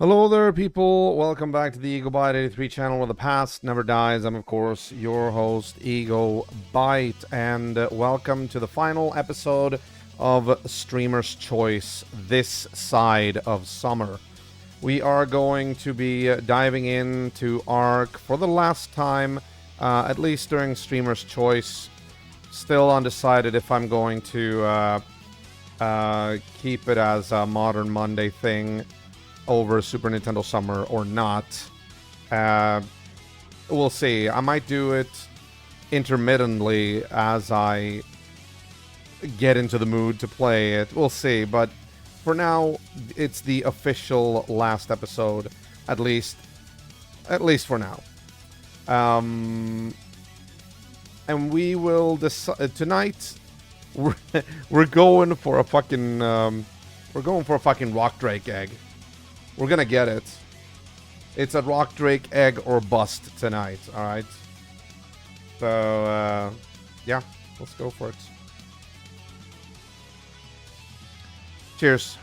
Hello there, people. Welcome back to the Ego Byte 83 channel where the past never dies. I'm, of course, your host, Ego Byte, and welcome to the final episode of Streamer's Choice this side of summer. We are going to be diving into ARK for the last time, at least during Streamer's Choice. Still undecided if I'm going to keep it as a Modern Monday thing over Super Nintendo Summer or not. We'll see. I might do it intermittently as I get into the mood to play it. We'll see, but for now, it's the official last episode, at least for now. And we will decide tonight. We're going for a fucking rock drake egg. We're gonna get it. It's a rock drake egg or bust tonight, alright? So, yeah, let's go for it. Cheers.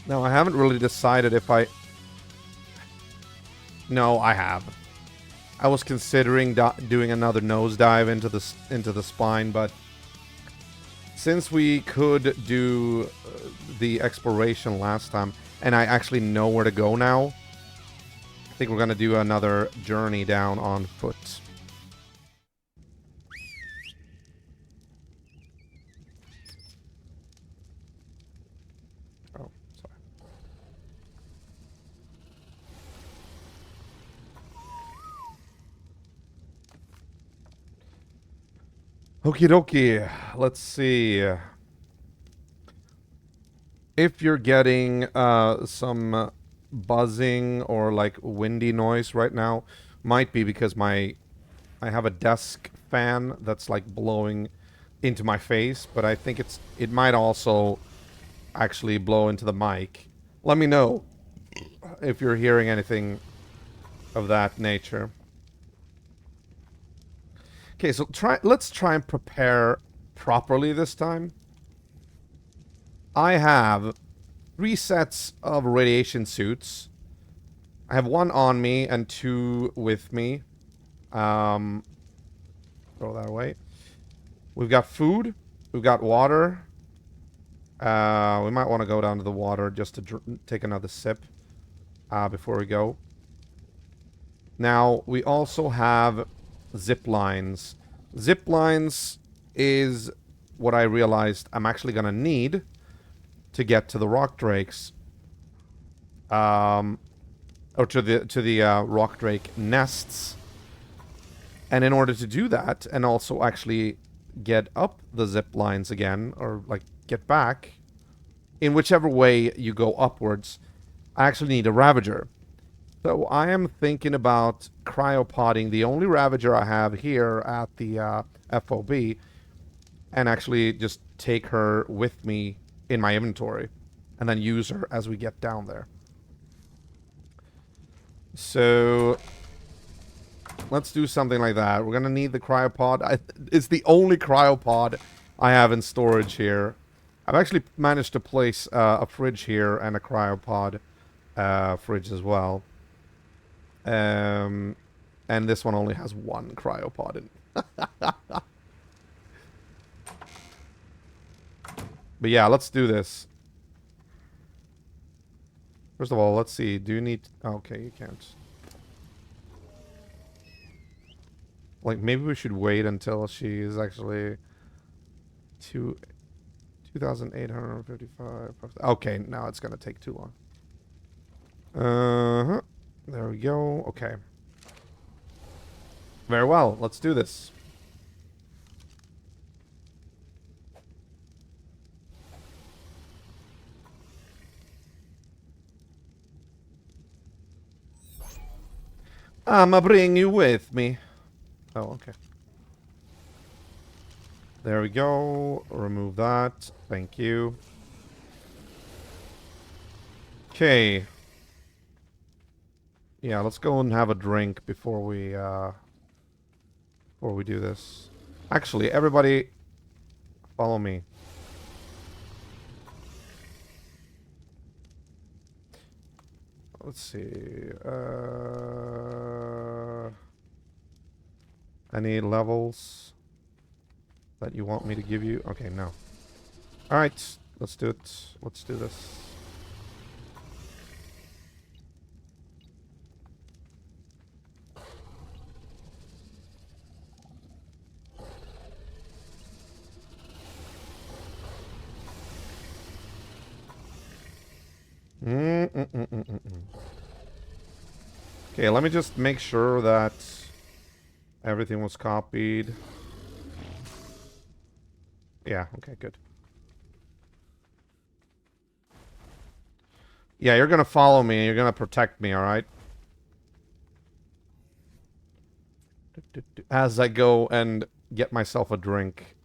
No, I haven't really decided if I... No, I have. I was considering doing another nosedive into the spine, but since we could do the exploration last time, and I actually know where to go now, I think we're going to do another journey down on foot. Oh, sorry. Okie dokie, let's see. If you're getting some buzzing or like windy noise right now, might be because I have a desk fan that's like blowing into my face, but I think it might also actually blow into the mic. Let me know if you're hearing anything of that nature. Okay, so let's try and prepare properly this time. I have 3 sets of radiation suits. I have 1 on me and 2 with me. Throw that away. We've got food. We've got water. We might want to go down to the water just to take another sip before we go. Now, we also have zip lines. Zip lines is what I realized I'm actually going to need to get to the rock drakes. Or to the rock drake nests. And in order to do that, and also actually get up the zip lines again, or like get back, in whichever way you go upwards, I actually need a Ravager. So I am thinking about cryopodding the only Ravager I have here at the FOB, and actually just take her with me in my inventory, and then use her as we get down there. So let's do something like that. We're gonna need the cryopod. It's the only cryopod I have in storage here. I've actually managed to place a fridge here and a cryopod fridge as well. And this one only has 1 cryopod in it. But yeah, let's do this. First of all, let's see. Do you need... Okay, you can't. Like, maybe we should wait until she is actually 2,855. Okay, now it's gonna take too long. Uh-huh. There we go. Okay. Very well. Let's do this. I'ma bring you with me. Oh, okay. There we go. Remove that. Thank you. Okay. Yeah, let's go and have a drink before we do this. Actually, everybody follow me. Let's see. Any levels that you want me to give you? Okay, no. Alright, let's do it. Let's do this. Okay, let me just make sure that everything was copied. Yeah, okay, good. Yeah, you're gonna follow me and you're gonna protect me, alright? As I go and get myself a drink.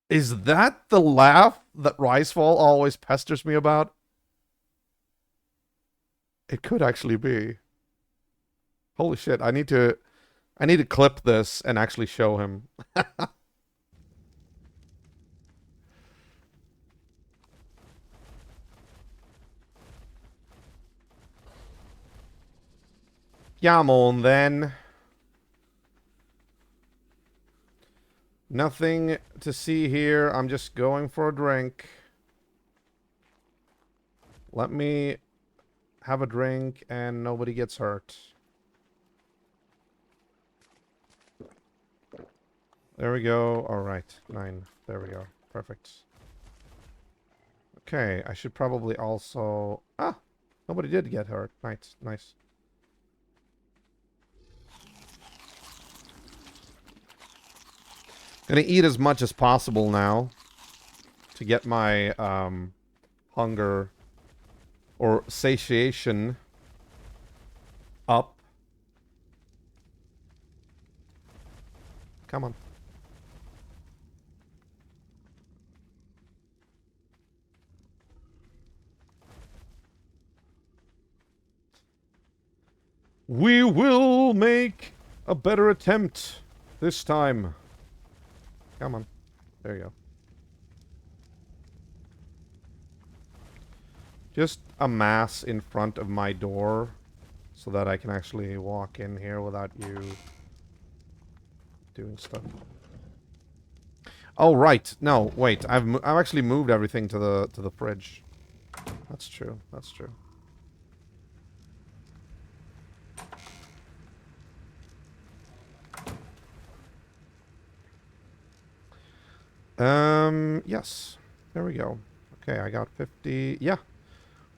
Is that the laugh that Ricefall always pesters me about? It could actually be. Holy shit, I need to clip this and actually show him. Come on then. Nothing to see here. I'm just going for a drink. Let me have a drink and nobody gets hurt. There we go. All right. 9. There we go. Perfect. Okay. I should probably also... Ah! Nobody did get hurt. Nice. Nice. Gonna eat as much as possible now to get my hunger or satiation up. Come on. We will make a better attempt this time. Come on. There you go. Just a mass in front of my door so that I can actually walk in here without you doing stuff. Oh, right. No, wait. I've actually moved everything to the fridge. That's true. That's true. Yes. There we go. Okay, I got 50. Yeah.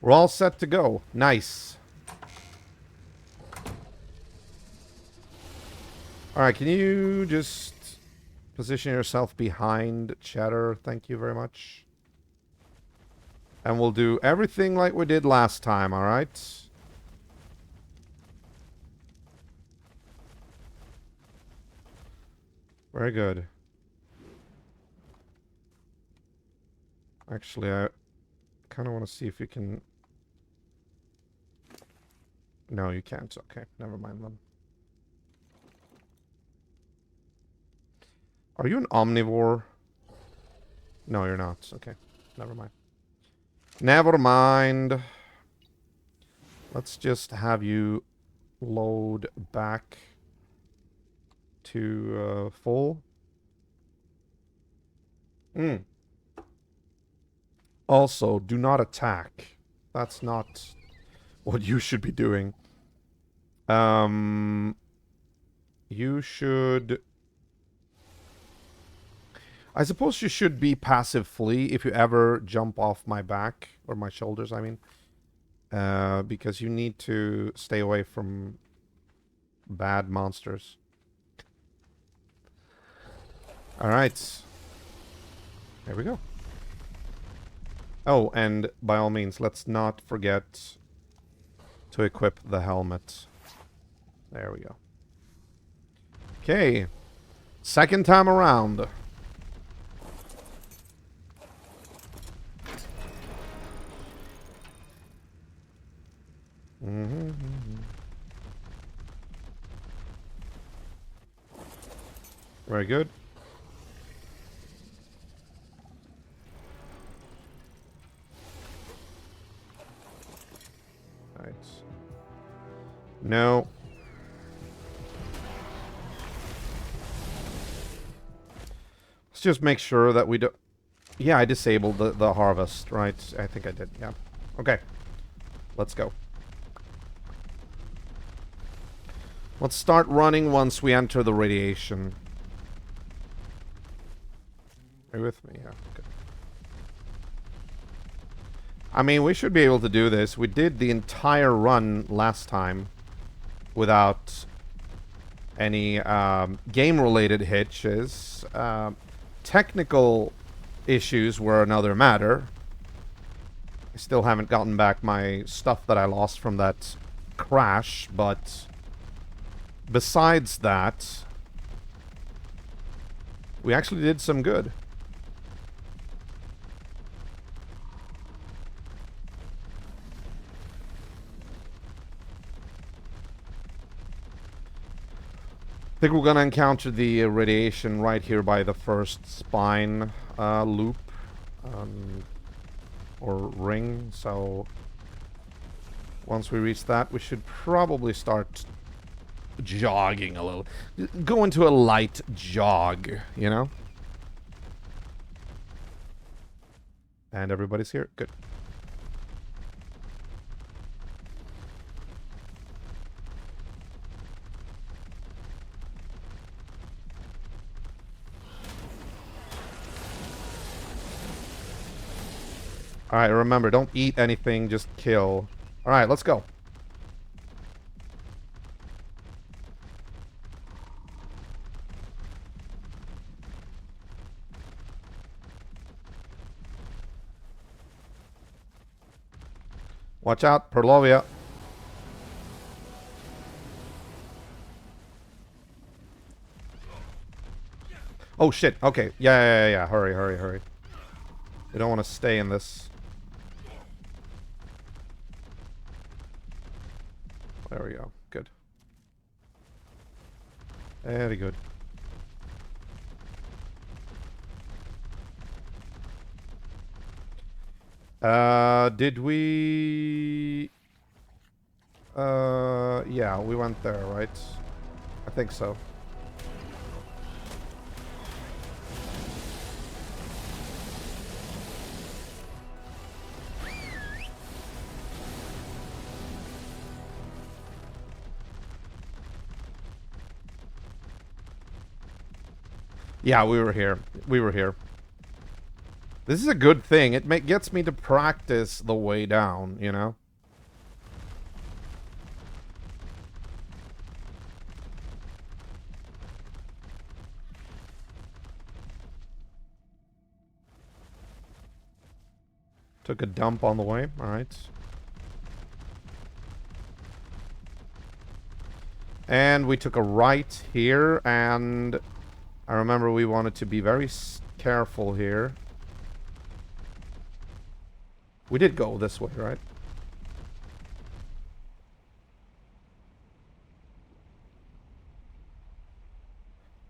We're all set to go. Nice. Alright, can you just position yourself behind Cheddar? Thank you very much. And we'll do everything like we did last time, alright? Very good. Actually, I kind of want to see if you can... No, you can't. Okay, never mind then. Are you an omnivore? No, you're not. Okay, never mind. Never mind. Let's just have you load back to full. Also, do not attack. That's not what you should be doing. You should... I suppose you should be passive flee if you ever jump off my back, or my shoulders, I mean. Because you need to stay away from bad monsters. Alright. There we go. Oh, and by all means, let's not forget to equip the helmet. There we go. Okay. Second time around. Very good. No. Let's just make sure that we do... Yeah, I disabled the harvest, right? I think I did, yeah. Okay. Let's go. Let's start running once we enter the radiation. Are you with me? Yeah, okay. I mean, we should be able to do this. We did the entire run last time without any game-related hitches. Technical issues were another matter. I still haven't gotten back my stuff that I lost from that crash, but besides that, we actually did some good. I think we're gonna encounter the radiation right here by the first spine loop or ring, so once we reach that, we should probably start jogging a little. Go into a light jog, you know? And everybody's here? Good. Alright, remember, don't eat anything, just kill. Alright, let's go. Watch out, Perlovia. Oh shit, okay. Yeah. Hurry. We don't want to stay in this. There we go. Good. Very good. Did we... yeah, we went there, right? I think so. Yeah, we were here. This is a good thing. It gets me to practice the way down, you know? Took a dump on the way. Alright. And we took a right here, and I remember we wanted to be very careful here. We did go this way, right?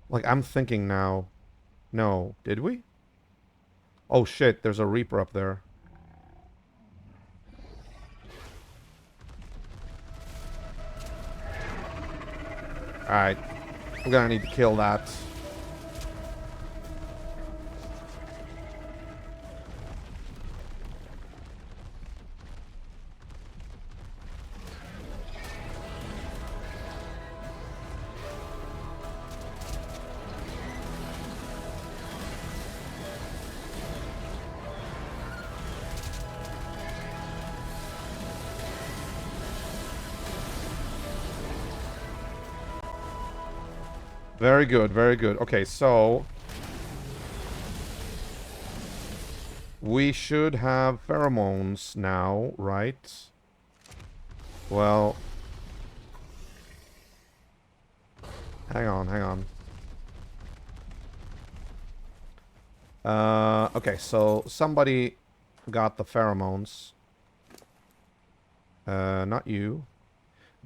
Like, I'm thinking now. No, did we? Oh shit, there's a Reaper up there. Alright. We're gonna need to kill that. Very good, very good. Okay, so we should have pheromones now, right? Well, hang on. Okay, so somebody got the pheromones. Not you.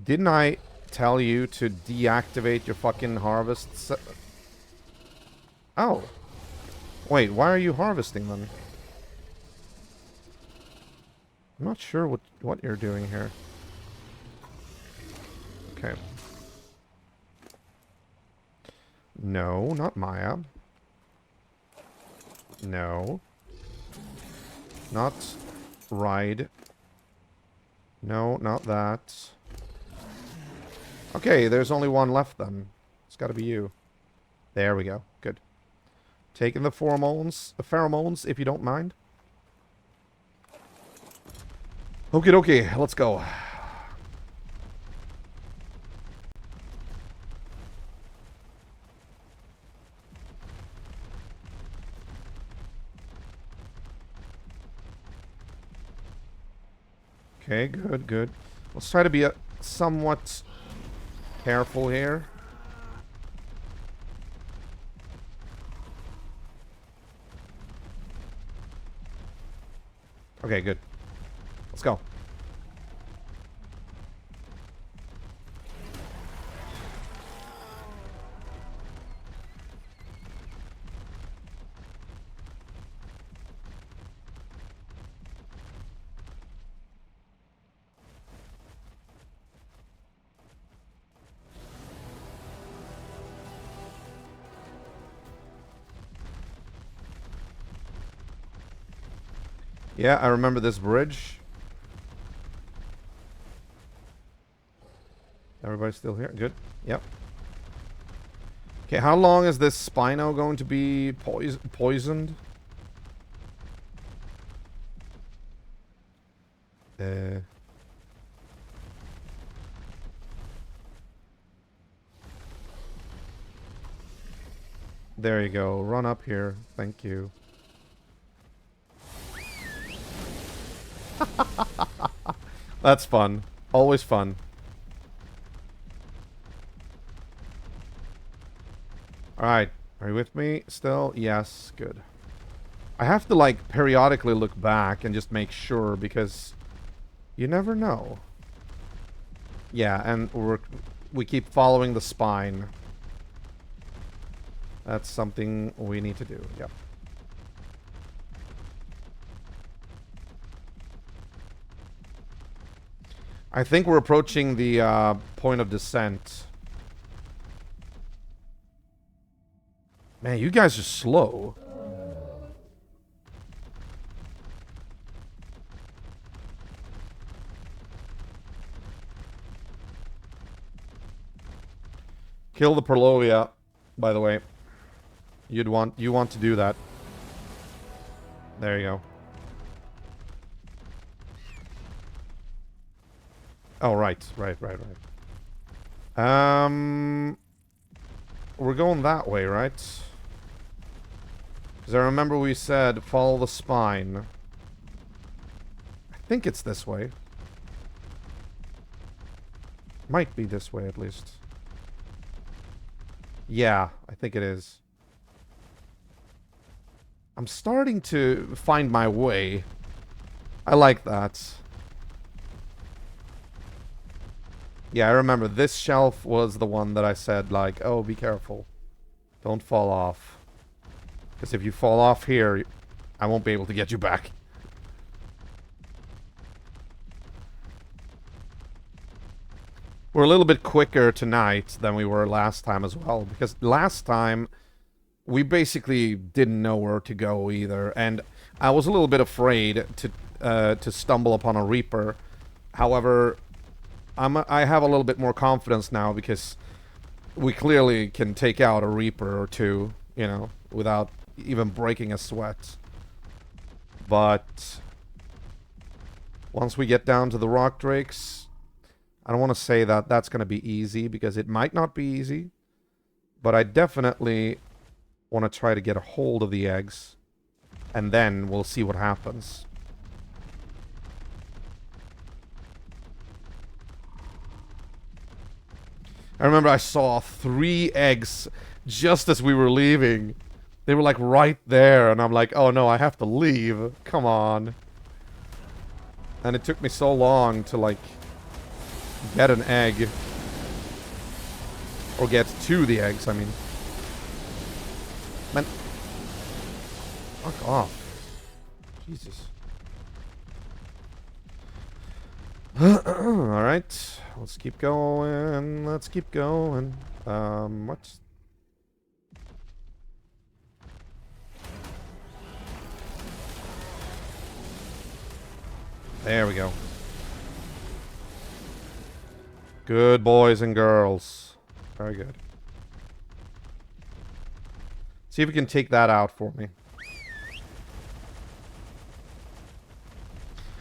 Didn't I tell you to deactivate your fucking harvest? Oh. Wait, why are you harvesting them? I'm not sure what you're doing here. Okay. No, not Maya. No. Not Ride. No, not that. Okay, there's only one left then. It's gotta be you. There we go. Good. Taking the pheromones, if you don't mind. Okie dokie, let's go. Okay, good, good. Let's try to be somewhat careful here. Okay, good. Let's go. Yeah, I remember this bridge. Everybody still here? Good. Yep. Okay, how long is this Spino going to be poisoned? There you go. Run up here. Thank you. That's fun. Always fun. Alright. Are you with me still? Yes. Good. I have to, like, periodically look back and just make sure, because you never know. Yeah, and we keep following the spine. That's something we need to do. Yep. I think we're approaching the point of descent. Man, you guys are slow. Kill the Perlovia, by the way. You want to do that. There you go. Oh, right. Right. We're going that way, right? Because I remember we said follow the spine. I think it's this way. Might be this way, at least. Yeah, I think it is. I'm starting to find my way. I like that. Yeah, I remember this shelf was the one that I said, like, oh, be careful. Don't fall off. Because if you fall off here, I won't be able to get you back. We're a little bit quicker tonight than we were last time as well. Because last time, we basically didn't know where to go either. And I was a little bit afraid to stumble upon a Reaper. However, I have a little bit more confidence now, because we clearly can take out a Reaper or two, you know, without even breaking a sweat. But once we get down to the rock drakes, I don't want to say that that's going to be easy, because it might not be easy. But I definitely want to try to get a hold of the eggs, and then we'll see what happens. I remember I saw 3 eggs just as we were leaving. They were like right there, and I'm like, oh no, I have to leave. Come on. And it took me so long to, like, get an egg. Or get to the eggs, I mean. Man. Fuck off. Jesus. Alright. Let's keep going. Let's keep going. What's... There we go. Good boys and girls. Very good. See if we can take that out for me.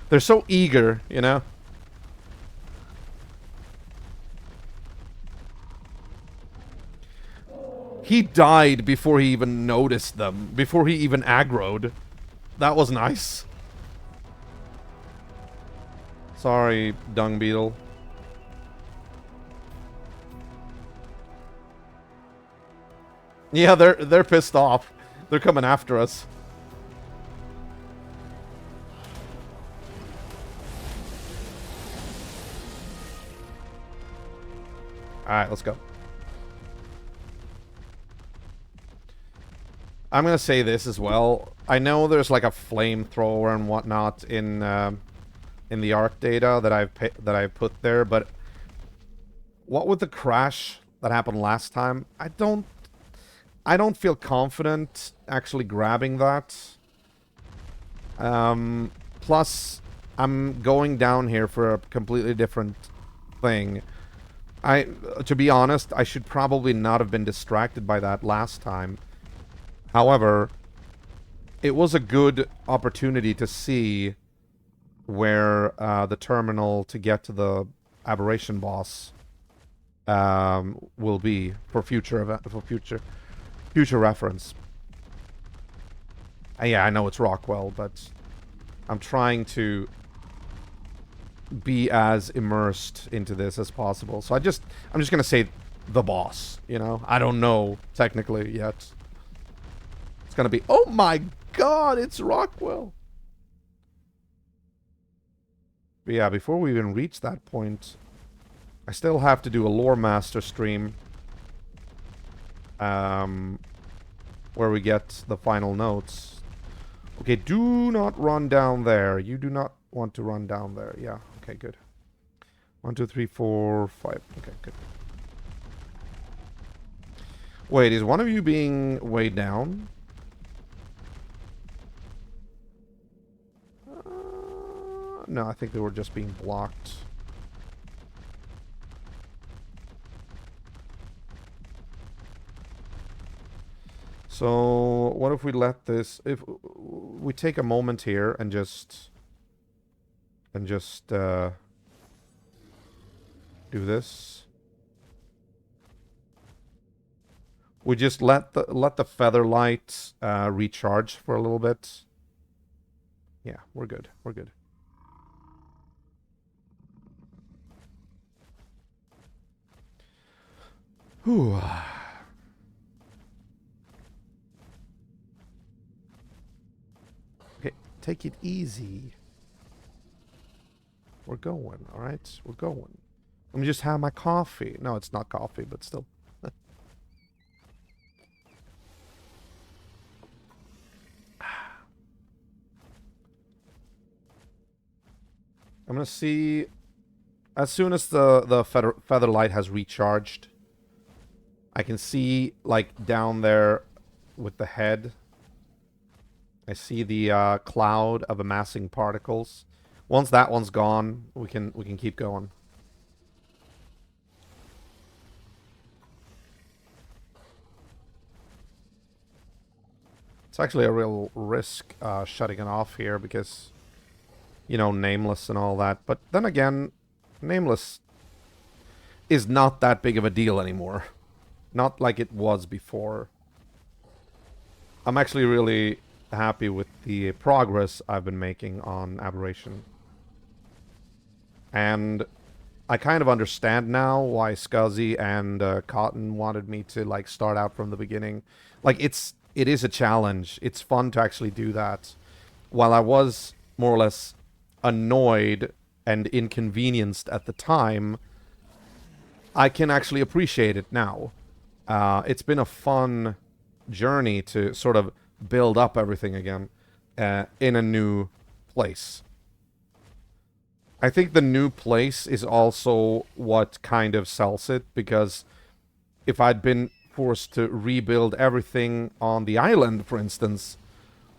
They're so eager, you know? He died before he even noticed them. Before he even aggroed. That was nice. Sorry, dung beetle. Yeah, they're pissed off. They're coming after us. Alright, let's go. I'm gonna say this as well. I know there's like a flamethrower and whatnot in the ARK data that I've put there, but what with the crash that happened last time, I don't feel confident actually grabbing that. Plus, I'm going down here for a completely different thing. To be honest, I should probably not have been distracted by that last time. However, it was a good opportunity to see where the terminal to get to the Aberration boss will be for future reference. Yeah, I know it's Rockwell, but I'm trying to be as immersed into this as possible. So I'm just gonna say the boss, you know? I don't know technically yet. It's gonna be, oh my god, it's Rockwell. But yeah, before we even reach that point, I still have to do a Lore Master stream. Where we get the final notes. Okay, do not run down there. You do not want to run down there. Yeah, okay, good. 1, 2, 3, 4, 5. Okay, good. Wait, is one of you being weighed down? No, I think they were just being blocked. So, what if we let this... If we take a moment here and just... do this. We just let the feather light recharge for a little bit. Yeah, we're good. We're good. Whew. Okay, take it easy. We're going, alright? We're going. Let me just have my coffee. No, it's not coffee, but still. I'm gonna see... As soon as the feather light has recharged, I can see, like, down there with the head, I see the cloud of amassing particles. Once that one's gone, we can keep going. It's actually a real risk shutting it off here because, you know, Nameless and all that. But then again, Nameless is not that big of a deal anymore. Not like it was before. I'm actually really happy with the progress I've been making on Aberration. And I kind of understand now why Scuzzy and Cotton wanted me to, like, start out from the beginning. Like, it is a challenge. It's fun to actually do that. While I was more or less annoyed and inconvenienced at the time, I can actually appreciate it now. It's been a fun journey to sort of build up everything again in a new place. I think the new place is also what kind of sells it, because if I'd been forced to rebuild everything on the island, for instance,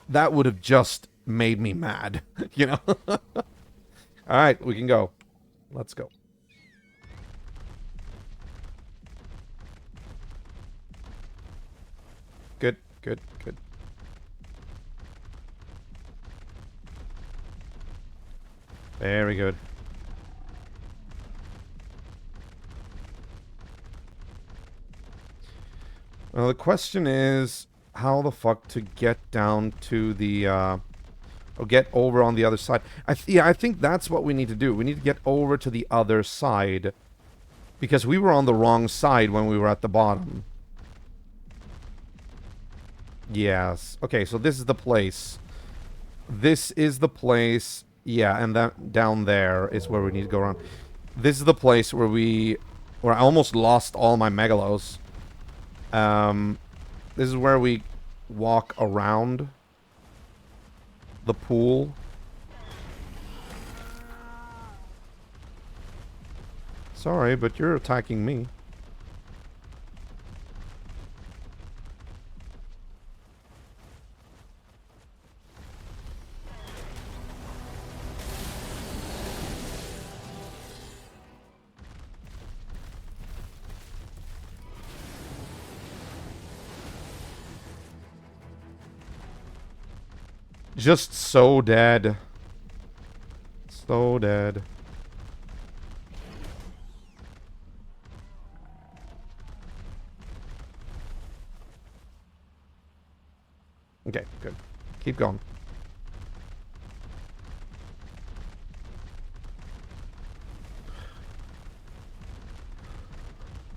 that would have just made me mad, you know? Alright, we can go. Let's go. Good, good, good. Very good. Well, the question is how the fuck to get down to the, or get over on the other side. Yeah, I think that's what we need to do. We need to get over to the other side. Because we were on the wrong side when we were at the bottom. Yes. Okay, so this is the place. This is the place. Yeah, and that down there is where we need to go around. This is the place where I almost lost all my megalos. This is where we walk around the pool. Sorry, but you're attacking me. Just so dead. So dead. Okay, good. Keep going.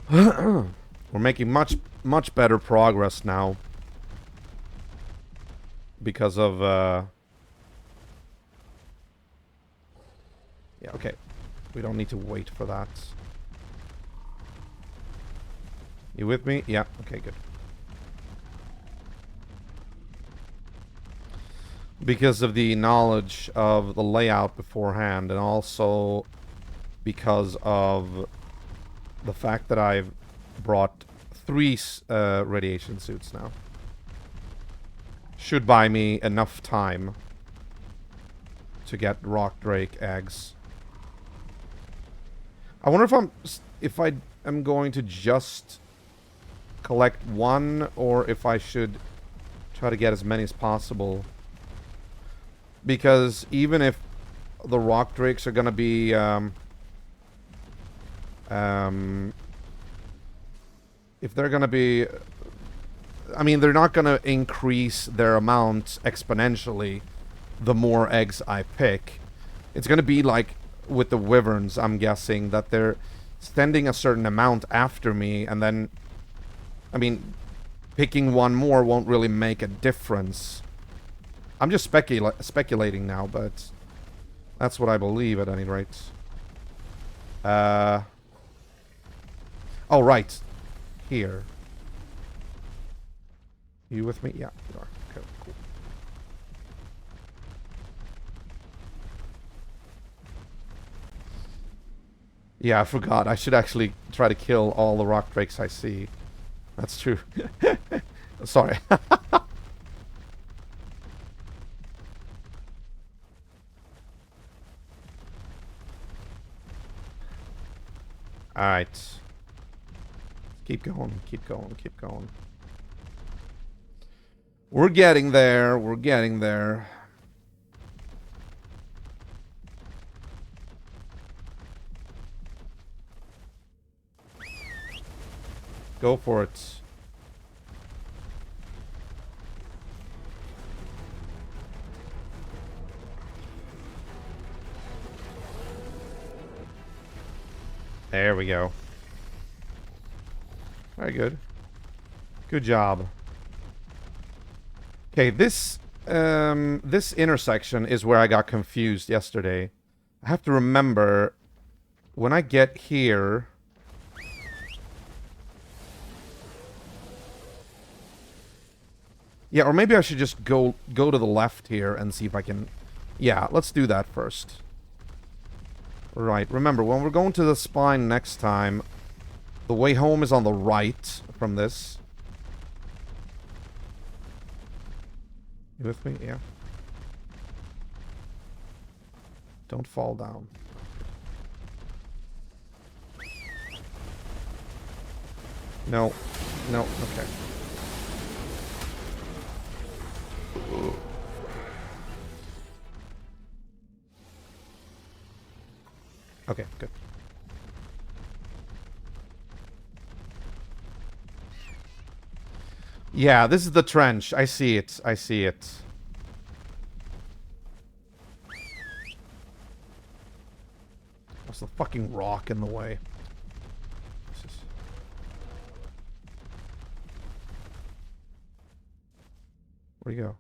We're making much better progress now. Because of, yeah, okay. We don't need to wait for that. You with me? Yeah, okay, good. Because of the knowledge of the layout beforehand, and also because of the fact that I've brought 3 radiation suits now. Should buy me enough time to get rock drake eggs. I wonder if I am going to just collect 1, or if I should try to get as many as possible. Because even if the rock drakes are gonna be if they're gonna be, I mean, they're not gonna increase their amount exponentially the more eggs I pick. It's gonna be like with the wyverns, I'm guessing, that they're sending a certain amount after me, and then, I mean, picking 1 more won't really make a difference. I'm just speculating now, but that's what I believe at any rate. Oh, right. Here. You with me? Yeah, you are. Okay, cool. Yeah, I forgot. I should actually try to kill all the rock drakes I see. That's true. Sorry. Alright. Keep going, keep going, keep going. We're getting there, we're getting there. Go for it. There we go. Very good. Good job. Okay, this intersection is where I got confused yesterday. I have to remember when I get here. Yeah, or maybe I should just go to the left here and see if I can. Yeah, let's do that first. Right. Remember, when we're going to the spine next time, the way home is on the right from this. You with me? Yeah. Don't fall down. No. No. Okay. Okay, good. Yeah, this is the trench. I see it. I see it. What's the fucking rock in the way? Where'd he go?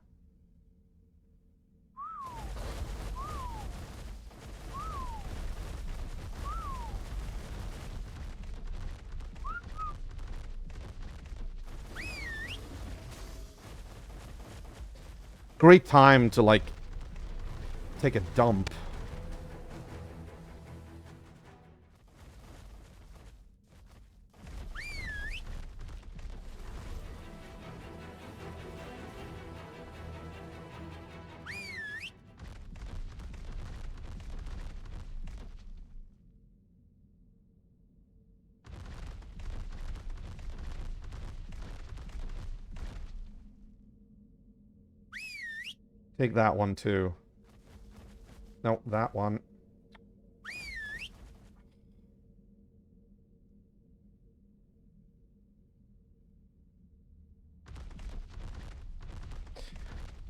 Great time to, like, take a dump. Take that one, too. No, that one.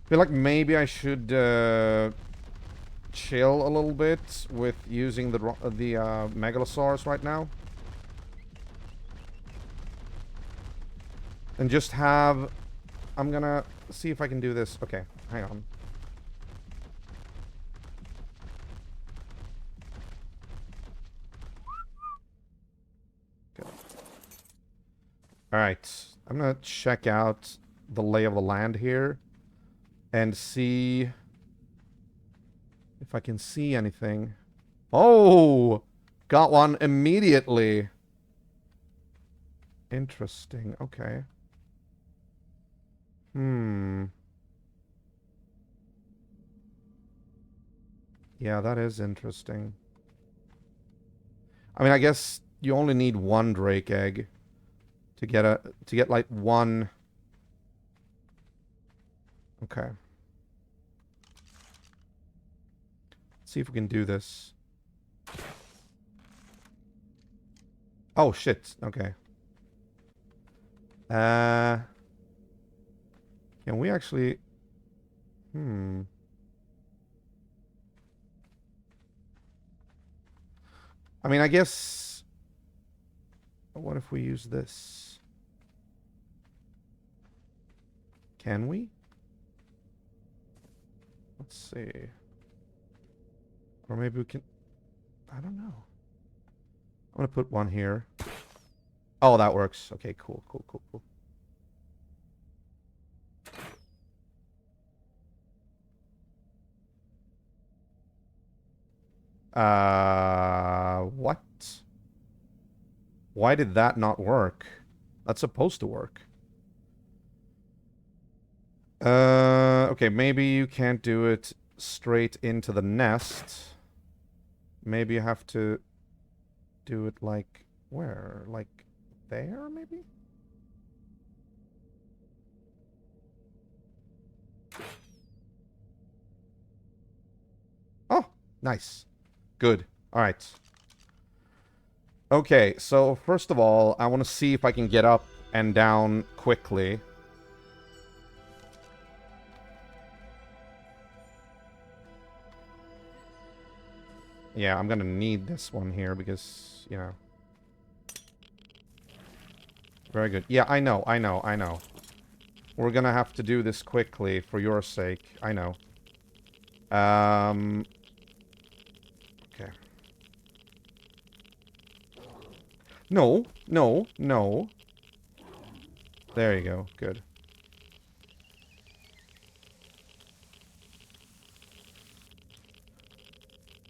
Feel like maybe I should chill a little bit with using the Megalosaurus right now. And just have... I'm gonna see if I can do this. Okay, hang on. Good. Alright, I'm gonna check out the lay of the land here and see if I can see anything. Oh! Got one immediately. Interesting, okay. Yeah, that is interesting. I mean, I guess you only need one Drake egg to get like one. Okay. Let's see if we can do this. Oh shit. Okay. Can we actually... I mean, I guess... What if we use this? Can we? Let's see. Or maybe we can... I don't know. I'm gonna put one here. Oh, that works. Okay, cool, cool, cool, cool. What? Why did that not work? That's supposed to work. Okay, maybe you can't do it straight into the nest. Maybe you have to do it like... Where? Like there, maybe? Oh, nice. Good. All right. Okay, so first of all, I want to see if I can get up and down quickly. Yeah, I'm gonna need this one here because, you know. Very good. Yeah, I know, I know, I know. We're gonna have to do this quickly for your sake. I know. Okay. No, no, no. There you go. Good.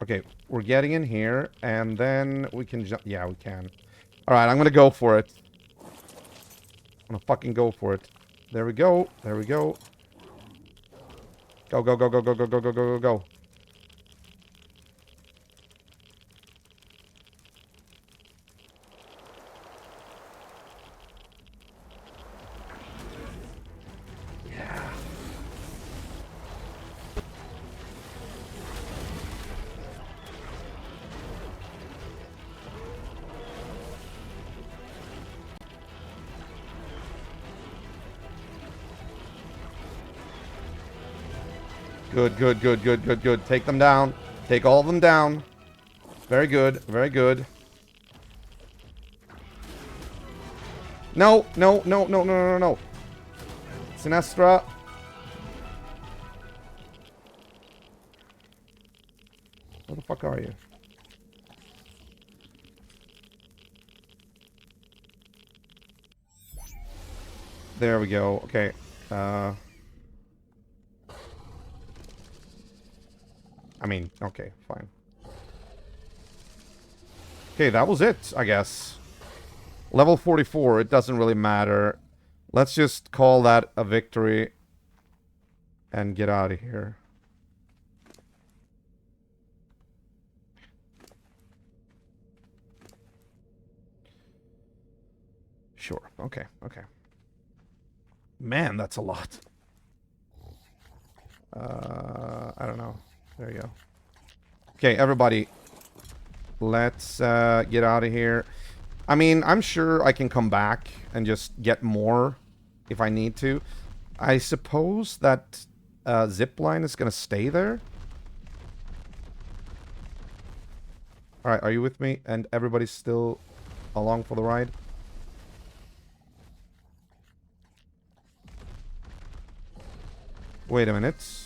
Okay, we're getting in here, and then we can jump. Yeah, we can. Alright, I'm gonna go for it. I'm gonna fucking go for it. There we go. There we go. Go, go, go, go, go, go, go, go, go, go, go. Yeah. Good, good, good, good, good, good. Take them down. Take all of them down. Very good, very good. No, no, no, no, no, no, no. Sinestra. Where the fuck are you? There we go. Okay. I mean, okay, fine. Okay, that was it, I guess. Level 44, it doesn't really matter. Let's just call that a victory and get out of here. Sure, okay, okay. Man, that's a lot. I don't know. There you go. Okay, everybody. Let's get out of here. I mean, I'm sure I can come back and just get more if I need to. I suppose that zip line is going to stay there. Alright, are you with me? And everybody's still along for the ride? Wait a minute.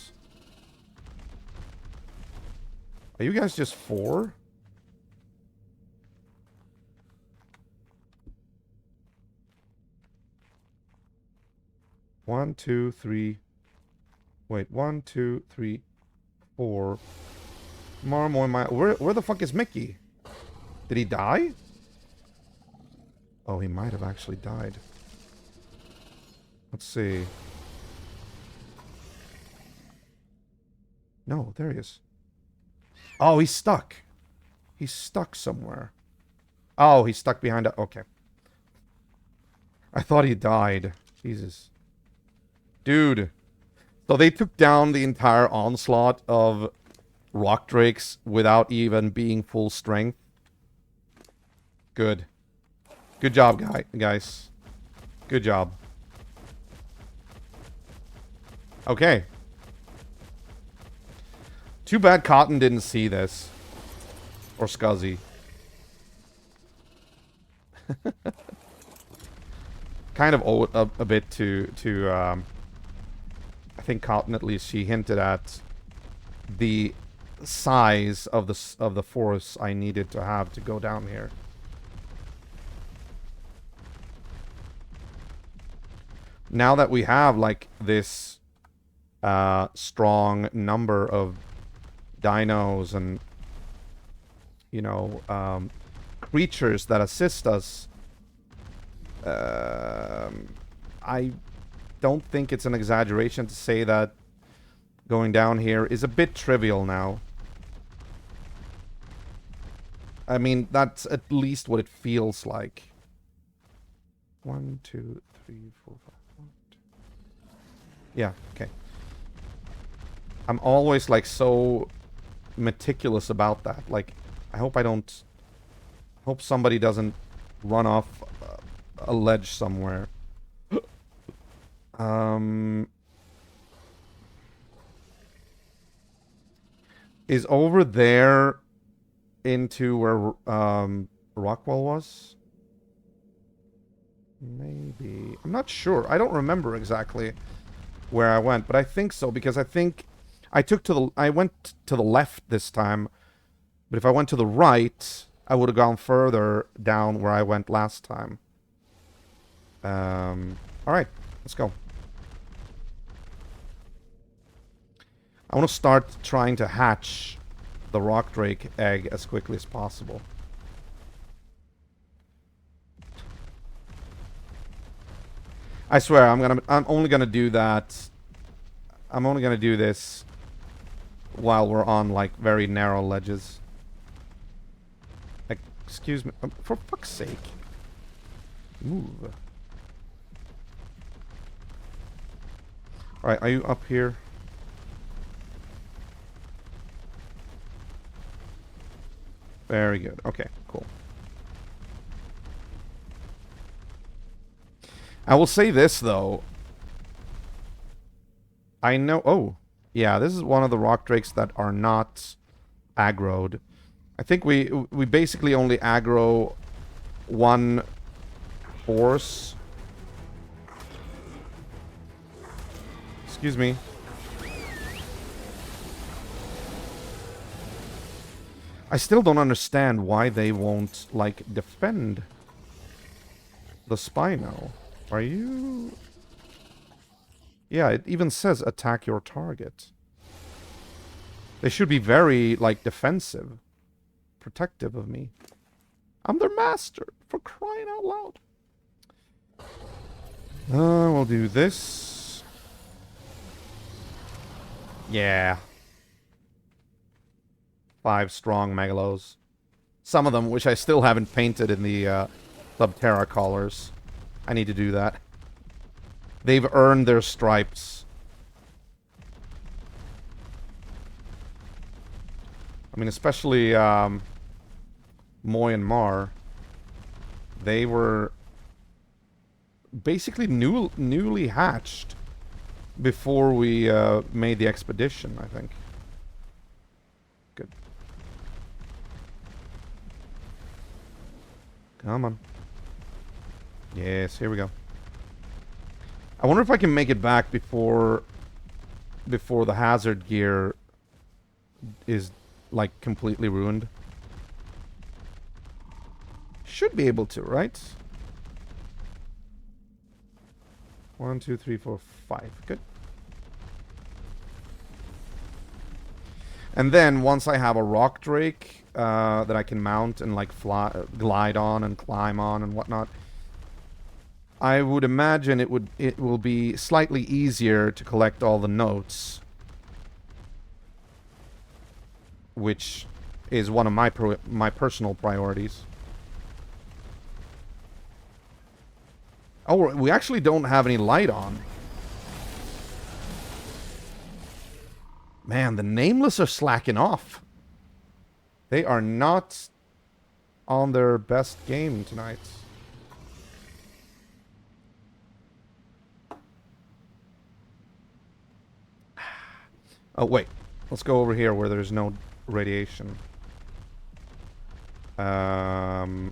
Are you guys just 4? One, two, three. Wait, 1, 2, 3, 4. Where the fuck is Mickey? Did he die? Oh, he might have actually died. Let's see. No, there he is. Oh, he's stuck. He's stuck somewhere. Oh, he's stuck behind a... Okay. I thought he died. Jesus. Dude. So they took down the entire onslaught of rock drakes without even being full strength. Good. Good job, guys. Good job. Okay. Too bad Cotton didn't see this. Or Scuzzy. Kind of owe it a bit to I think Cotton, at least, she hinted at the size of the force I needed to have to go down here. Now that we have like this strong number of dinos and, you know, creatures that assist us, I don't think it's an exaggeration to say that going down here is a bit trivial now. I mean, that's at least what it feels like. 1, 2, 3, 4, 5. 1, 2. Yeah, okay. I'm always like so meticulous about that. Like, I hope somebody doesn't run off a ledge somewhere. Is over there into where Rockwell was? Maybe. I'm not sure. I don't remember exactly where I went, but I think so, because I think I went to the left this time, but if I went to the right, I would have gone further down where I went last time. Alright, let's go. I want to start trying to hatch the rock drake egg as quickly as possible. I swear, I'm only gonna do that. I'm only gonna do this while we're on like very narrow ledges. Excuse me, for fuck's sake. Move. Alright, are you up here? Very good. Okay, cool. I will say this, though. I know... Oh, yeah, this is one of the rock drakes that are not aggroed. I think we basically only aggro one force. Excuse me. I still don't understand why they won't, like, defend the Spino. Are you... Yeah, it even says attack your target. They should be very, like, defensive. Protective of me. I'm their master, for crying out loud. We'll do this. Yeah. 5 strong megalos. Some of them, which I still haven't painted in the Subterra colors. I need to do that. They've earned their stripes. I mean, especially Moy and Mar. They were basically newly hatched before we made the expedition, I think. Good. Come on. Yes, here we go. I wonder if I can make it back before the hazard gear is, like, completely ruined. Should be able to, right? 1, 2, 3, 4, 5. Good. And then, once I have a rock drake that I can mount and, like, glide on and climb on and whatnot, I would imagine it will be slightly easier to collect all the notes, which is one of my personal priorities. Oh, we actually don't have any light on. Man, the Nameless are slacking off. They are not on their best game tonight. Oh, wait. Let's go over here where there's no radiation. No,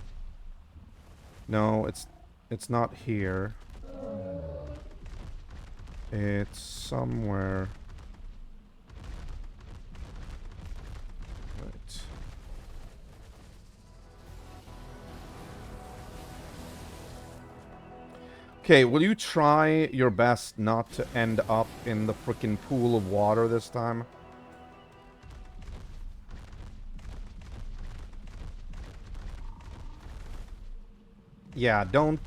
it's not here. It's somewhere. Right. Okay, will you try your best not to end up in the frickin' pool of water this time? Yeah, don't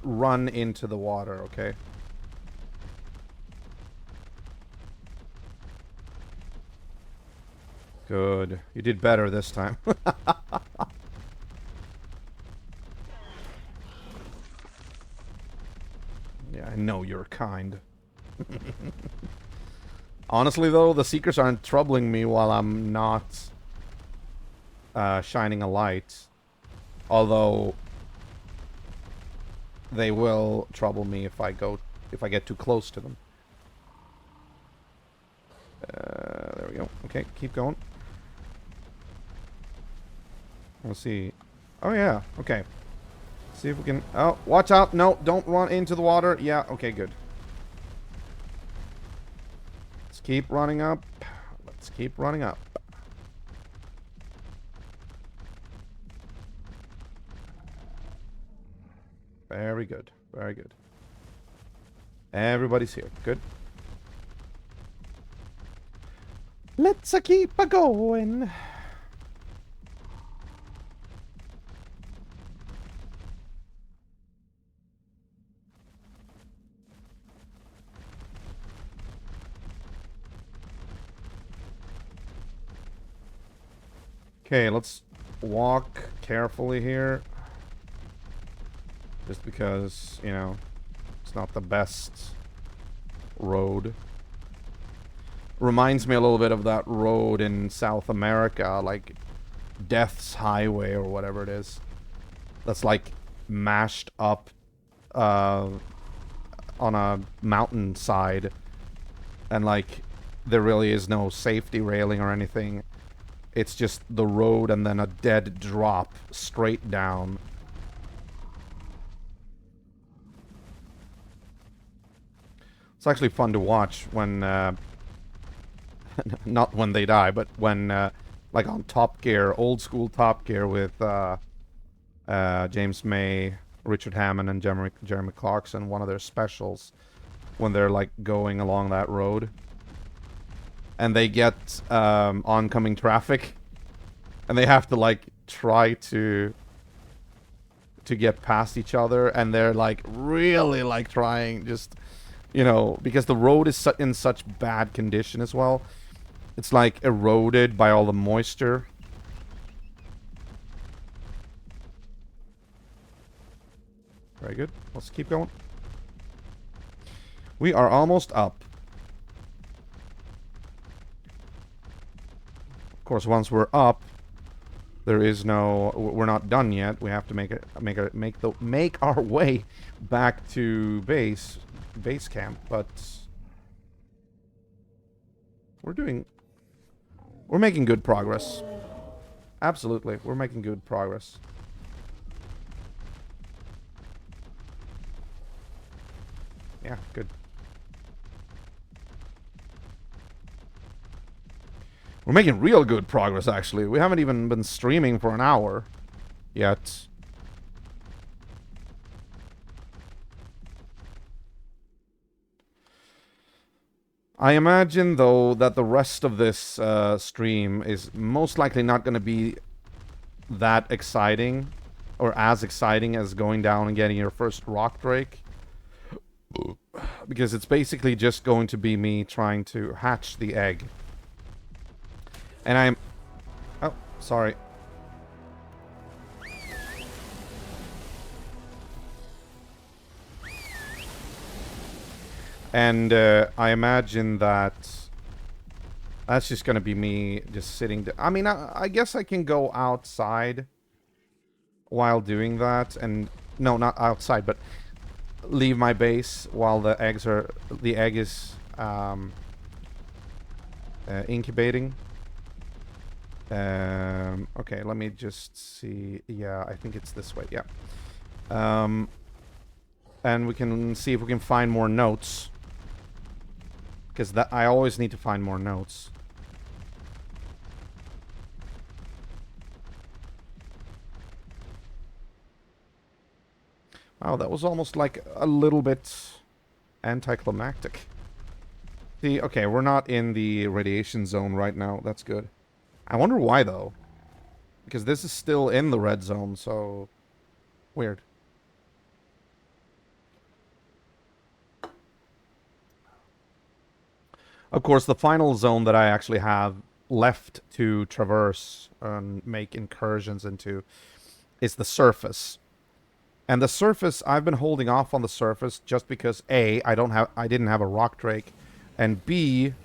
run into the water, okay? Good. You did better this time. Yeah, I know you're kind. Honestly, though, the Seekers aren't troubling me while I'm not shining a light. Although they will trouble me if I get too close to them. There we go. Okay, keep going. Let's see. Oh yeah. Okay. See if we can... Oh, watch out. No, don't run into the water. Yeah, okay, good. Let's keep running up. Let's keep running up. Very good. Very good. Everybody's here. Good. Let's keep a going. Okay, let's walk carefully here. Just because, you know, it's not the best road. Reminds me a little bit of that road in South America, like Death's Highway or whatever it is. That's like mashed up on a mountainside. And like there really is no safety railing or anything. It's just the road and then a dead drop straight down. It's actually fun to watch when, not when they die, but when, like on Top Gear, old school Top Gear with James May, Richard Hammond, and Jeremy Clarkson, one of their specials, when they're like going along that road. And they get oncoming traffic, and they have to like try to get past each other, and they're like really like trying, just, you know, because the road is in such bad condition as well. It's like eroded by all the moisture. Very good. Let's keep going. We are almost up. Of course, once we're up, there is no. We're not done yet. We have to make our way back to base camp. But we're making good progress. Absolutely, we're making good progress. Yeah, good. We're making real good progress, actually. We haven't even been streaming for an hour yet. I imagine, though, that the rest of this stream is most likely not going to be that exciting, or as exciting as going down and getting your first rock drake. Because it's basically just going to be me trying to hatch the egg. And I'm... Oh, sorry. And I imagine that that's just going to be me just sitting... I mean, I guess I can go outside while doing that. And... No, not outside, but leave my base while the egg is incubating. Okay, let me just see. Yeah, I think it's this way. Yeah. And we can see if we can find more notes, because I always need to find more notes. Wow, that was almost like a little bit anticlimactic. See, okay, we're not in the radiation zone right now. That's good. I wonder why, though. Because this is still in the red zone, so... Weird. Of course, the final zone that I actually have left to traverse and make incursions into is the surface. And the surface, I've been holding off on the surface just because A, I didn't have a rock drake, and B,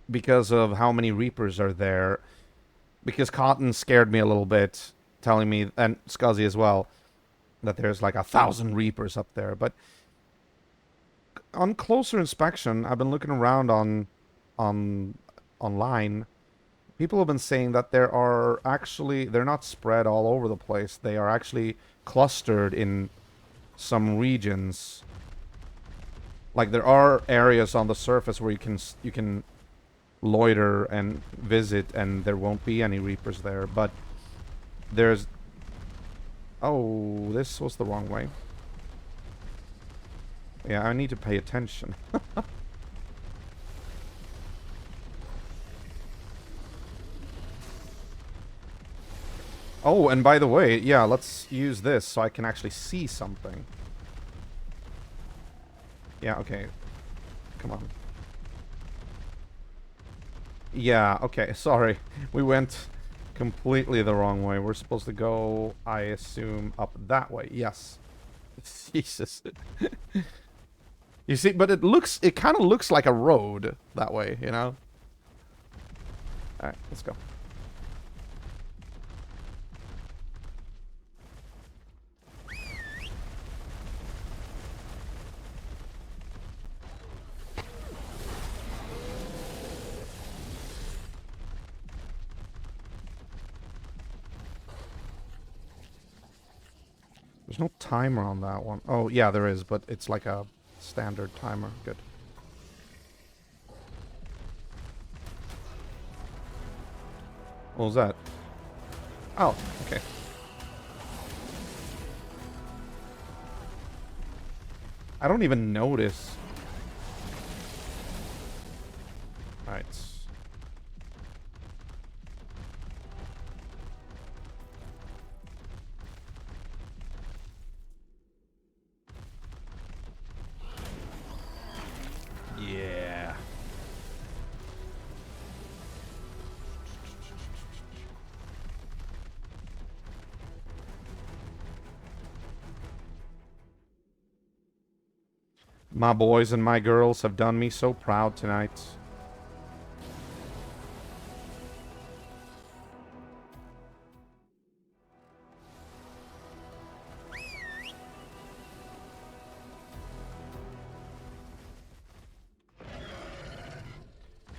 because of how many reapers are there. Because Cotton scared me a little bit, telling me, and Scuzzy as well, that there's like 1,000 reapers up there. But on closer inspection, I've been looking around online. People have been saying that they're not spread all over the place. They are actually clustered in some regions. Like, there are areas on the surface where you can loiter and visit, and there won't be any reapers there. But there's... Oh, this was the wrong way. Yeah, I need to pay attention. Oh, and by the way, yeah, let's use this so I can actually see something. Yeah, okay. Come on. Yeah, okay, sorry. We went completely the wrong way. We're supposed to go, I assume, up that way. Yes. Jesus. You see, but it kind of looks like a road that way, you know? Alright, let's go. There's no timer on that one. Oh, yeah, there is, but it's like a standard timer. Good. What was that? Oh, okay. I don't even notice. Alright. Yeah. My boys and my girls have done me so proud tonight.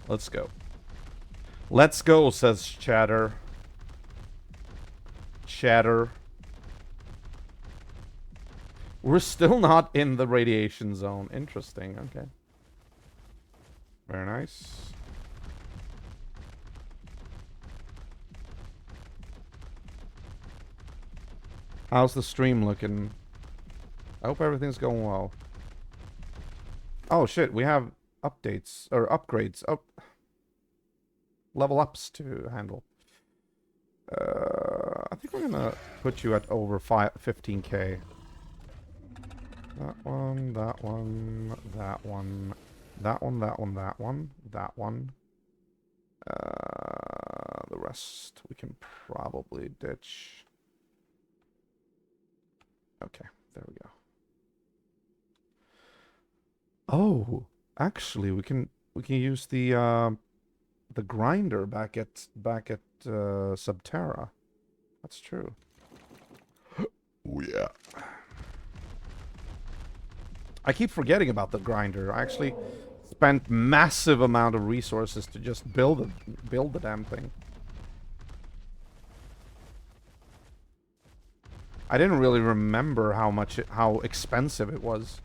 Let's go. Let's go, says Chatter. Chatter. We're still not in the radiation zone. Interesting, okay. Very nice. How's the stream looking? I hope everything's going well. Oh shit, we have updates, or upgrades, level ups to handle. I think we're gonna put you at over 15k. That one, that one, that one, that one, that one, that one, that one. The rest we can probably ditch. Okay, there we go. Oh, actually, we can use the grinder back at Subterra. That's true. Oh yeah. I keep forgetting about the grinder. I actually spent massive amount of resources to just build the damn thing. I didn't really remember how expensive it was.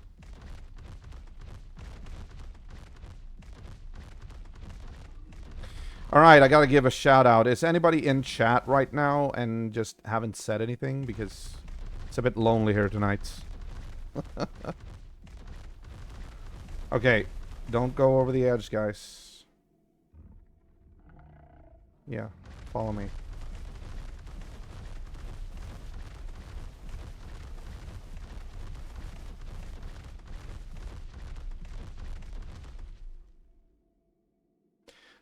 Alright, I gotta give a shout out. Is anybody in chat right now and just haven't said anything? Because it's a bit lonely here tonight. Okay, don't go over the edge, guys. Yeah, follow me.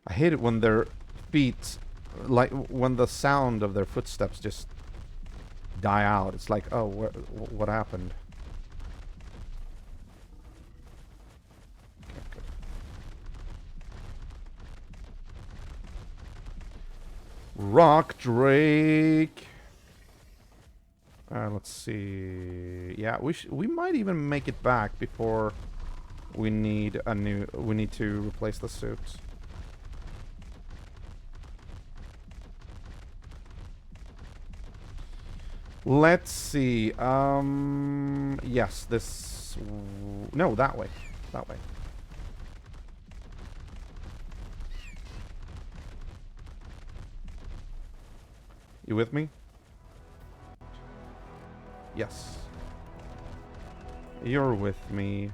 I hate it when their feet, like when the sound of their footsteps just die out. It's like, oh, what happened? Okay, good. Rock Drake. Let's see. Yeah, we might even make it back before we need to replace the suit. Let's see. Yes, this... No, that way. That way. You with me? Yes. You're with me.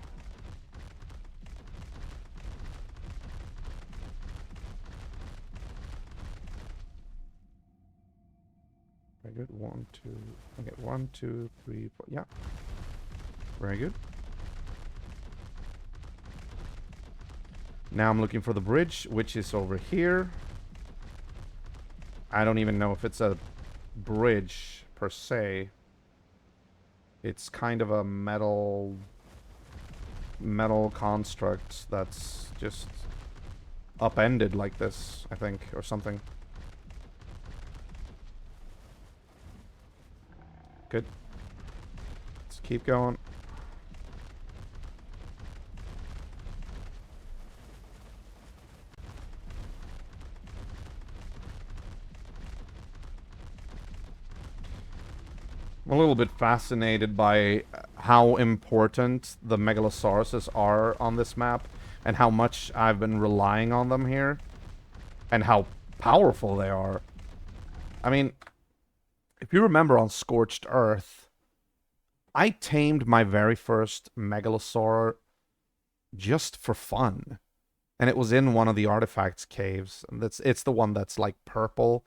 Very 1, 2. Okay, 1, 2, 3, 4. Yeah. Very good. Now I'm looking for the bridge, which is over here. I don't even know if it's a bridge per se. It's kind of a metal construct that's just upended like this, I think, or something. Good. Let's keep going. I'm a little bit fascinated by how important the megalosauruses are on this map and how much I've been relying on them here and how powerful they are. I mean, if you remember on Scorched Earth, I tamed my very first megalosaur just for fun. And it was in one of the artifacts caves. And it's the one that's like purple.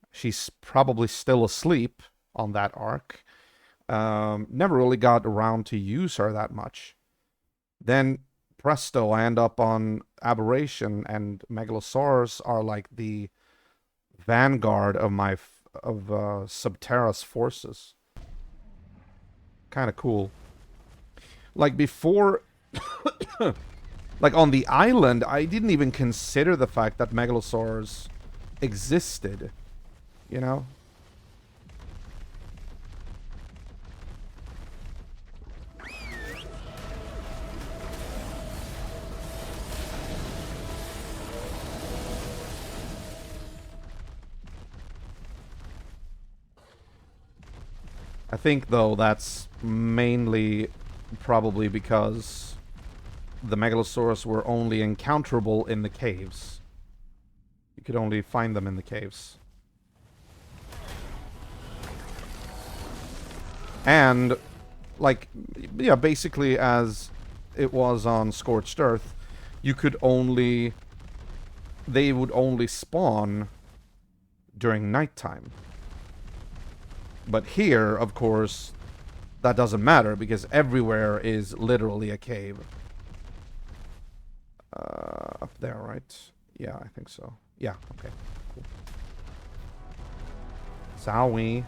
She's probably still asleep on that ARK. Never really got around to use her that much. Then, presto, I end up on Aberration, and Megalosaurs are like the vanguard of my Subterra's forces. Kind of cool. Like before, like on the island, I didn't even consider the fact that Megalosaurs existed. You know? I think, though, that's mainly probably because the Megalosaurus were only encounterable in the caves. You could only find them in the caves. And, like, yeah, basically as it was on Scorched Earth, you could only... They would only spawn during nighttime. But here, of course, that doesn't matter because everywhere is literally a cave. Up there, right? Yeah, I think so. Yeah, okay. Cool. Zowie.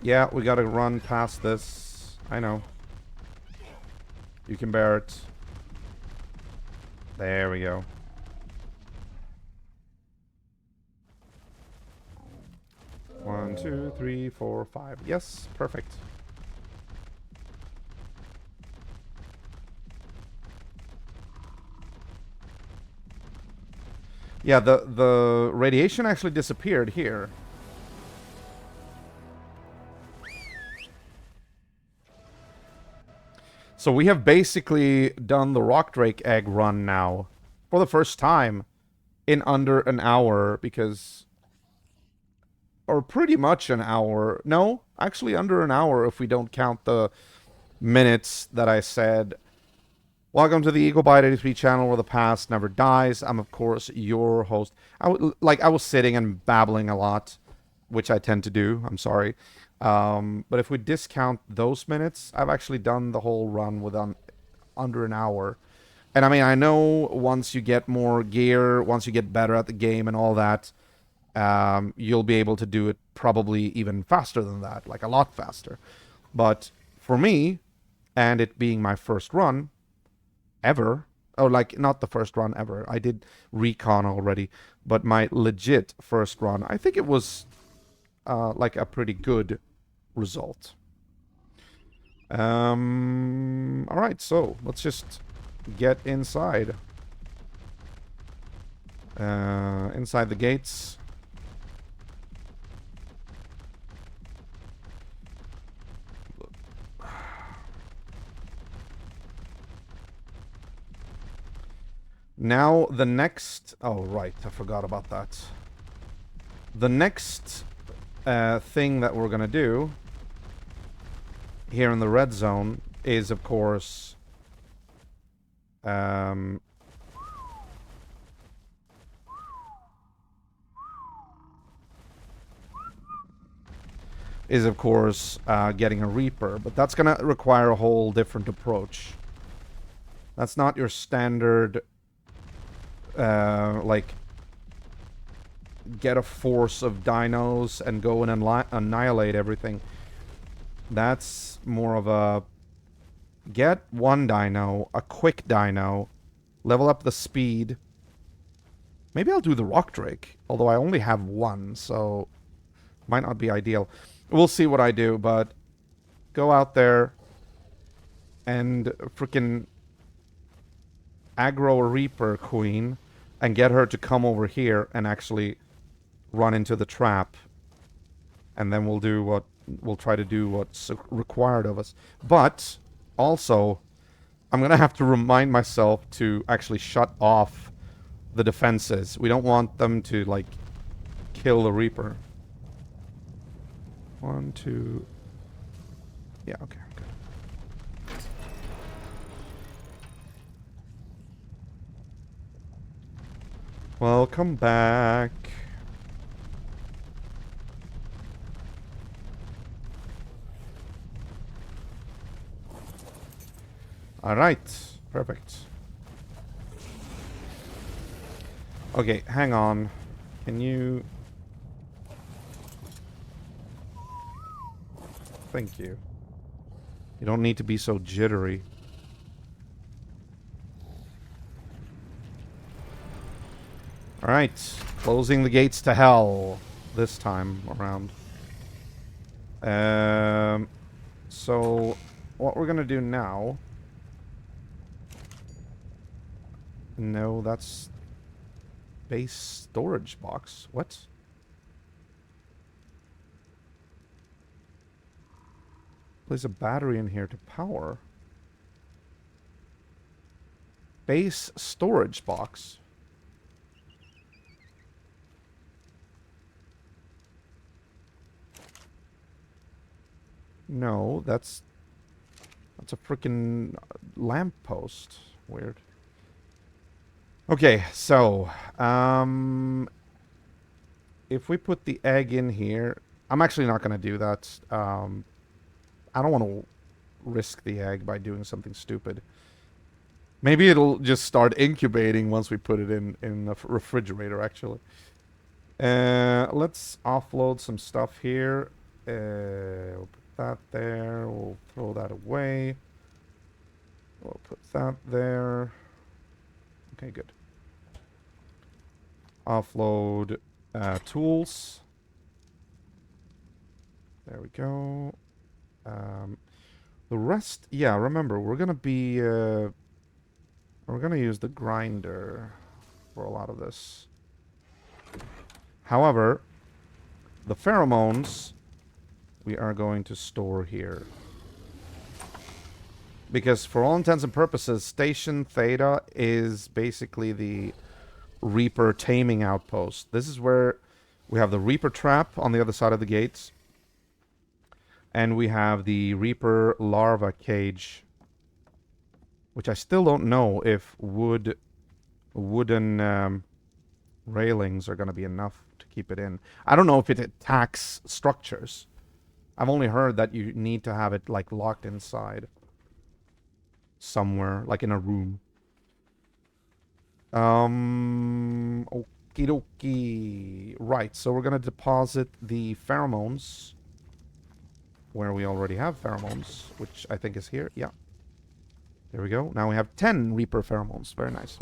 Yeah, we gotta run past this. I know. You can bear it. There we go. One, 2, 3, 4, 5. Yes, perfect. Yeah, the radiation actually disappeared here. So we have basically done the Rock Drake egg run now for the first time in under an hour because... Or pretty much an hour. No, actually under an hour if we don't count the minutes that I said. Welcome to the Eagle Bite 83 channel where the past never dies. I'm, of course, your host. I was sitting and babbling a lot, which I tend to do. I'm sorry. But if we discount those minutes, I've actually done the whole run within under an hour. And I mean, I know once you get more gear, once you get better at the game and all that, you'll be able to do it probably even faster than that, like a lot faster. But for me, and it being my first run ever, or like not the first run ever, I did recon already, but my legit first run, I think it was like a pretty good result. Alright, so let's just get inside. Inside the gates. Now, the next... Oh, right, I forgot about that. The next thing that we're going to do here in the red zone is, of course, getting a Reaper. But that's going to require a whole different approach. That's not your standard, like, get a force of dinos and go and annihilate everything. That's more of a get one dino, a quick dino, level up the speed. Maybe I'll do the Rock Drake, although I only have one, so might not be ideal. We'll see what I do, but go out there and freaking aggro a Reaper Queen and get her to come over here and actually run into the trap. And then we'll try to do what's required of us. But also, I'm going to have to remind myself to actually shut off the defenses. We don't want them to, like, kill the Reaper. 1, 2... Yeah, okay, good. Welcome back. Alright, perfect. Okay, hang on. Can you... Thank you. You don't need to be so jittery. Alright, closing the gates to hell this time around. So, what we're gonna do now... No, that's... base storage box. What? Place a battery in here to power. Base storage box. No, that's a freaking lamppost. Weird. Okay, so if we put the egg in here, I'm actually not going to do that. I don't want to risk the egg by doing something stupid. Maybe it'll just start incubating once we put it in the refrigerator, actually. Let's offload some stuff here. We'll put that there. We'll throw that away. We'll put that there. Okay, good. Offload tools. There we go. The rest, yeah, remember, we're gonna be, we're gonna use the grinder for a lot of this. However, the pheromones we are going to store here. Because for all intents and purposes, Station Theta is basically the Reaper taming outpost. This is where we have the Reaper trap on the other side of the gates. And we have the Reaper larva cage, which I still don't know if wooden railings are going to be enough to keep it in. I don't know if it attacks structures. I've only heard that you need to have it, like, locked inside somewhere, like in a room. Okie dokie. Right, so we're going to deposit the pheromones where we already have pheromones, which I think is here. Yeah. There we go. Now we have 10 Reaper pheromones. Very nice.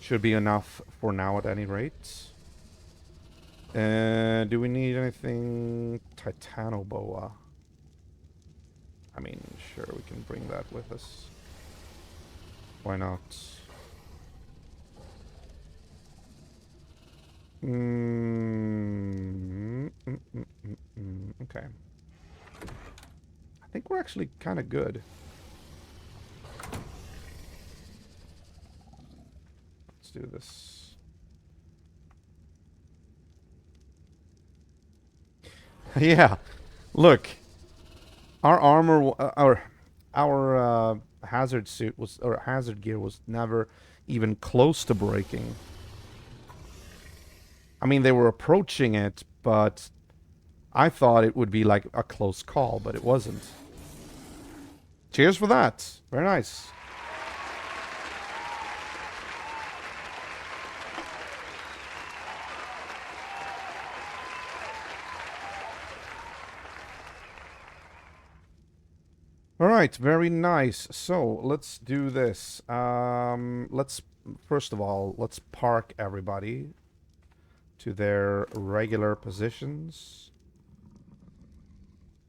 Should be enough for now at any rate. Do we need anything? Titanoboa. I mean, sure, we can bring that with us. Why not? Okay. I think we're actually kind of good. Let's do this. Yeah. Look, our armor, our hazard suit was, or hazard gear was never even close to breaking. I mean, they were approaching it, but I thought it would be like a close call, but it wasn't. Cheers for that. Very nice. All right, very nice. So let's do this. Let's first of all, let's park everybody to their regular positions.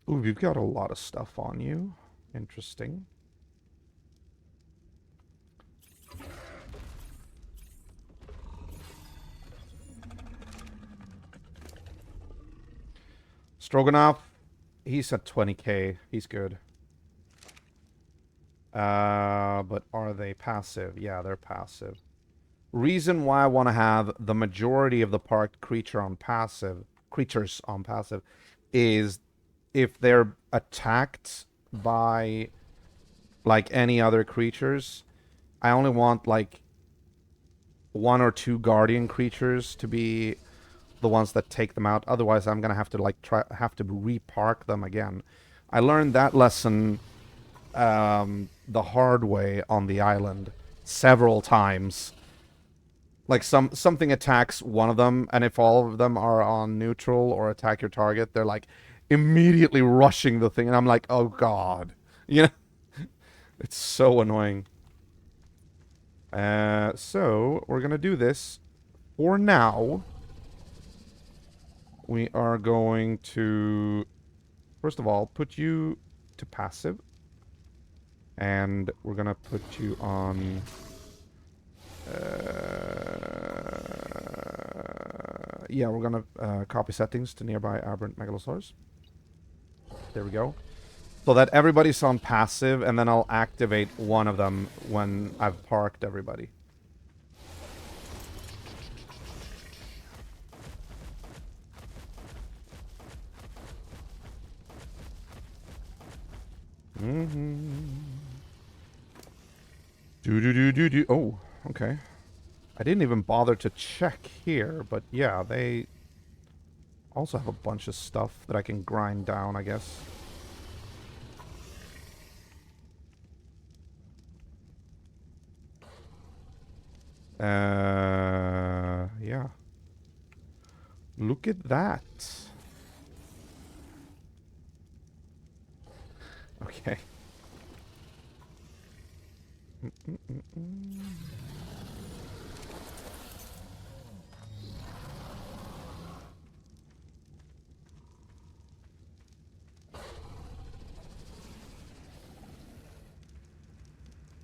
Ooh, you've got a lot of stuff on you. Interesting. Stroganoff, he's at 20k. He's good. But are they passive? Yeah, they're passive. Reason why I want to have the majority of the parked creatures on passive is if they're attacked by like any other creatures, I only want like one or two guardian creatures to be the ones that take them out. Otherwise, I'm gonna have to like have to repark them again. I learned that lesson the hard way on the island several times. Like something attacks one of them, and if all of them are on neutral or attack your target, they're like immediately rushing the thing, and I'm like, oh god, you know, it's so annoying. So we're gonna do this for now. We are going to, first of all, put you to passive. And we're going to put you on... yeah, we're going to copy settings to nearby aberrant megalosaurs. There we go. So that everybody's on passive, and then I'll activate one of them when I've parked everybody. Do. Oh, okay. I didn't even bother to check here, but yeah, they also have a bunch of stuff that I can grind down, I guess. Yeah. Look at that. Okay.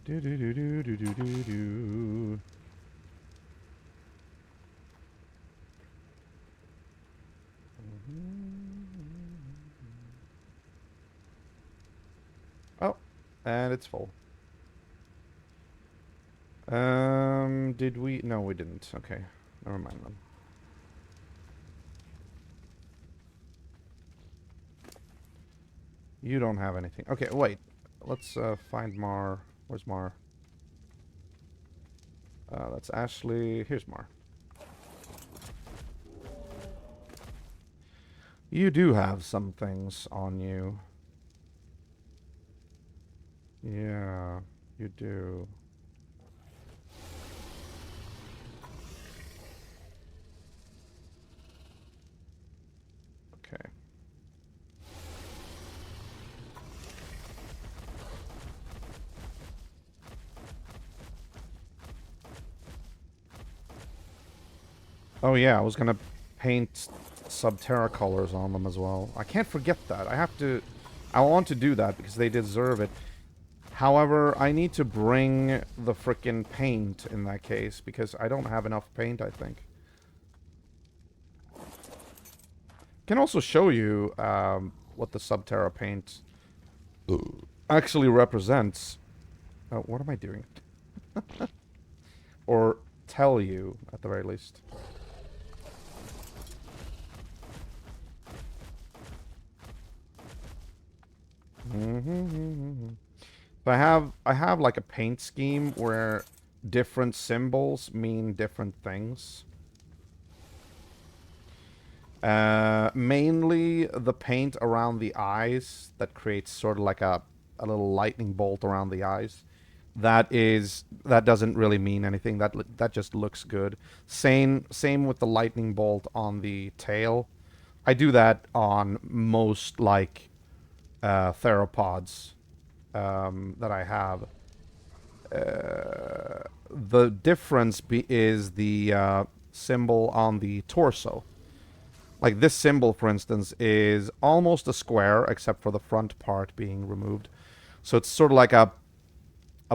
Do. Oh, and it's full. Did we? No, we didn't. Okay, never mind then. You don't have anything. Okay, wait. Let's find Mar. Where's Mar? That's Ashley. Here's Mar. You do have some things on you. Yeah, you do. Okay. Oh yeah, I was gonna paint Subterra colors on them as well. I can't forget that. I want to do that because they deserve it. However, I need to bring the frickin' paint in that case because I don't have enough paint, I think. Can also show you what the Subterra paint actually represents. Oh, what am I doing? Or tell you, at the very least. So I have like a paint scheme where different symbols mean different things. Mainly the paint around the eyes that creates sort of like a little lightning bolt around the eyes. That doesn't really mean anything. That just looks good. Same with the lightning bolt on the tail. I do that on most like theropods that I have. The difference is the symbol on the torso. Like this symbol, for instance, is almost a square except for the front part being removed. So it's sort of like a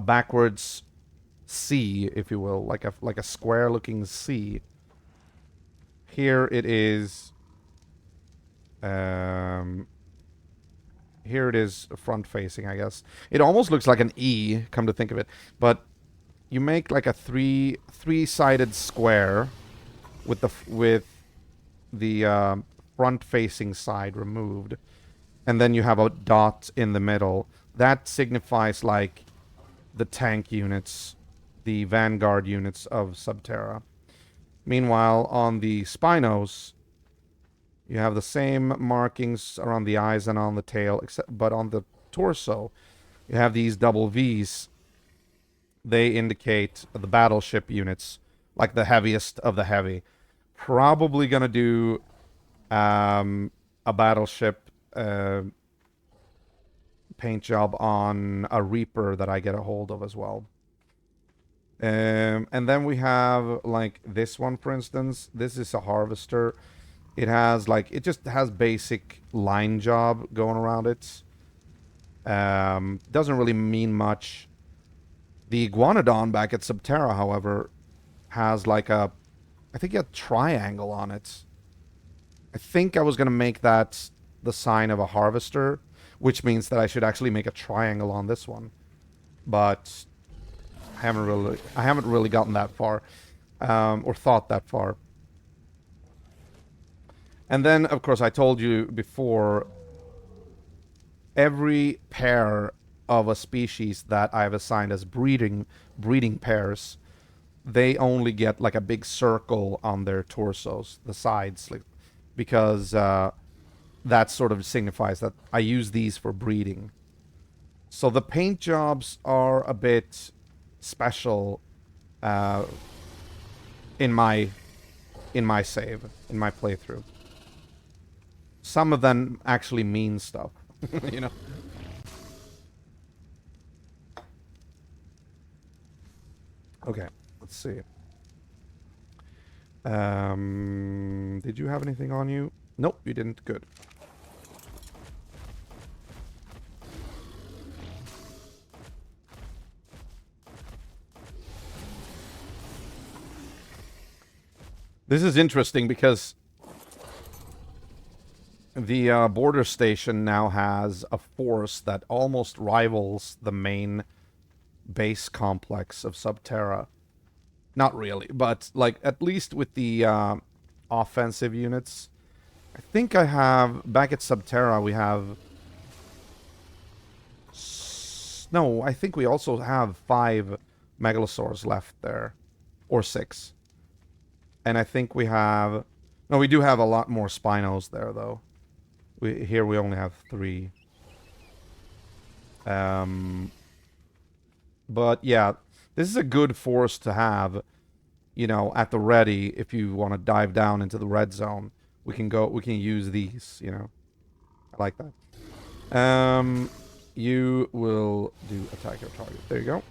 backwards C, if you will, like a square-looking C. Here it is. Um, Here it is front-facing, I guess. It almost looks like an E, come to think of it. But you make like a three-sided square with the front-facing side removed, and then you have a dot in the middle. That signifies like the tank units, the vanguard units of Subterra. Meanwhile, on the Spinos, you have the same markings around the eyes and on the tail, but on the torso, you have these double V's. They indicate the battleship units, like the heaviest of the heavy. Probably gonna do a battleship paint job on a Reaper that I get a hold of as well. And then we have like this one, for instance. This is a harvester. It has like, it just has basic line job going around it. Doesn't really mean much. The Iguanodon back at Subterra, however, has like I think a triangle on it. I think I was going to make that the sign of a harvester, which means that I should actually make a triangle on this one. But I haven't really gotten that far, or thought that far. And then, of course, I told you before, every pair of a species that I've assigned as breeding pairs, they only get like a big circle on their torsos, the sides, like, because that sort of signifies that I use these for breeding. So the paint jobs are a bit special in my save, in my playthrough. Some of them actually mean stuff, you know. Okay, let's see. Did you have anything on you? Nope, you didn't. Good. This is interesting because the border station now has a force that almost rivals the main base complex of Subterra. Not really, but like at least with the offensive units. I think I have, back at Subterra, we have... No, I think we also have 5 Megalosaurs left there. Or 6. And I think we have... No, we do have a lot more Spinos there, though. Here we only have 3. But yeah, this is a good force to have, you know, at the ready if you want to dive down into the red zone. We can use these, you know. I like that. You will do attack your target. There you go.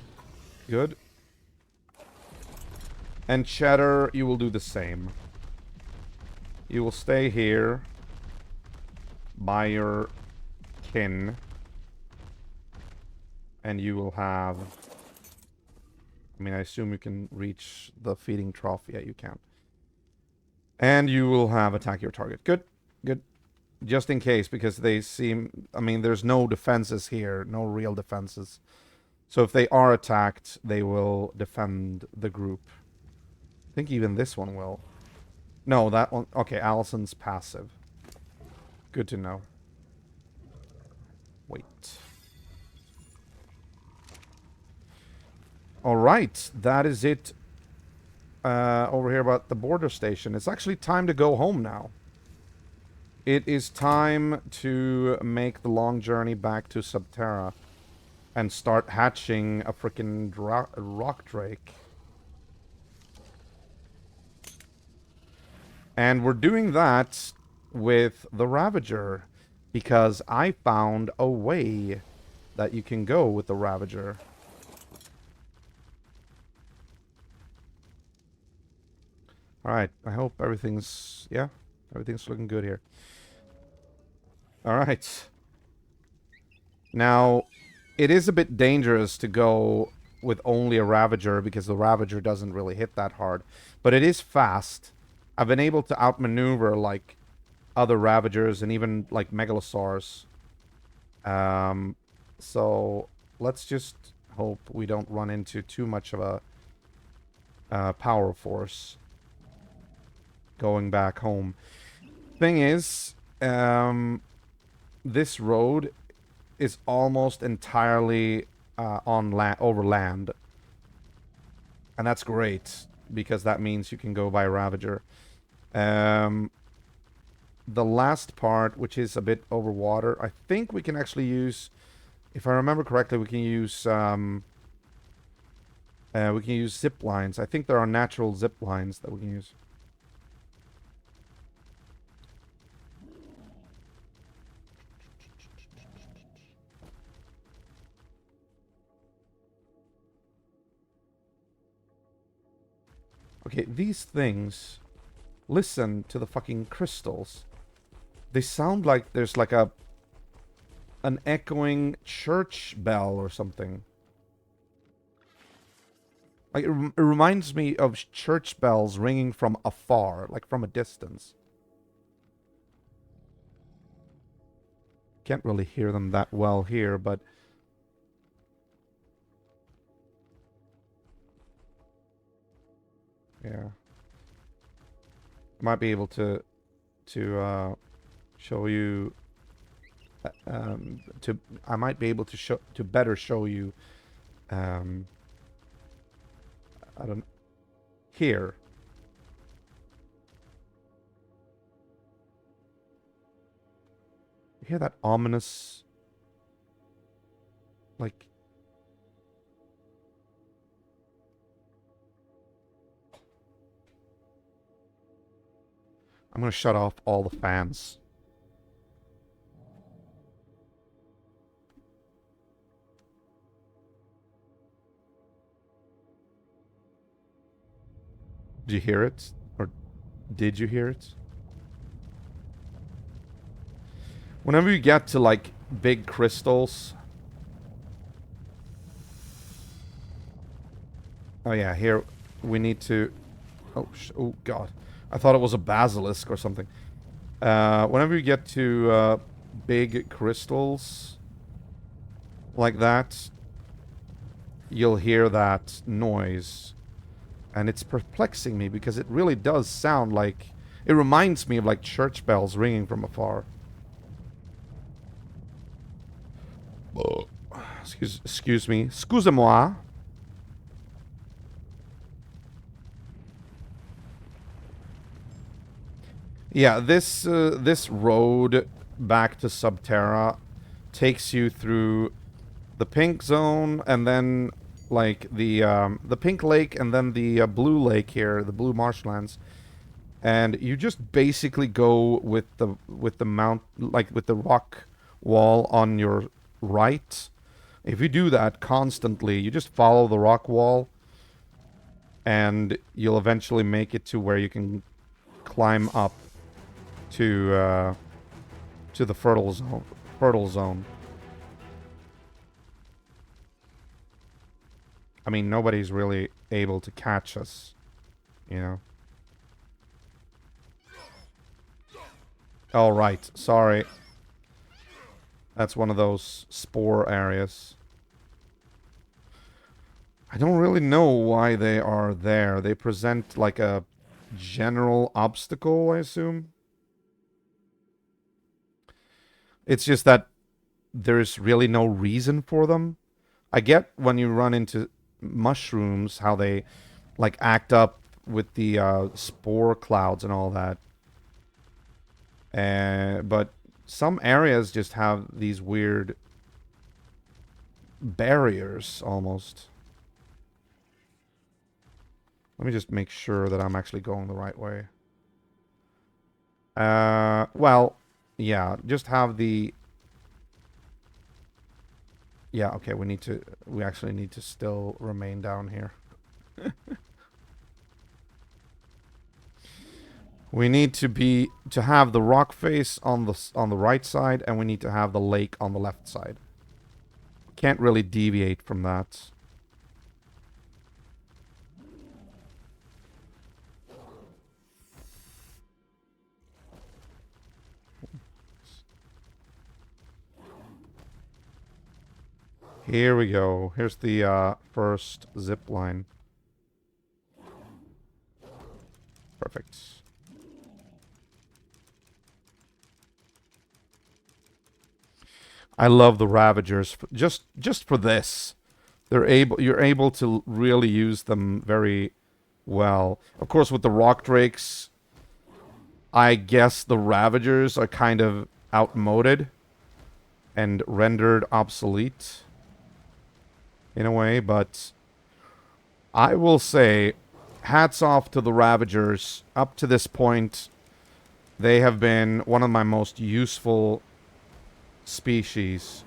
Good. And Cheddar, you will do the same. You will stay here by your kin. And you will have... I mean, I assume you can reach the feeding trough. Yeah, you can. And you will have attack your target. Good. Good. Just in case, because they seem... I mean, there's no defenses here. No real defenses. So if they are attacked, they will defend the group. I think even this one will. No, that one... Okay, Allison's passive. Good to know. Wait. Alright, that is it over here about the border station. It's actually time to go home now. It is time to make the long journey back to Subterra and start hatching a freaking rock drake. And we're doing that with the Ravager because I found a way that you can go with the Ravager. Alright, I hope everything's... yeah, everything's looking good here. Alright. Now, it is a bit dangerous to go with only a Ravager because the Ravager doesn't really hit that hard. But it is fast. I've been able to outmaneuver, like, other Ravagers and even, like, Megalosaurs. So, let's just hope we don't run into too much of a power force going back home. Thing is, this road is almost entirely over land. And that's great, because that means you can go by Ravager. The last part, which is a bit over water, I think we can actually use, if I remember correctly, we can use zip lines. I think there are natural zip lines that we can use. Okay, these things, listen to the fucking crystals. They sound like there's like an echoing church bell or something. Like, it reminds me of church bells ringing from afar, like from a distance. Can't really hear them that well here, but... yeah. Might be able to show you... I might be able to better show you... I don't... here. You hear that ominous... like... I'm gonna shut off all the fans. Did you hear it? Or did you hear it? Whenever you get to, like, big crystals... oh yeah, here we need to... oh god. I thought it was a basilisk or something. Whenever you get to big crystals like that, you'll hear that noise. And it's perplexing me because it really does sound like... it reminds me of like church bells ringing from afar. Excuse me. Excusez-moi. Yeah, this road back to Subterra takes you through the pink zone and then like the pink lake and then the blue lake here, the blue marshlands, and you just basically go with the mount, like with the rock wall on your right. If you do that constantly, you just follow the rock wall, and you'll eventually make it to where you can climb up to the fertile zone. I mean, nobody's really able to catch us, you know. All right, sorry. That's one of those spore areas. I don't really know why they are there. They present like a general obstacle, I assume. It's just that there's really no reason for them. I get when you run into mushrooms how they like act up with the spore clouds and all that. But some areas just have these weird barriers almost. Let me just make sure that I'm actually going the right way. Well, yeah, just have the... Yeah, okay, we actually need to still remain down here. We need to have the rock face on the right side, and we need to have the lake on the left side. Can't really deviate from that. Here we go. Here's the first zip line. Perfect. I love the Ravagers. Just for this, you're able to really use them very well. Of course, with the Rock Drakes, I guess the Ravagers are kind of outmoded and rendered obsolete in a way, but I will say hats off to the Ravagers. Up to this point, they have been one of my most useful species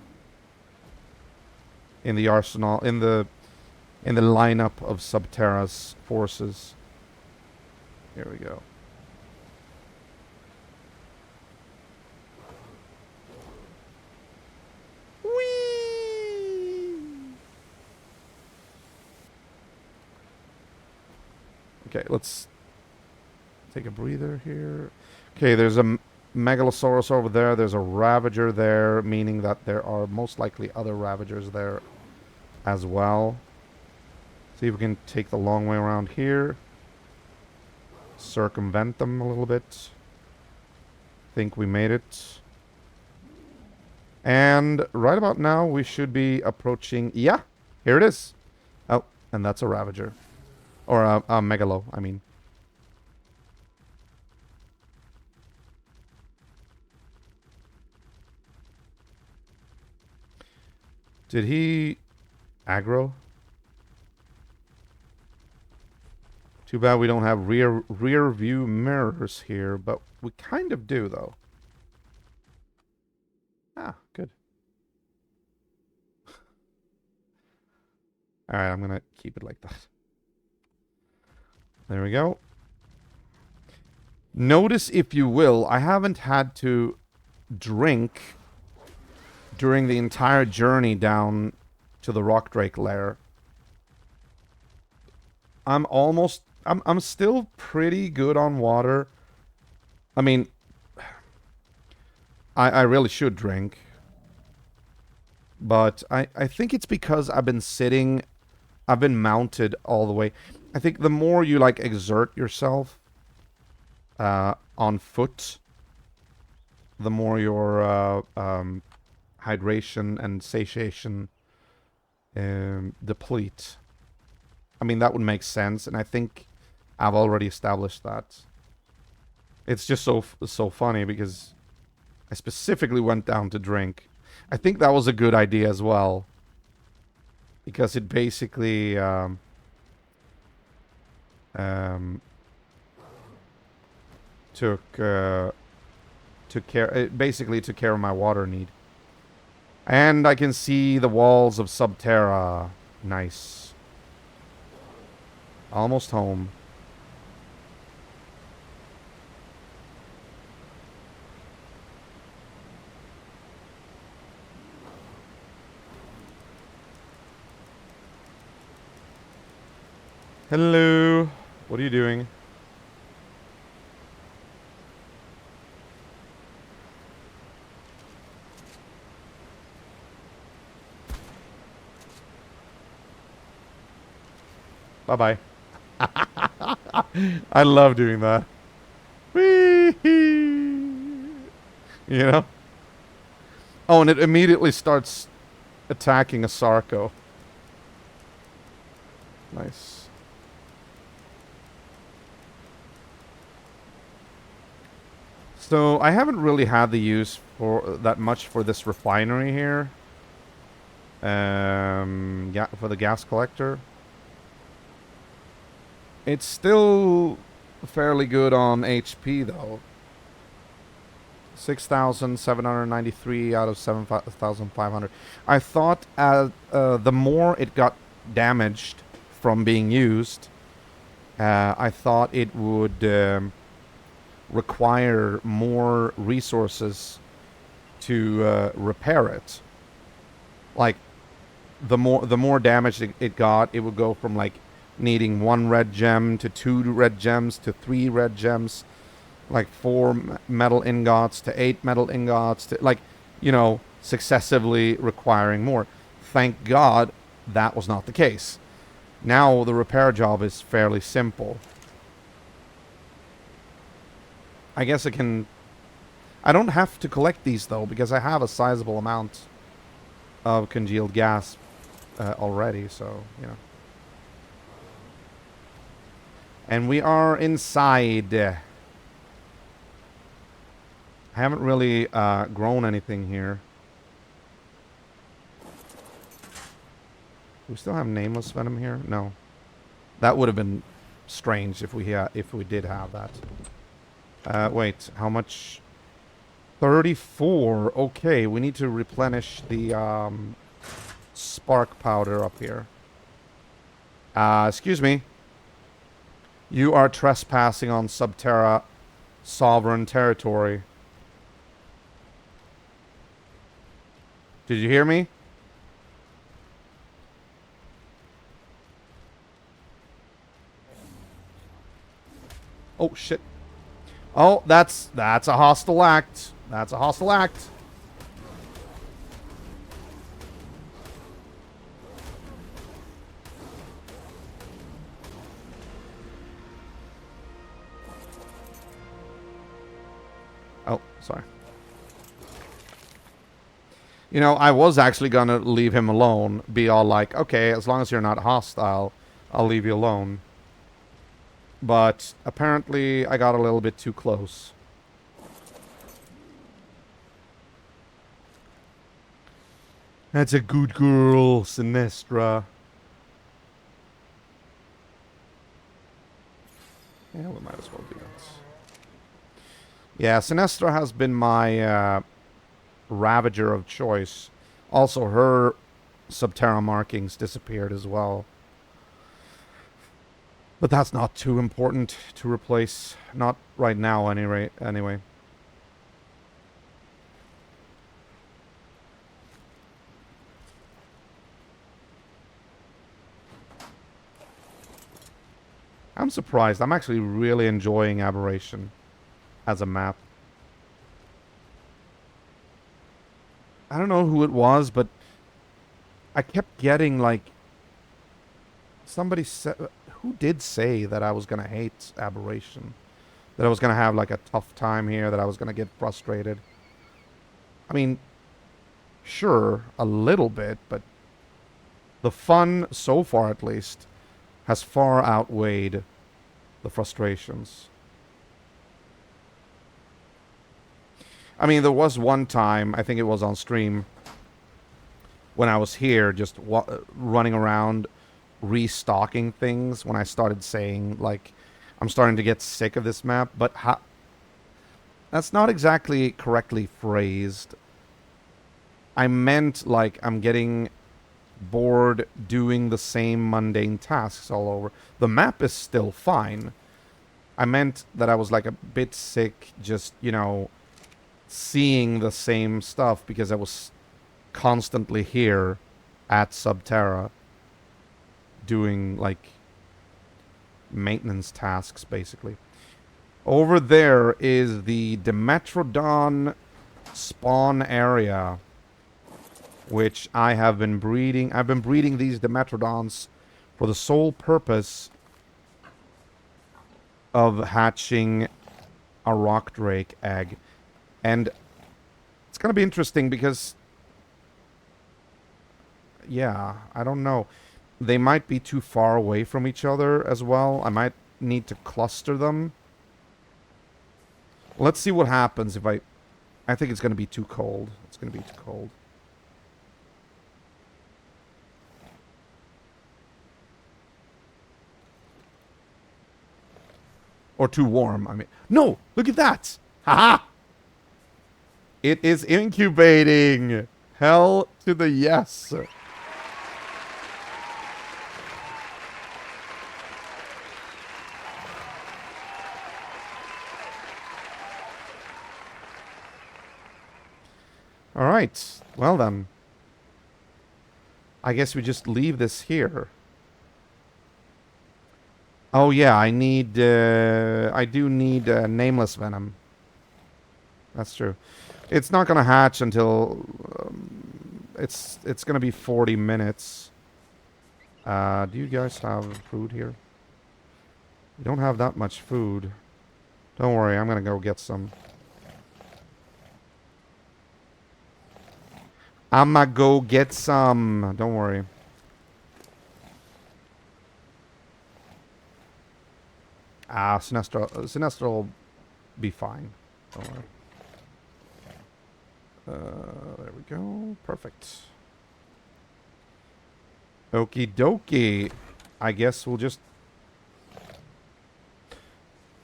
in the arsenal, in the lineup of Subterra's forces. Here we go. Whee! Okay, let's take a breather here. Okay, there's a Megalosaurus over there. There's a Ravager there, meaning that there are most likely other Ravagers there as well. See if we can take the long way around here. Circumvent them a little bit. Think we made it. And right about now, we should be approaching... Yeah, here it is. Oh, and that's a Ravager. Or a Megalo, I mean. Did he aggro? Too bad we don't have rear view mirrors here, but we kind of do though. Ah, good. All right, I'm gonna keep it like that. There we go. Notice, if you will, I haven't had to drink during the entire journey down to the Rock Drake lair. I'm still pretty good on water. I mean, I really should drink. But I think it's because I've been mounted all the way. I think the more you, like, exert yourself on foot, the more your hydration and satiation deplete. I mean, that would make sense, and I think I've already established that. It's just so funny because I specifically went down to drink. I think that was a good idea as well, because it basically took care of my water need. And I can see the walls of Subterra. Nice. Almost home. Hello. What are you doing? Bye-bye. I love doing that. Whee! You know? Oh, and it immediately starts attacking a Sarco. Nice. So I haven't really had the use for that much for this refinery here. Yeah, for the gas collector. It's still fairly good on HP though. 6,793 out of 7,500. I thought the more it got damaged from being used, I thought it would require more resources to repair it. Like the more damage it got, it would go from like needing 1 red gem to 2 red gems to 3 red gems, like 4 metal ingots to 8 metal ingots to, like, you know, successively requiring more. Thank God that was not the case. Now the repair job is fairly simple. I guess I don't have to collect these though, because I have a sizable amount of congealed gas already, so, you know. And we are inside. I haven't really grown anything here. Do we still have nameless venom here? No. That would have been strange if we did have that. Wait, how much? 34. Okay, we need to replenish the spark powder up here. Excuse me. You are trespassing on Subterra sovereign territory. Did you hear me? Oh, shit. Oh, that's a hostile act. That's a hostile act. Oh, sorry. You know, I was actually gonna leave him alone. Be all like, okay, as long as you're not hostile, I'll leave you alone. But apparently I got a little bit too close. That's a good girl, Sinestra. Yeah, we might as well do that. Yeah, Sinestra has been my Ravager of choice. Also, her Subterra markings disappeared as well. But that's not too important to replace. Not right now, anyway. I'm surprised. I'm actually really enjoying Aberration as a map. I don't know who it was, but I kept getting, like... Somebody said... Who did say that I was going to hate Aberration? That I was going to have, like, a tough time here, that I was going to get frustrated. I mean, sure, a little bit, but... The fun, so far at least, has far outweighed the frustrations. I mean, there was one time, I think it was on stream, when I was here, just running around, restocking things, when I started saying, like, I'm starting to get sick of this map, but that's not exactly correctly phrased. I meant, like, I'm getting bored doing the same mundane tasks all over. The map is still fine. I meant that I was, like, a bit sick just, you know, seeing the same stuff because I was constantly here at Subterra doing, like, maintenance tasks, basically. Over there is the Dimetrodon spawn area, which I have been breeding. I've been breeding these Dimetrodons for the sole purpose of hatching a rock drake egg. And it's going to be interesting because Yeah, I don't know. They might be too far away from each other as well. I might need to cluster them. Let's see what happens if I... I think it's going to be too cold. It's going to be too cold. Or too warm, I mean. No! Look at that! Haha! It is incubating! Hell to the yes! Alright, well then. I guess we just leave this here. Oh yeah, I need, I do need nameless venom. That's true. It's not gonna hatch until, it's gonna be 40 minutes. Do you guys have food here? You don't have that much food. Don't worry, I'm gonna go get some. I'ma go get some. Don't worry. Sinestro will be fine. Don't worry. There we go. Perfect. Okie dokie. I guess we'll just...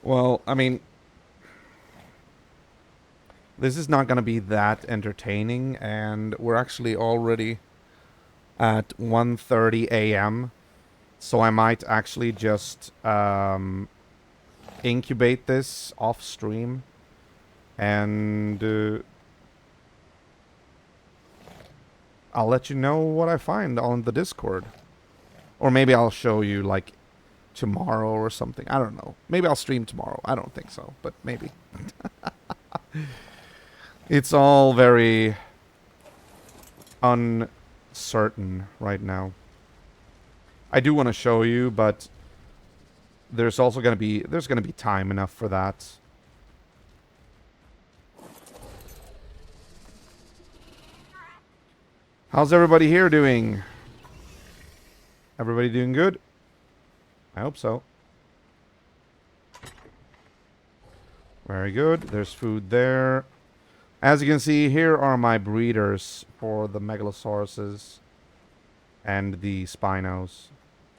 Well, I mean... This is not going to be that entertaining, and we're actually already at 1:30 a.m. So I might actually just incubate this off stream, and I'll let you know what I find on the Discord. Or maybe I'll show you, like, tomorrow or something. I don't know. Maybe I'll stream tomorrow. I don't think so, but maybe. It's all very uncertain right now. I do want to show you, but there's also going to be time enough for that. How's everybody here doing? Everybody doing good? I hope so. Very good. There's food there. As you can see, here are my breeders for the Megalosauruses and the Spinos.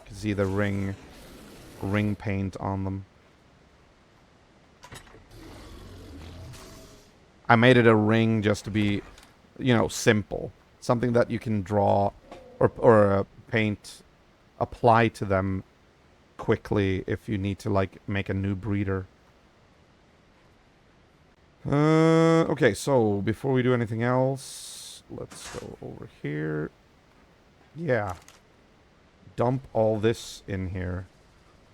You can see the ring paint on them. I made it a ring just to be, you know, simple. Something that you can draw or paint, apply to them quickly if you need to, like, make a new breeder. Okay, so before we do anything else, let's go over here. Yeah. Dump all this in here.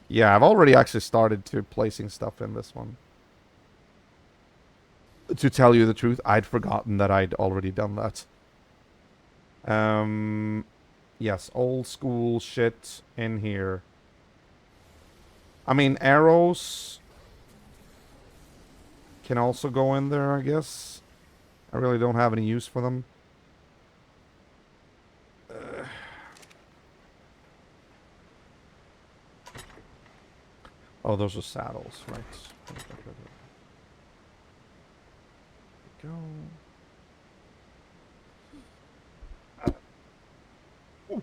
Yeah, I've already actually started to placing stuff in this one. To tell you the truth, I'd forgotten that I'd already done that. Yes, old school shit in here. I mean, arrows can also go in there, I guess. I really don't have any use for them. Oh, those are saddles, right. There we go. Ooh.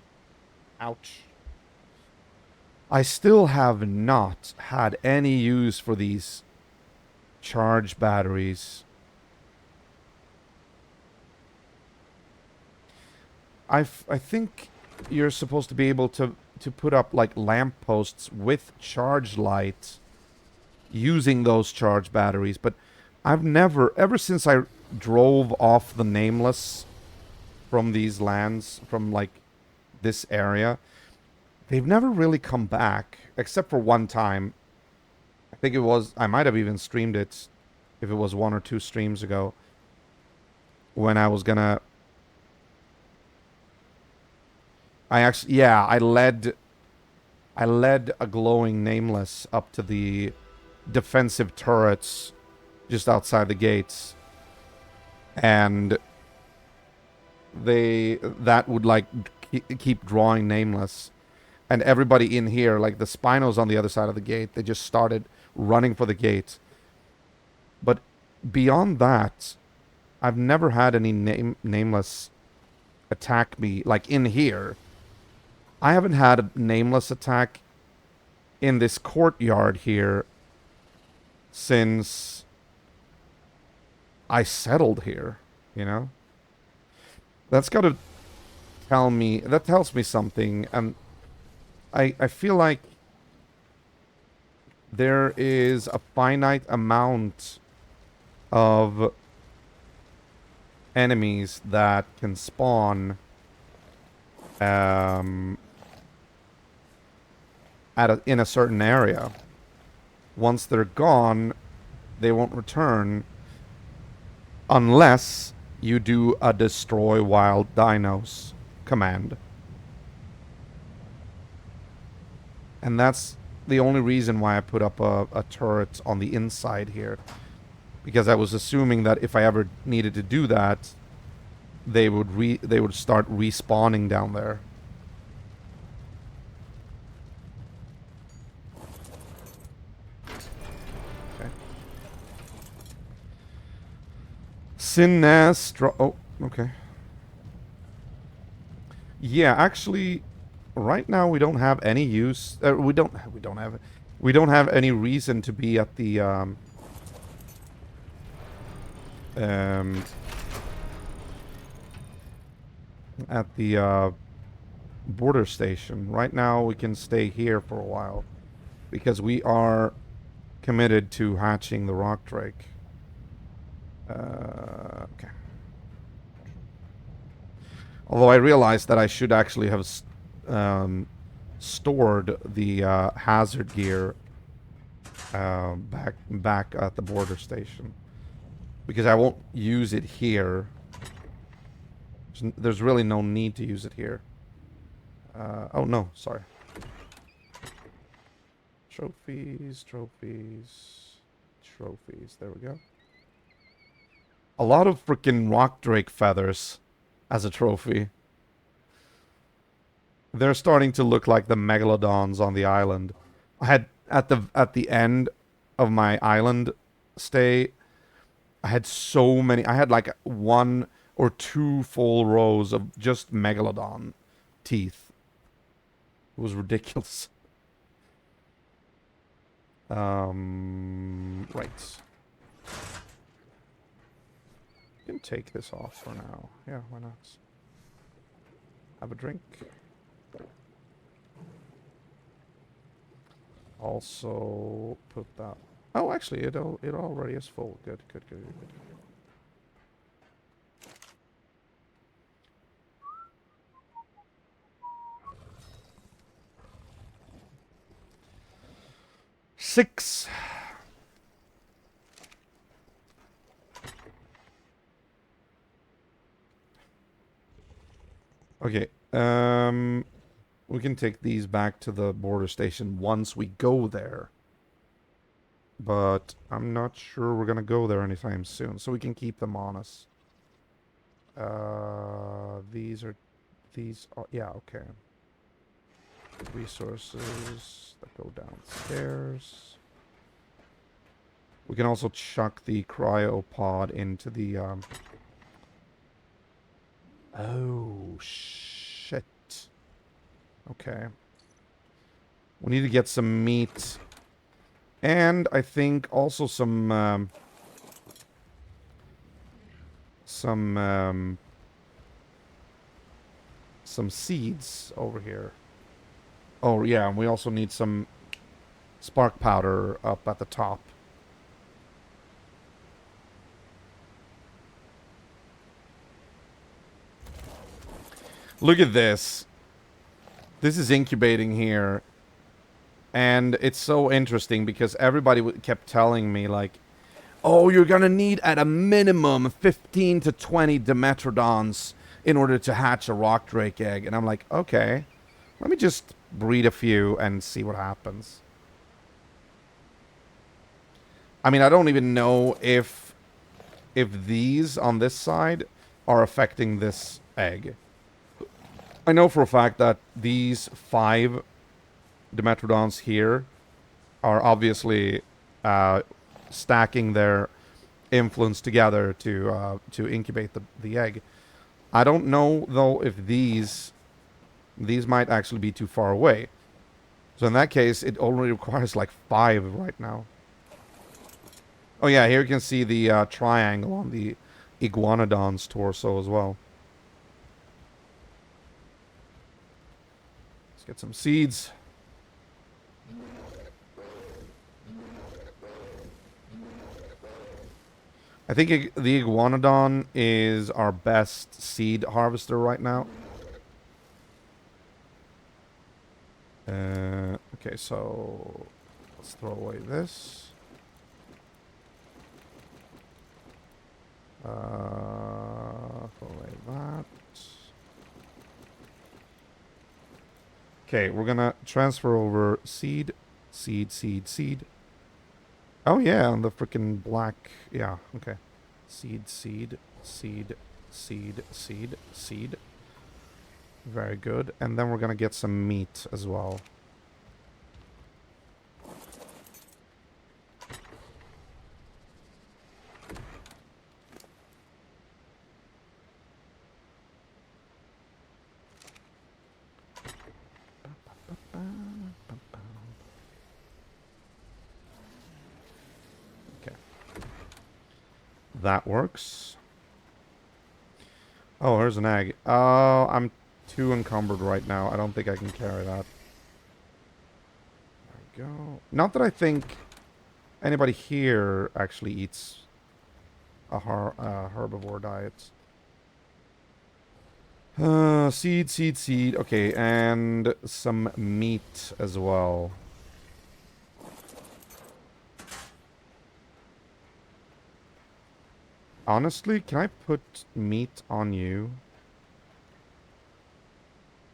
Ouch. I still have not had any use for these charge batteries. I think you're supposed to be able to put up, like, lampposts with charge light using those charge batteries, but I've never, ever since I drove off the Nameless from these lands, from, like, this area, they've never really come back, except for one time. I think it was, I might have even streamed it, if it was 1 or 2 streams ago, when I was gonna... I actually, yeah, I led a glowing Nameless up to the defensive turrets just outside the gates, and that would, like, keep drawing nameless. And everybody in here, like the Spinos on the other side of the gate, they just started running for the gate. But beyond that, I've never had any nameless attack me, like in here. I haven't had a nameless attack in this courtyard here since I settled here, you know? That's got to tell me, that tells me something, and I feel like there is a finite amount of enemies that can spawn in a certain area. Once they're gone, they won't return unless you do a destroy wild dinos command. And that's the only reason why I put up a turret on the inside here. Because I was assuming that if I ever needed to do that, they would start respawning down there. Okay. Sinestro. Oh, okay. Yeah, actually, right now we don't have any use. We don't have any reason to be at the border station. Right now we can stay here for a while because we are committed to hatching the rock drake. Okay. Although I realized that I should actually have stored the hazard gear back at the border station, because I won't use it here. There's really no need to use it here. Oh no, sorry. Trophies. There we go. A lot of freaking rock drake feathers as a trophy. They're starting to look like the megalodons on the island. I had at the end of my island stay, I had so many. I had like 1 or 2 full rows of just megalodon teeth. It was ridiculous. Right. You can take this off for now. Yeah, why not? Have a drink. Also put that. Oh, actually, it already is full. Good. 6. Okay. We can take these back to the border station once we go there. But I'm not sure we're gonna go there anytime soon, so we can keep them on us. These are, yeah, okay. Resources that go downstairs. We can also chuck the cryopod into the, oh, shit. Okay. We need to get some meat. And I think also some seeds over here. Oh, yeah, and we also need some spark powder up at the top. Look at this. This is incubating here. And it's so interesting because everybody kept telling me, like, oh, you're going to need at a minimum 15 to 20 Dimetrodons in order to hatch a rock drake egg. And I'm like, okay, let me just breed a few and see what happens. I mean, I don't even know if these on this side are affecting this egg. I know for a fact that these 5 Dimetrodons here are obviously stacking their influence together to incubate the egg. I don't know though if these might actually be too far away. So in that case, it only requires like 5 right now. Oh yeah, here you can see the triangle on the Iguanodon's torso as well. Let's get some seeds. I think the Iguanodon is our best seed harvester right now. Okay, so let's throw away this. Throw away that. Okay, we're gonna transfer over seed, seed, seed, seed. Oh yeah, on the freaking black. Yeah, okay. Seed, seed, seed, seed, seed, seed. Very good. And then we're gonna get some meat as well. Okay. That works. Oh, here's an egg. Oh, I'm too encumbered right now. I don't think I can carry that. There we go. Not that I think anybody here actually eats a herbivore diet. Seed, seed, seed. Okay, and some meat as well. Honestly, can I put meat on you?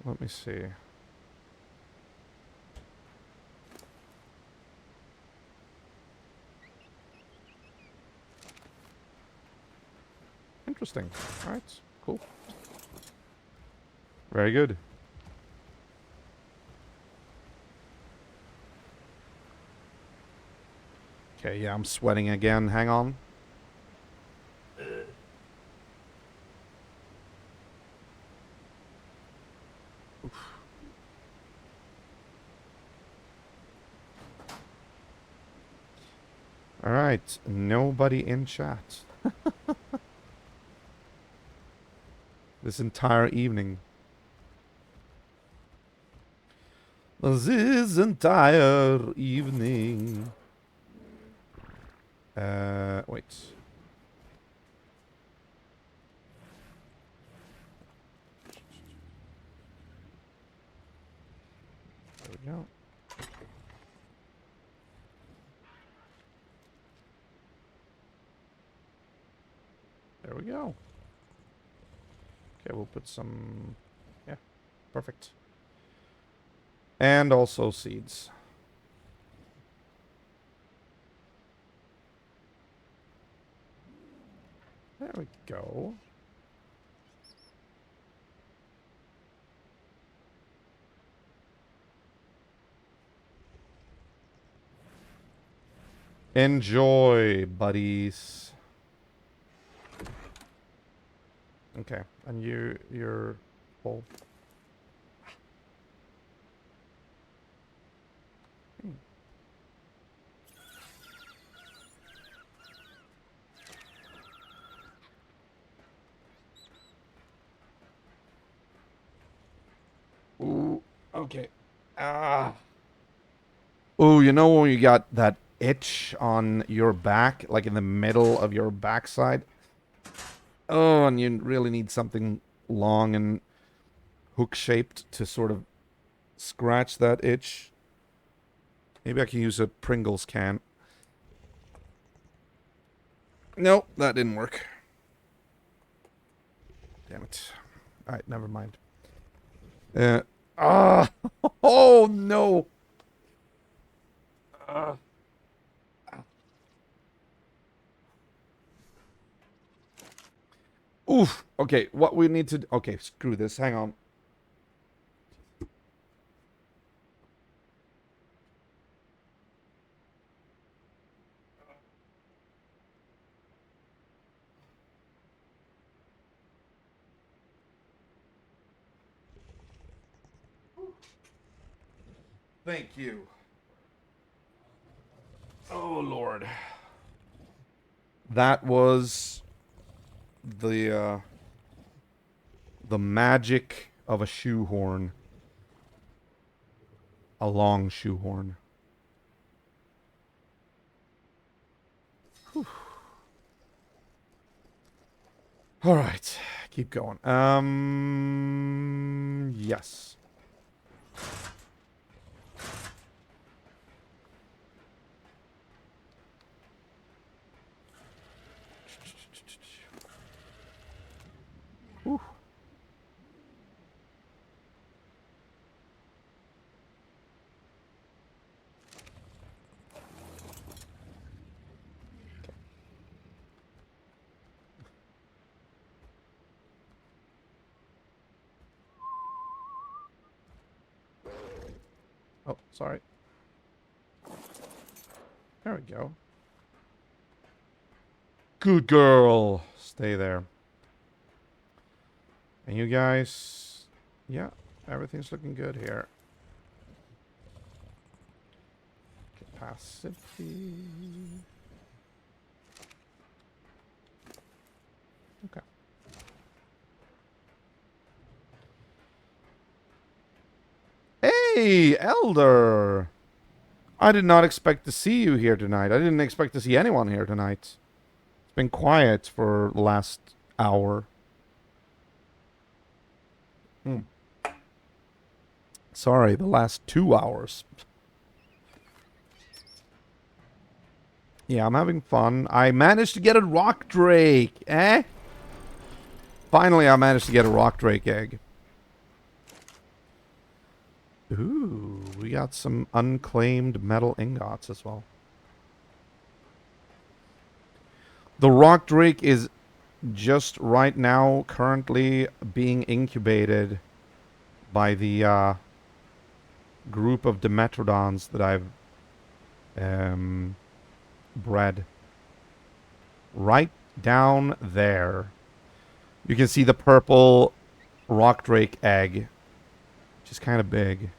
Let me see. Interesting. Alright, cool. Very good. Okay, yeah, I'm sweating again. Hang on. Alright, nobody in chat. This entire evening. This entire evening. Wait. There we go. There we go. Okay, we'll put some... Yeah, perfect. And also seeds. There we go. Enjoy, buddies. Okay, and you're full. Ooh, okay. Ah. Ooh, you know when you got that itch on your back, like in the middle of your backside? Oh, and you really need something long and hook-shaped to sort of scratch that itch. Maybe I can use a Pringles can. Nope, that didn't work. Damn it. Alright, never mind. Oh no! Oof. Okay, what we need to... Okay, screw this. Hang on. Thank you. Oh, Lord. That was the magic of a shoehorn. A long shoehorn. Whew. All right, keep going. Yes. Whew. Oh, sorry. There we go. Good girl. Stay there. And you guys... Yeah, everything's looking good here. Capacity... Okay. Hey, Elder! I did not expect to see you here tonight. I didn't expect to see anyone here tonight. It's been quiet for the last hour. Sorry, the last 2 hours. Yeah, I'm having fun. I managed to get a rock drake, eh? Finally, I managed to get a rock drake egg. Ooh, we got some unclaimed metal ingots as well. The rock drake is just right now currently being incubated by the group of Dimetrodons that I've bred. Right down there. You can see the purple rock drake egg, which is kind of big.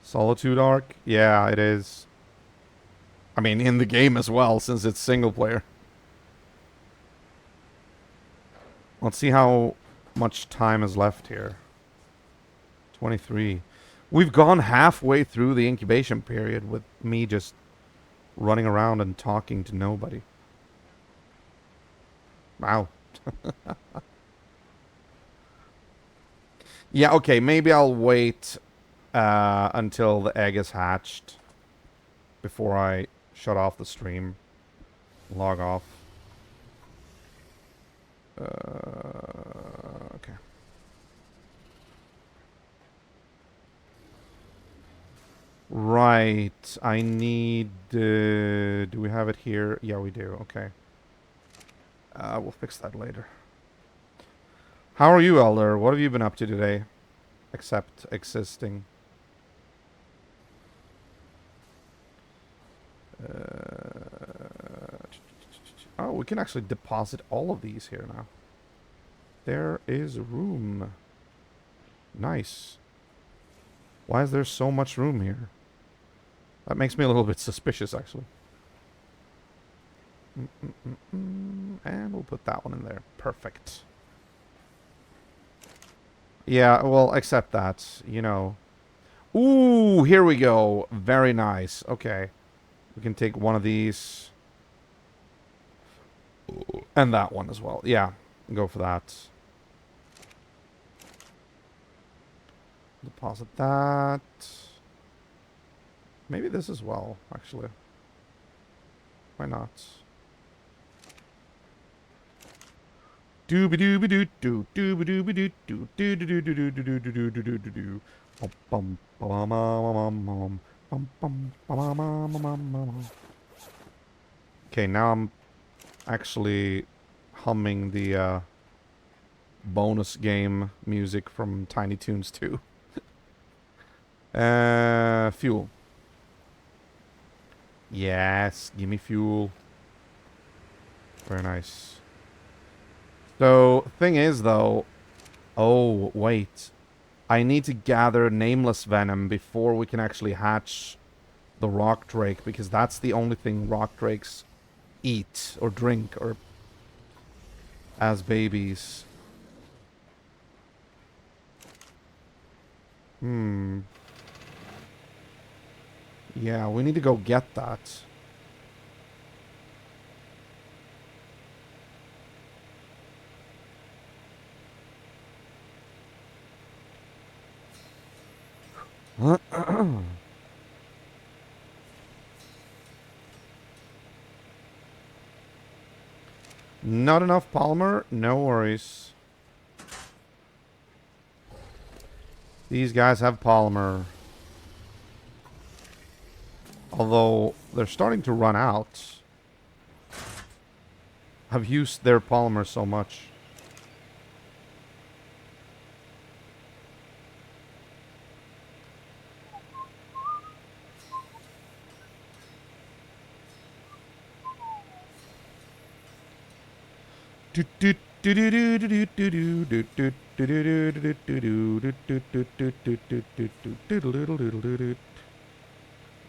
Solitude Ark? Yeah, it is. I mean, in the game as well, since it's single player. Let's see how much time is left here. 23. We've gone halfway through the incubation period with me just running around and talking to nobody. Wow. Yeah, okay, maybe I'll wait until the egg is hatched before I shut off the stream. Log off. Okay. Right. I need... do we have it here? Yeah, we do. Okay. We'll fix that later. How are you, Elder? What have you been up to today? Except existing. Oh, we can actually deposit all of these here now. There is room. Nice. Why is there so much room here? That makes me a little bit suspicious, actually. And we'll put that one in there. Perfect. Yeah, well, except that, you know. Ooh, here we go. Very nice. Okay. We can take one of these. And that one as well. Yeah, go for that. Deposit that. Maybe this as well, actually. Why not? Dooby dooby doo doo dooby dooby doo doo doo doo doo doo doo doo doo doo doo doo doo. Bum bum bum bum bum. Okay, now I'm actually humming the bonus game music from Tiny Toons 2. Fuel. Yes, give me fuel. Very nice. So, thing is, though... Oh, wait. I need to gather nameless venom before we can actually hatch the rock drake, because that's the only thing rock drakes eat or drink or as babies. Yeah, we need to go get that. Not enough polymer? No worries. These guys have polymer. Although, they're starting to run out. I've used their polymer so much.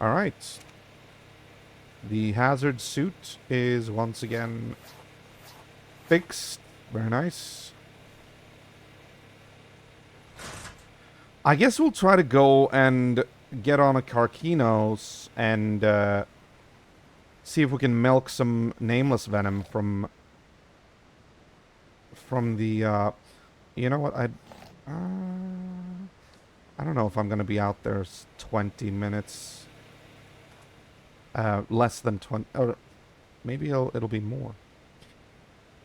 Alright. The hazard suit is once again fixed. Very nice. I guess we'll try to go and get on a Carquinos and see if we can milk some nameless venom from the you know what, I don't know if I'm gonna be out there 20 minutes. Less than 20, or maybe it'll be more.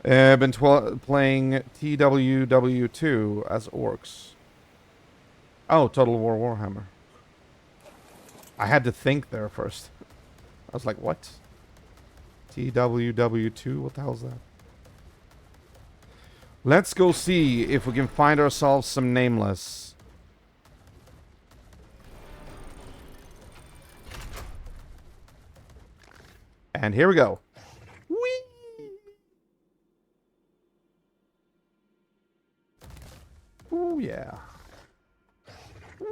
I've been playing TWW2 as orcs. Oh, Total War Warhammer. I had to think there first. I was like, what? TWW2? What the hell is that? Let's go see if we can find ourselves some nameless. And here we go. Whee! Ooh, yeah. Whee!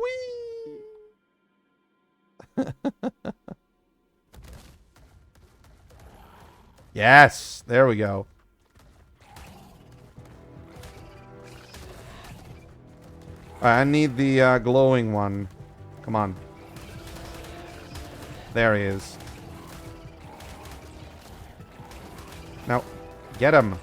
Yes, there we go. I need the glowing one. Come on. There he is. Now, get him.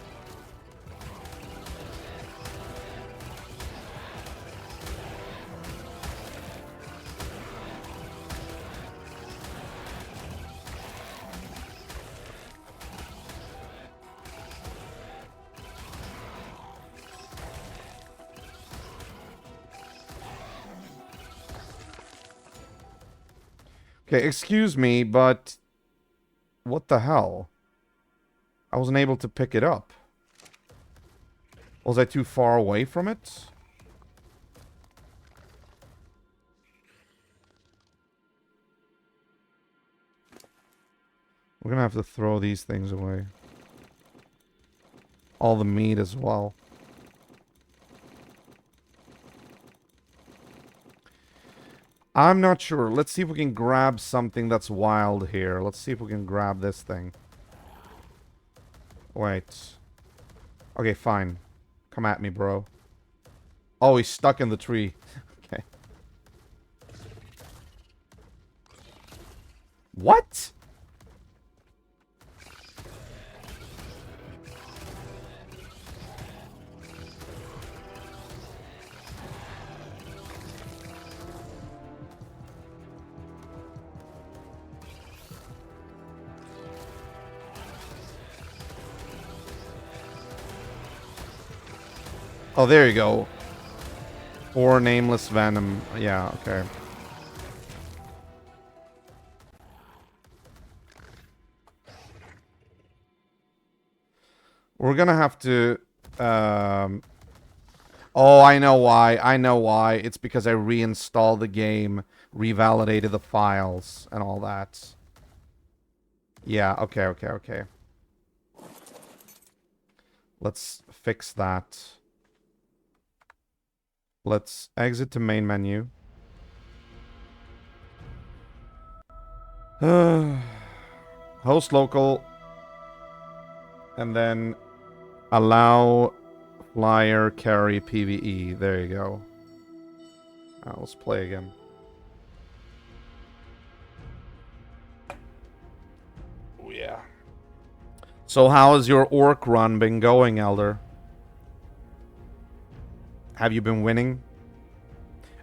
Okay, excuse me, but what the hell? I wasn't able to pick it up. Was I too far away from it? We're gonna have to throw these things away. All the meat as well. I'm not sure. Let's see if we can grab something that's wild here. Let's see if we can grab this thing. Wait. Okay, fine. Come at me, bro. Oh, he's stuck in the tree. Okay. What? Oh, there you go. Or nameless venom. Yeah, okay. We're gonna have to... Oh, I know why. I know why. It's because I reinstalled the game, revalidated the files, and all that. Yeah, okay, okay, okay. Let's fix that. Let's exit to main menu. Host local. And then allow flyer carry PvE. There you go. Let's play again. Oh, yeah. So how has your orc run been going, Elder? Have you been winning?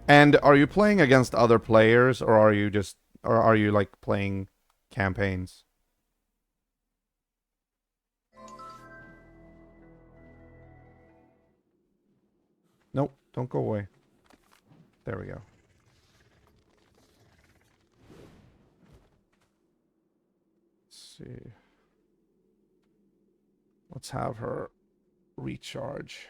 And are you playing against other players, or are you just, or are you like playing campaigns? Nope, don't go away. There we go. Let's see. Let's have her recharge.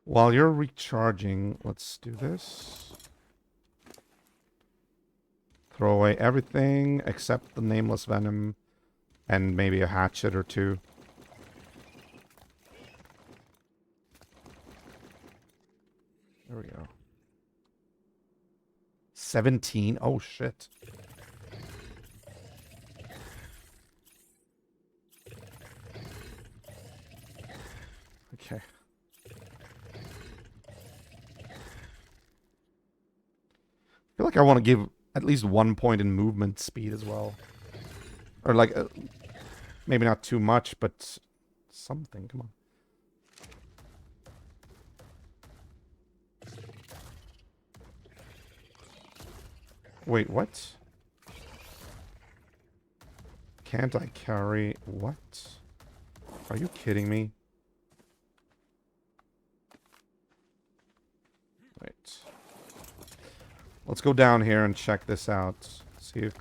While you're recharging, let's do this. Throw away everything except the nameless venom and maybe a hatchet or two. There we go. 17? Oh, shit. Okay. I feel like I want to give at least 1 point in movement speed as well. Or like, maybe not too much, but something. Come on. Wait, what? Can't I carry... What? Are you kidding me? Wait. Let's go down here and check this out. See if...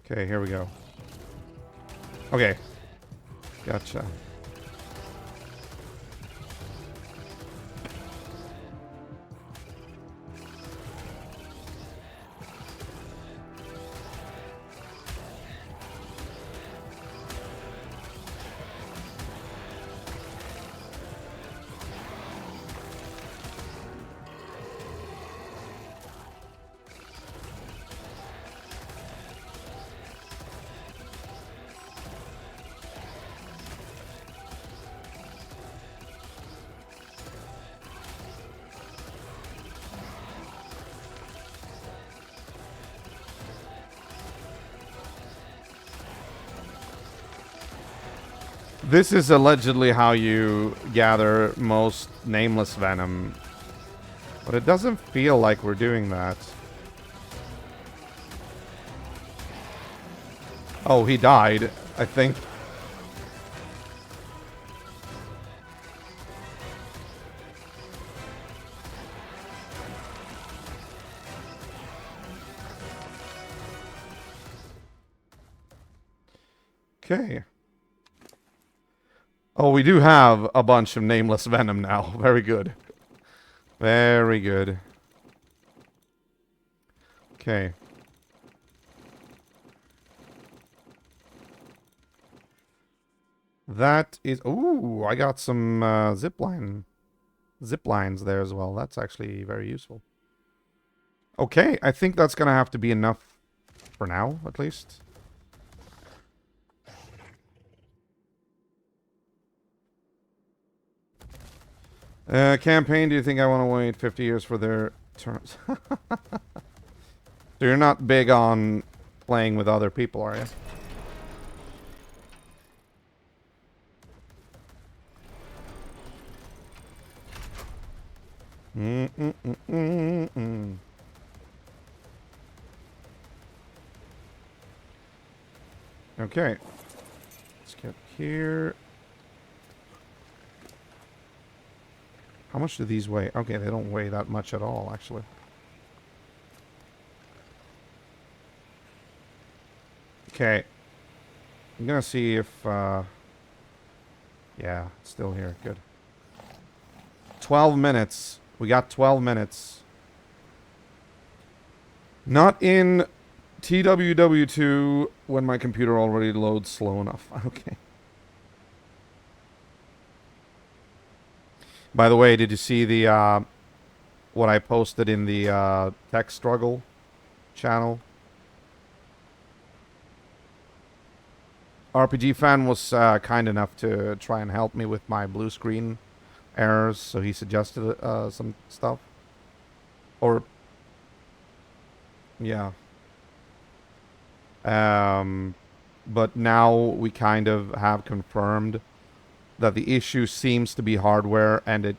Okay, here we go. Okay. Gotcha. This is allegedly how you gather most nameless venom. But it doesn't feel like we're doing that. Oh, he died, I think. Okay. Oh, we do have a bunch of nameless venom now. Very good. Very good. Okay. That is... Ooh, I got some zip lines there as well. That's actually very useful. Okay, I think that's gonna have to be enough for now, at least. Campaign, do you think I want to wait 50 years for their turns? So you're not big on playing with other people, are you? Okay. Let's get here. How much do these weigh? Okay, they don't weigh that much at all, actually. Okay. I'm gonna see if, yeah, it's still here. Good. 12 minutes. We got 12 minutes. Not in TWW2 when my computer already loads slow enough. Okay. By the way, did you see the what I posted in the Tech Struggle channel? RPG fan was kind enough to try and help me with my blue screen errors, so he suggested some stuff. Or yeah. But now we kind of have confirmed that the issue seems to be hardware, and it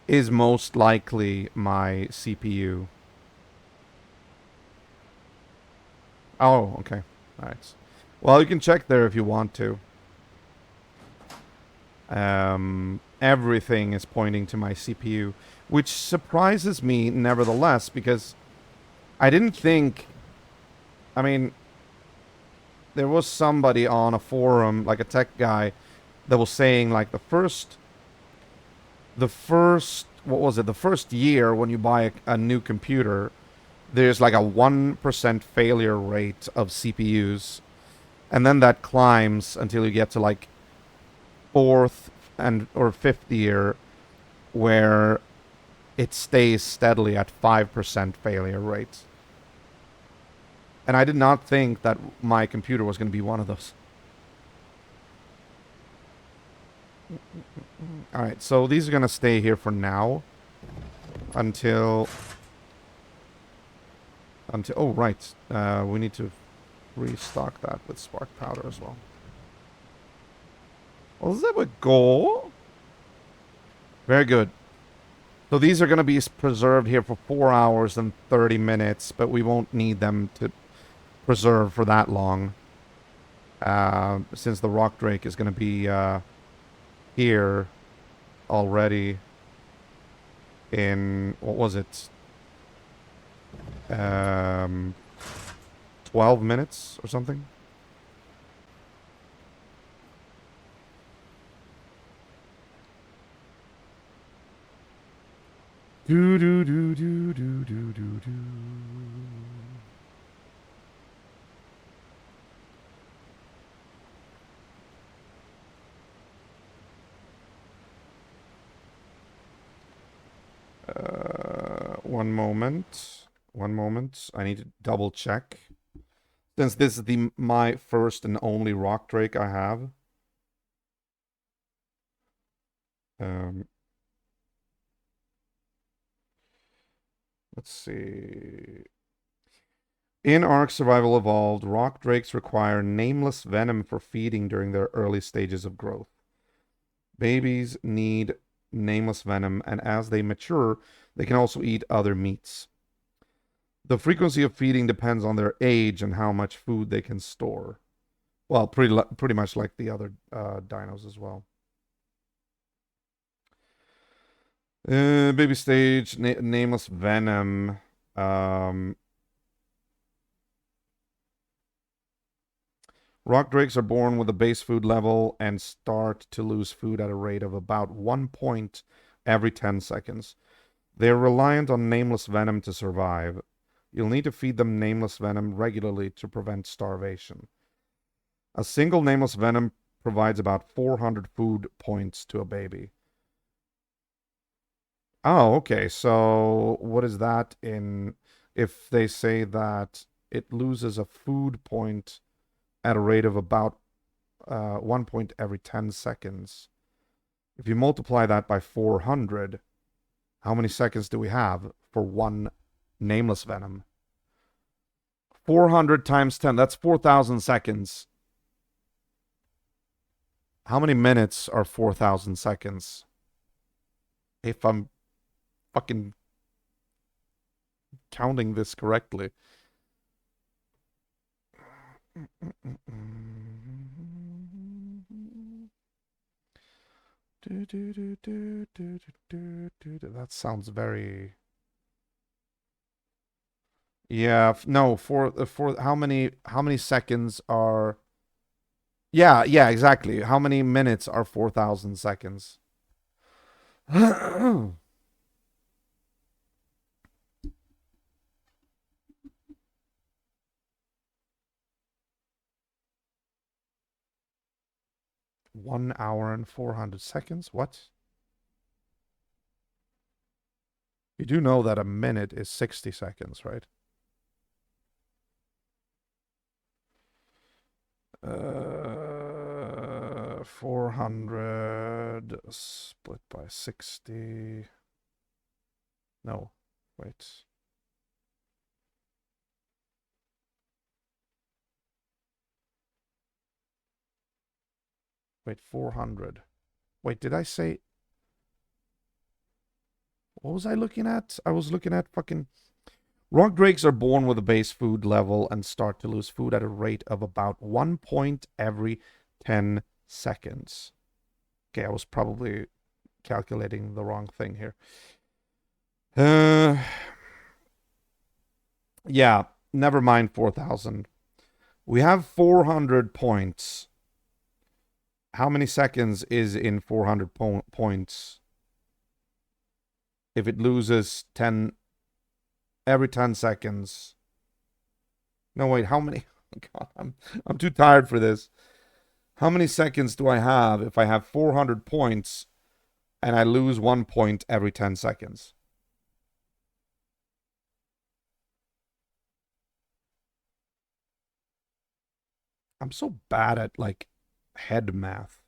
is most likely my CPU. Oh, okay. All right. Well, you can check there if you want to. Everything is pointing to my CPU, which surprises me nevertheless, because I didn't think... I mean, there was somebody on a forum, like a tech guy, that was saying like the first, what was it? The first year when you buy a new computer, there's like a 1% failure rate of CPUs, and then that climbs until you get to like fourth and or fifth year, where it stays steadily at 5% failure rate. And I did not think that my computer was going to be one of those. Alright, so these are going to stay here for now. Until... oh, right. We need to restock that with spark powder as well. Well, there we go. Very good. So these are going to be preserved here for 4 hours and 30 minutes, but we won't need them to preserve for that long. Since the rock drake is going to be here already in, what was it? 12 minutes or something. Do do do do do do do do. One moment. One moment. I need to double check. Since this is my first and only rock drake I have. Let's see. In ARK Survival Evolved, rock drakes require nameless venom for feeding during their early stages of growth. Babies need nameless venom, and as they mature, they can also eat other meats. The frequency of feeding depends on their age and how much food they can store. Well, pretty much like the other dinos as well. Baby stage, nameless venom. Rock drakes are born with a base food level and start to lose food at a rate of about 1 point every 10 seconds. They are reliant on nameless venom to survive. You'll need to feed them nameless venom regularly to prevent starvation. A single nameless venom provides about 400 food points to a baby. Oh, okay. So what is that in... If they say that it loses a food point at a rate of about 1 point every 10 seconds. If you multiply that by 400, how many seconds do we have for one nameless venom? 400 times 10, that's 4,000 seconds. How many minutes are 4,000 seconds? If I'm fucking counting this correctly. That sounds very... Yeah, no, for how many seconds are... Yeah, exactly. How many minutes are 4,000 seconds? 1 hour and 400 seconds. What? You do know that a minute is 60 seconds, right? 400 split by 60. No, wait. Wait, 400. Wait, did I say... What was I looking at? I was looking at fucking... Rock drakes are born with a base food level and start to lose food at a rate of about 1 point every 10 seconds. Okay, I was probably calculating the wrong thing here. Yeah, never mind 4,000. We have 400 points. How many seconds is in 400 points? If it loses 10 every 10 seconds. No, wait, how many? God, I'm too tired for this. How many seconds do I have if I have 400 points and I lose 1 point every 10 seconds? I'm so bad at, like, head math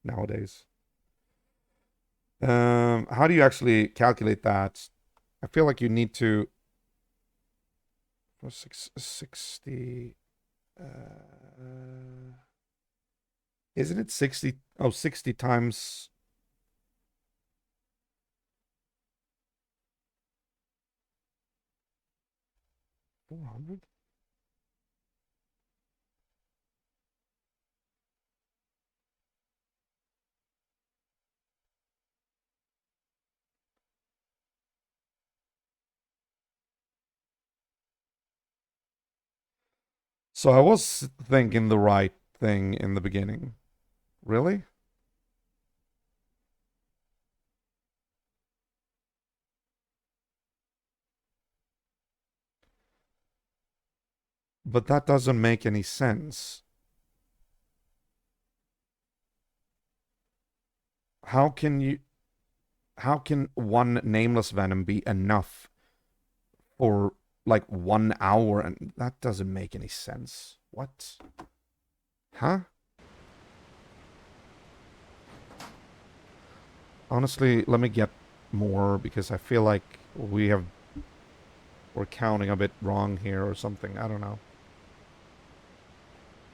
nowadays. How do you actually calculate that? I feel like you need to... 60... isn't it 60? Oh, 60 times... 400? So I was thinking the right thing in the beginning. Really? But that doesn't make any sense. How can you... How can one nameless venom be enough for like 1 hour? And that doesn't make any sense. What? Huh? Honestly, let me get more because I feel like we're counting a bit wrong here or something. I don't know.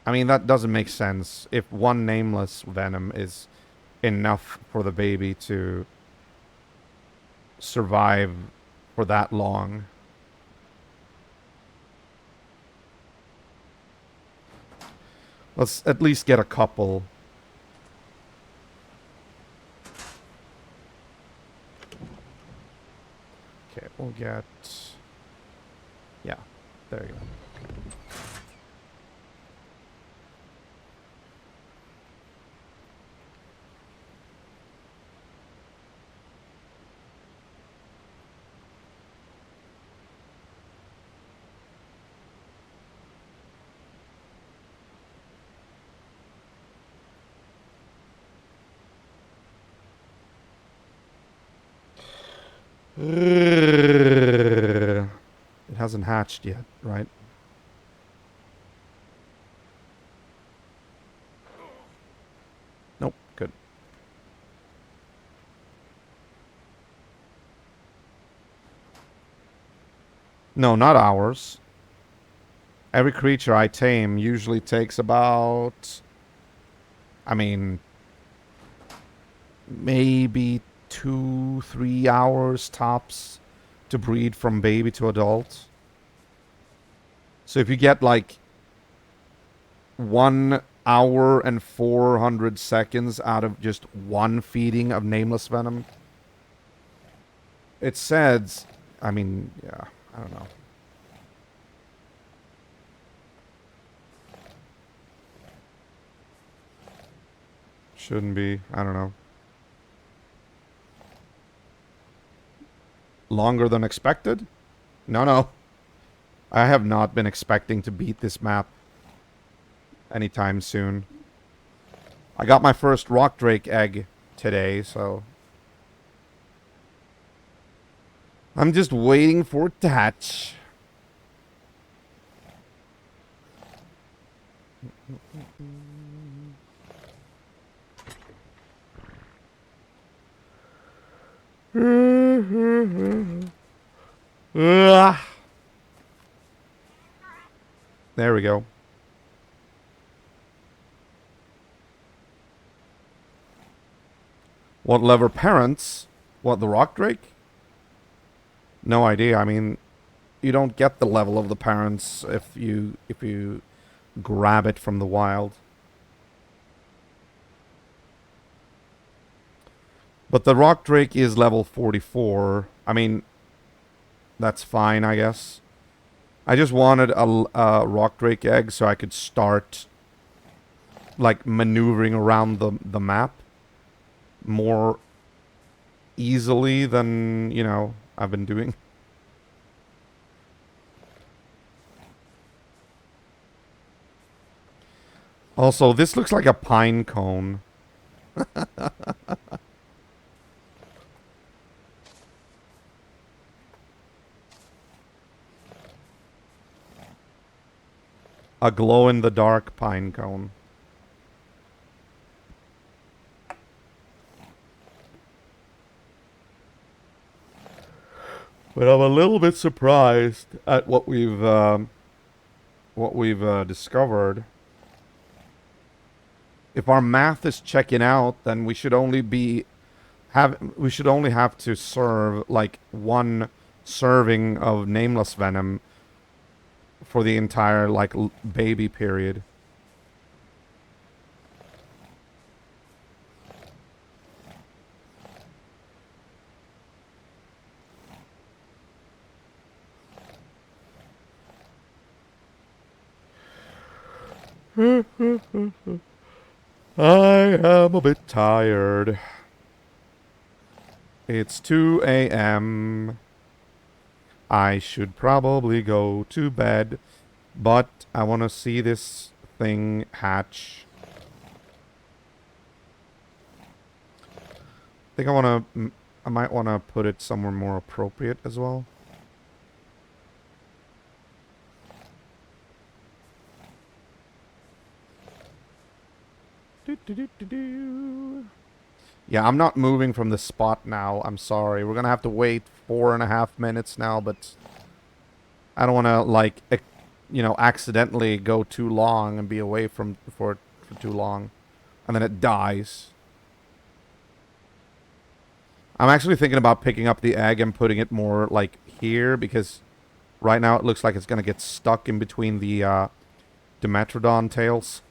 I mean, that doesn't make sense. If one nameless venom is enough for the baby to survive for that long. Let's at least get a couple. Okay, we'll get... Yeah, there you go. It hasn't hatched yet, right? Nope, good. No, not ours. Every creature I tame usually takes about... I mean... maybe 2-3 hours tops to breed from baby to adult. So if you get like 1 hour and 400 seconds out of just one feeding of nameless venom, it says, I mean, yeah, I don't know. Shouldn't be. I don't know. longer than expected? No, no. I have not been expecting to beat this map anytime soon. I got my first rock drake egg today, so I'm just waiting for it to hatch. There we go. What level parents? What, the rock drake? No idea. I mean, you don't get the level of the parents if you grab it from the wild. But the rock drake is level 44. I mean, that's fine, I guess. I just wanted a rock drake egg so I could start like maneuvering around the map more easily than, you know, I've been doing. Also, this looks like a pine cone. A glow-in-the-dark pine cone. But I'm a little bit surprised at what we've discovered. If our math is checking out, then we should only have to serve like one serving of nameless venom for the entire like baby period. I am a bit tired. It's 2 a.m. I should probably go to bed, but I want to see this thing hatch. I think I might want to put it somewhere more appropriate as well. Yeah, I'm not moving from the spot now. I'm sorry. We're gonna have to wait 4.5 minutes now, but I don't want to, like, you know, accidentally go too long and be away from for too long, and then it dies. I'm actually thinking about picking up the egg and putting it more, like, here, because right now it looks like it's gonna get stuck in between the Dimetrodon tails.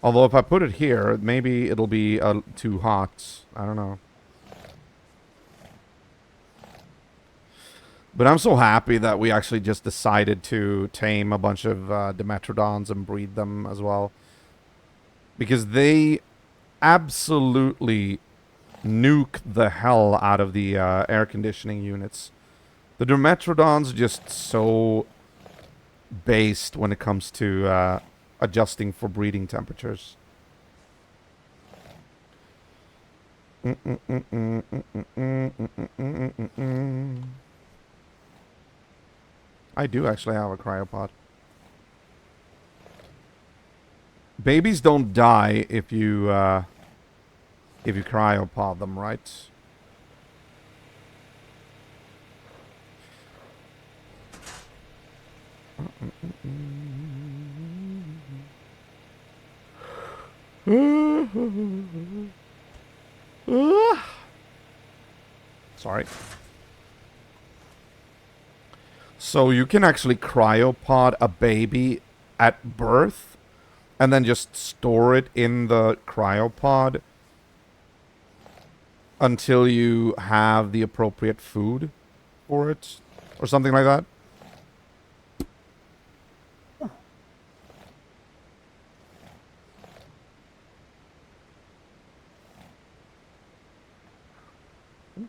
Although if I put it here, maybe it'll be too hot. I don't know. But I'm so happy that we actually just decided to tame a bunch of Dimetrodons and breed them as well. Because they absolutely nuke the hell out of the air conditioning units. The Dimetrodons are just so based when it comes to adjusting for breeding temperatures. I do actually have a cryopod. Babies don't die if you cryopod them, right? Sorry. So you can actually cryopod a baby at birth and then just store it in the cryopod until you have the appropriate food for it or something like that.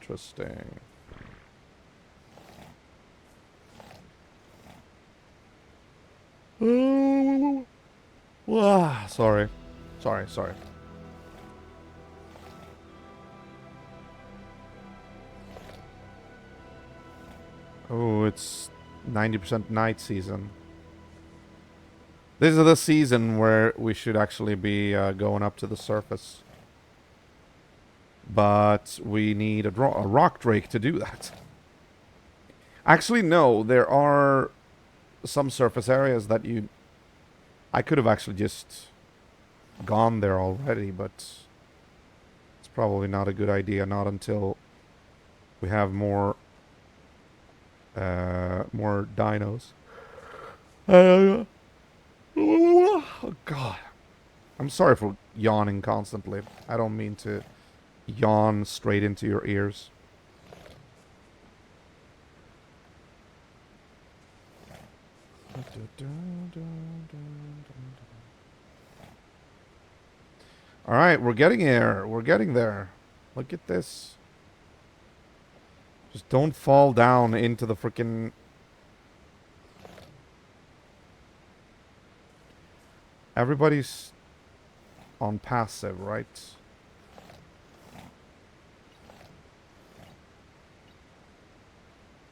Interesting. Sorry. Sorry. Oh, it's 90% night season. This is the season where we should actually be going up to the surface. But we need a rock drake to do that. Actually, no. There are some surface areas that you... I could have actually just gone there already, but it's probably not a good idea. Not until we have more dinos. Oh, God. I'm sorry for yawning constantly. I don't mean to yawn straight into your ears. Alright, we're getting there. We're getting there. Look at this. Just don't fall down into the freaking... Everybody's on passive, right?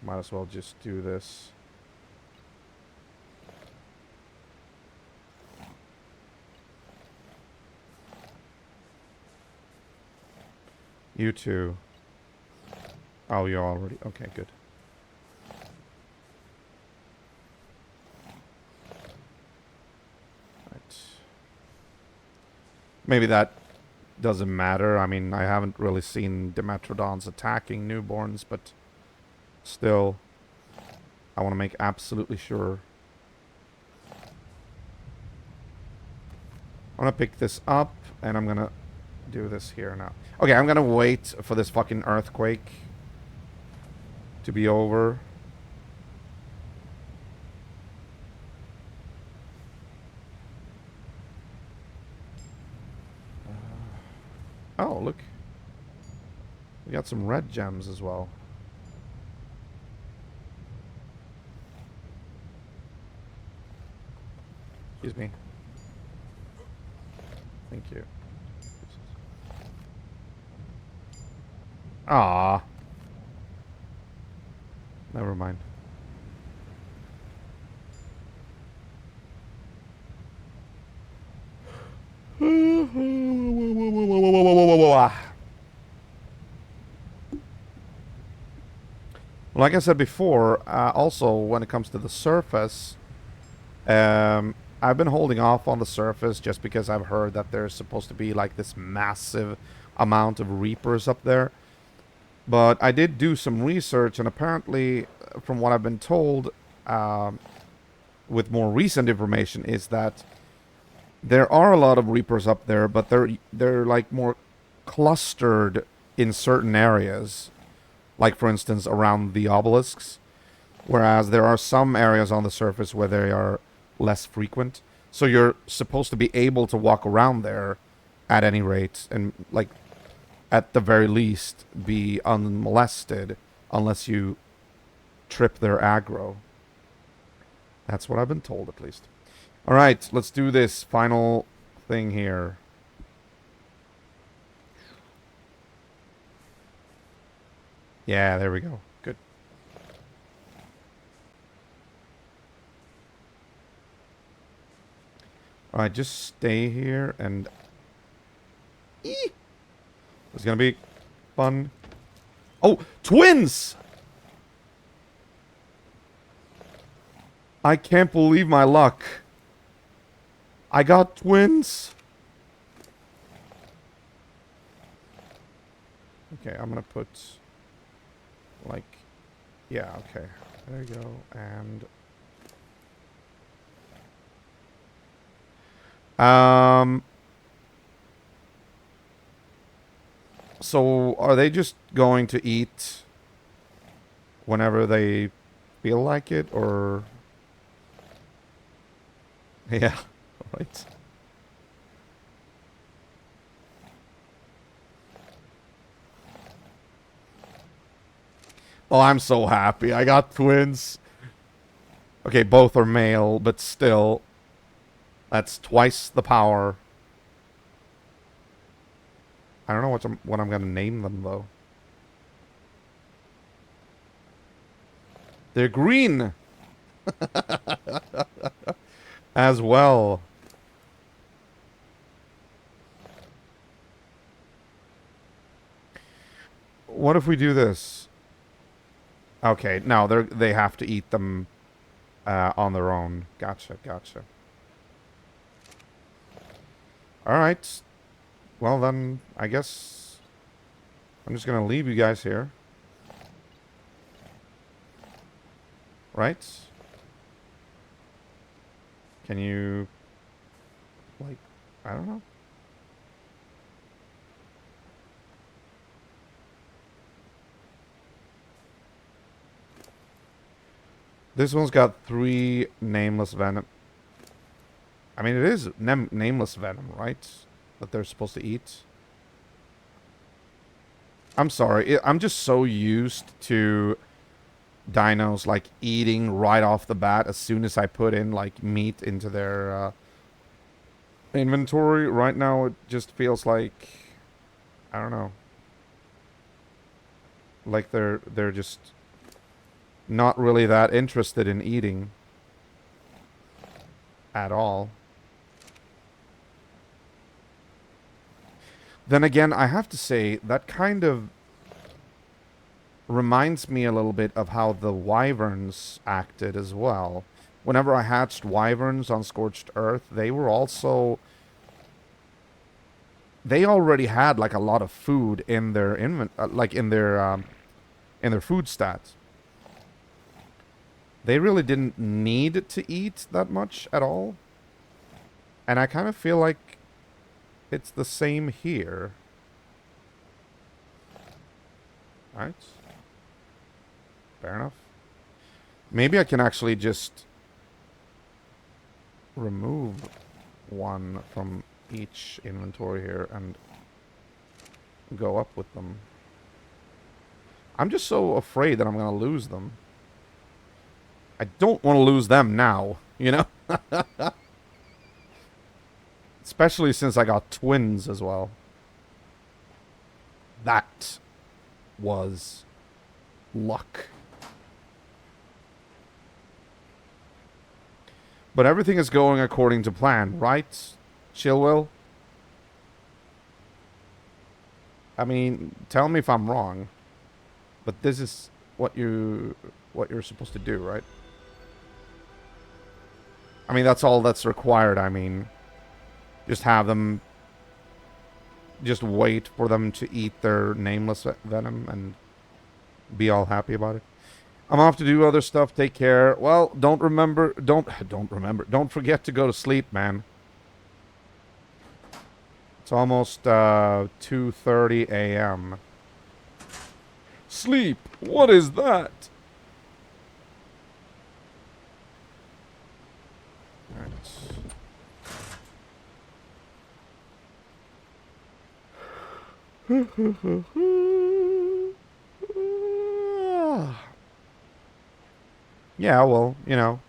Might as well just do this. You too. Oh, you're already... Okay, good. Right. Maybe that doesn't matter. I mean, I haven't really seen Dimetrodons attacking newborns, but still, I want to make absolutely sure. I'm going to pick this up, and I'm going to do this here now. Okay, I'm going to wait for this fucking earthquake to be over. Oh, look. We got some red gems as well. Excuse me. Thank you. Ah. Never mind. Like I said before, also when it comes to the surface, I've been holding off on the surface just because I've heard that there's supposed to be like this massive amount of Reapers up there. But I did do some research, and apparently, from what I've been told, with more recent information, is that there are a lot of Reapers up there, but they're like more clustered in certain areas. Like, for instance, around the obelisks. Whereas there are some areas on the surface where they are less frequent. So you're supposed to be able to walk around there at any rate. And, like, at the very least, be unmolested. Unless you trip their aggro. That's what I've been told, at least. Alright, let's do this final thing here. Yeah, there we go. Good. Alright, just stay here and... Eee! It's gonna be fun. Oh, twins! I can't believe my luck. I got twins. Okay, I'm gonna put... Like... Yeah, okay. There you go, and... So, are they just going to eat whenever they feel like it, or... Yeah, right. Oh, I'm so happy. I got twins. Okay, both are male, but still, that's twice the power. I don't know what I'm gonna name them though. They're green as well. What if we do this? Okay, no, they have to eat them on their own. Gotcha, gotcha. All right. Well then, I guess I'm just gonna leave you guys here. Right? Can you, like, I don't know. This one's got 3 nameless venom. I mean, it is nameless venom, right? That they're supposed to eat. I'm sorry. I'm just so used to dinos, like, eating right off the bat as soon as I put in, like, meat into their inventory. Right now, it just feels like, I don't know. Like they're just not really that interested in eating at all. Then again, I have to say, that kind of reminds me a little bit of how the wyverns acted as well. Whenever I hatched wyverns on Scorched Earth, they were also... They already had, like, a lot of food in their in their food stats. They really didn't need to eat that much at all. And I kind of feel like it's the same here. Right? Fair enough. Maybe I can actually just remove one from each inventory here and go up with them. I'm just so afraid that I'm going to lose them. I don't want to lose them now, you know? Especially since I got twins as well. That was luck. But everything is going according to plan, right, Chillwell? I mean, tell me if I'm wrong. But this is what you're supposed to do, right? I mean, that's all that's required. I mean, just have them... Just wait for them to eat their nameless venom and be all happy about it. I'm off to do other stuff. Take care. Well, don't forget to go to sleep, man. It's almost 2:30 a.m. Sleep. What is that? Yeah, well, you know,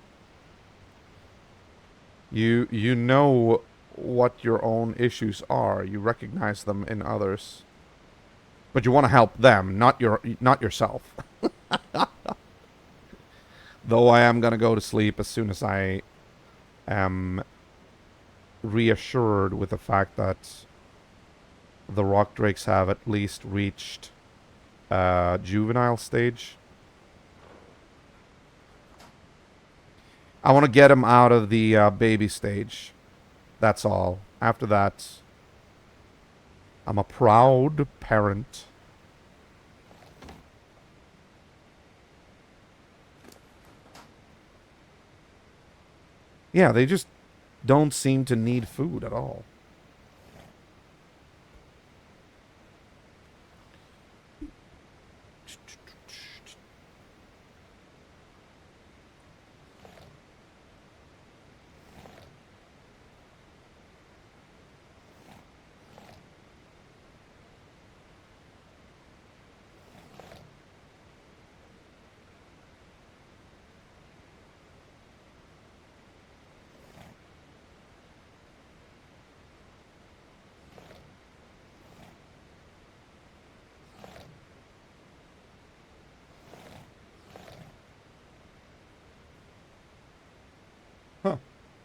you know what your own issues are. You recognize them in others, but you want to help them, not yourself. Though I am gonna go to sleep as soon as I am reassured with the fact that the rock drakes have at least reached juvenile stage. I want to get them out of the baby stage. That's all. After that, I'm a proud parent. Yeah, they just don't seem to need food at all.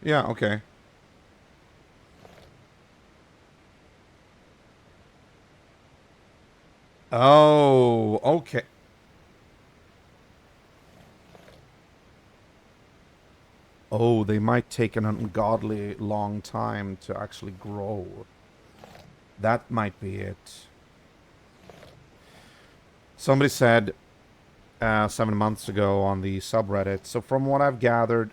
Yeah, okay. Oh, okay. Oh, they might take an ungodly long time to actually grow. That might be it. Somebody said 7 months ago on the subreddit. So from what I've gathered,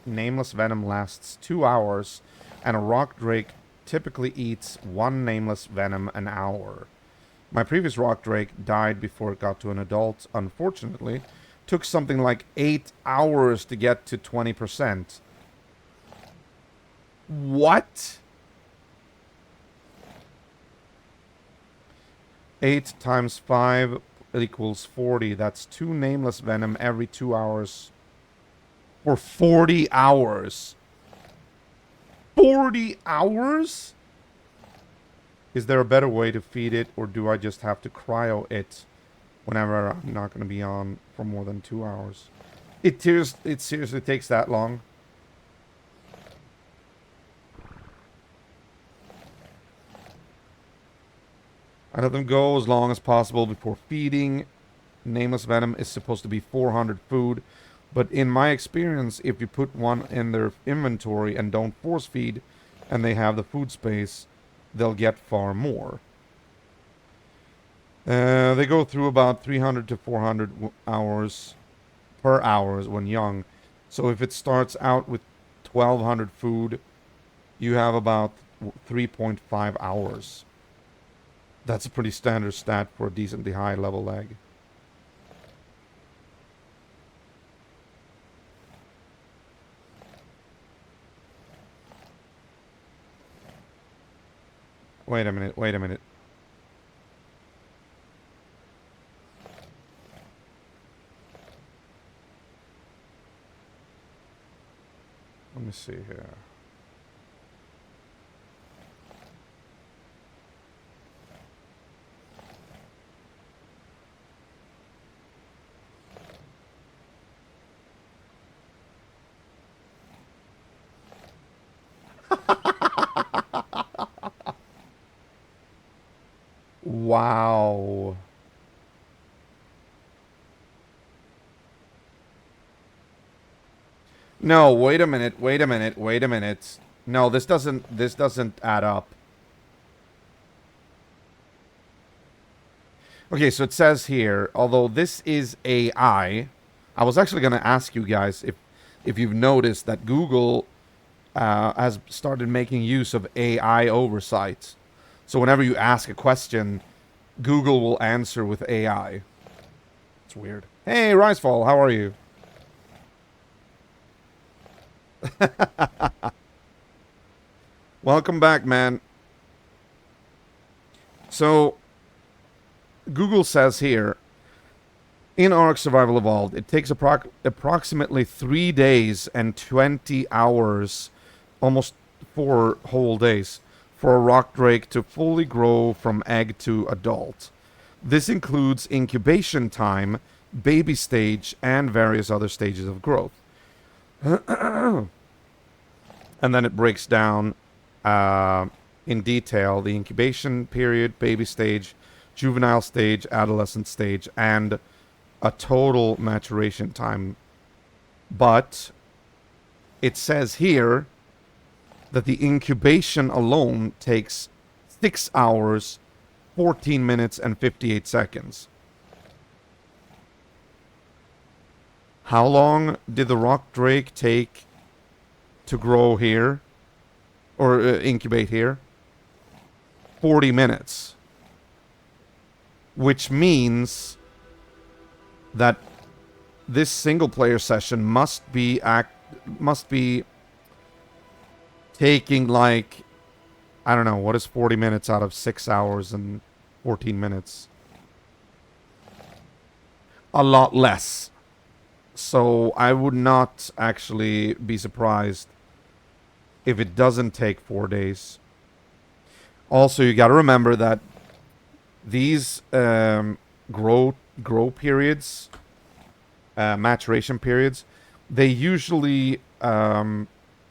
nameless venom lasts 2 hours, and a rock drake typically eats one nameless venom an hour. My previous rock drake died before it got to an adult, unfortunately. Took something like 8 hours to get to 20%. What? 8 times 5 equals 40. That's 2 nameless venom every 2 hours. For 40 hours. 40 hours? Is there a better way to feed it, or do I just have to cryo it whenever I'm not going to be on for more than 2 hours? It seriously takes that long. I let them go as long as possible before feeding. Nameless venom is supposed to be 400 food, but in my experience, if you put one in their inventory and don't force feed, and they have the food space, they'll get far more. They go through about 300 to 400 hours per hour when young. So if it starts out with 1200 food, you have about 3.5 hours. That's a pretty standard stat for a decently high level leg. Wait a minute, wait a minute. Let me see here. Wow. No, wait a minute, wait a minute, wait a minute. No, this doesn't add up. Okay, so it says here, although this is I was actually going to ask you guys if you've noticed that Google has started making use of AI oversight. So whenever you ask a question, Google will answer with AI. It's weird. Hey, Ricefall, how are you? Welcome back, man. So Google says here, in ARK Survival Evolved, it takes approximately 3 days and 20 hours, almost 4 whole days, for a rock drake to fully grow from egg to adult. This includes incubation time, baby stage, and various other stages of growth. And then it breaks down in detail the incubation period, baby stage, juvenile stage, adolescent stage, and a total maturation time. But it says here that the incubation alone takes 6 hours, 14 minutes, and 58 seconds. How long did the rock drake take to grow here? Or incubate here? 40 minutes. Which means that this single player session must be taking, like, I don't know, what is 40 minutes out of 6 hours and 14 minutes? A lot less. So I would not actually be surprised if it doesn't take 4 days. Also, you got to remember that these grow periods, maturation periods, they usually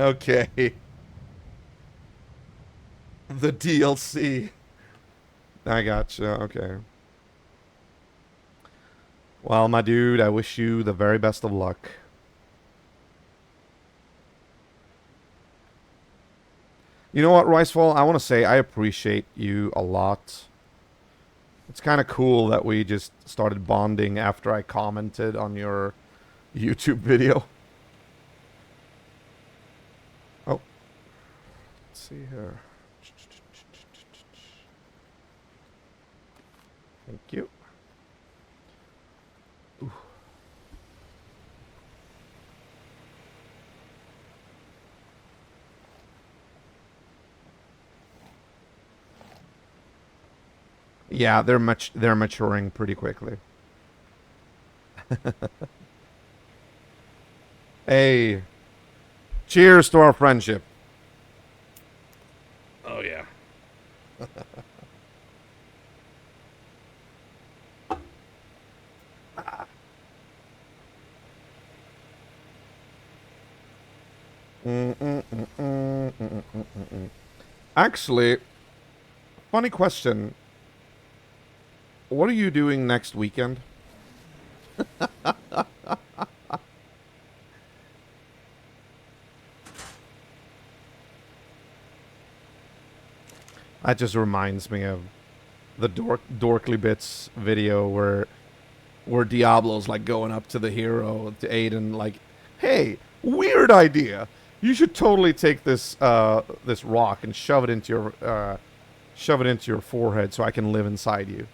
Okay. The DLC. I gotcha. Okay. Well, my dude, I wish you the very best of luck. You know what, Ricefall? I want to say I appreciate you a lot. It's kind of cool that we just started bonding after I commented on your YouTube video. Oh, let's see here. Thank you. Ooh. Yeah, they're maturing pretty quickly. Hey, cheers to our friendship. Oh yeah. Actually, funny question. What are you doing next weekend? That just reminds me of the Dorkly Bits video where Diablo's like going up to the hero, to Aiden, like, "Hey, weird idea. You should totally take this rock and shove it into your forehead so I can live inside you."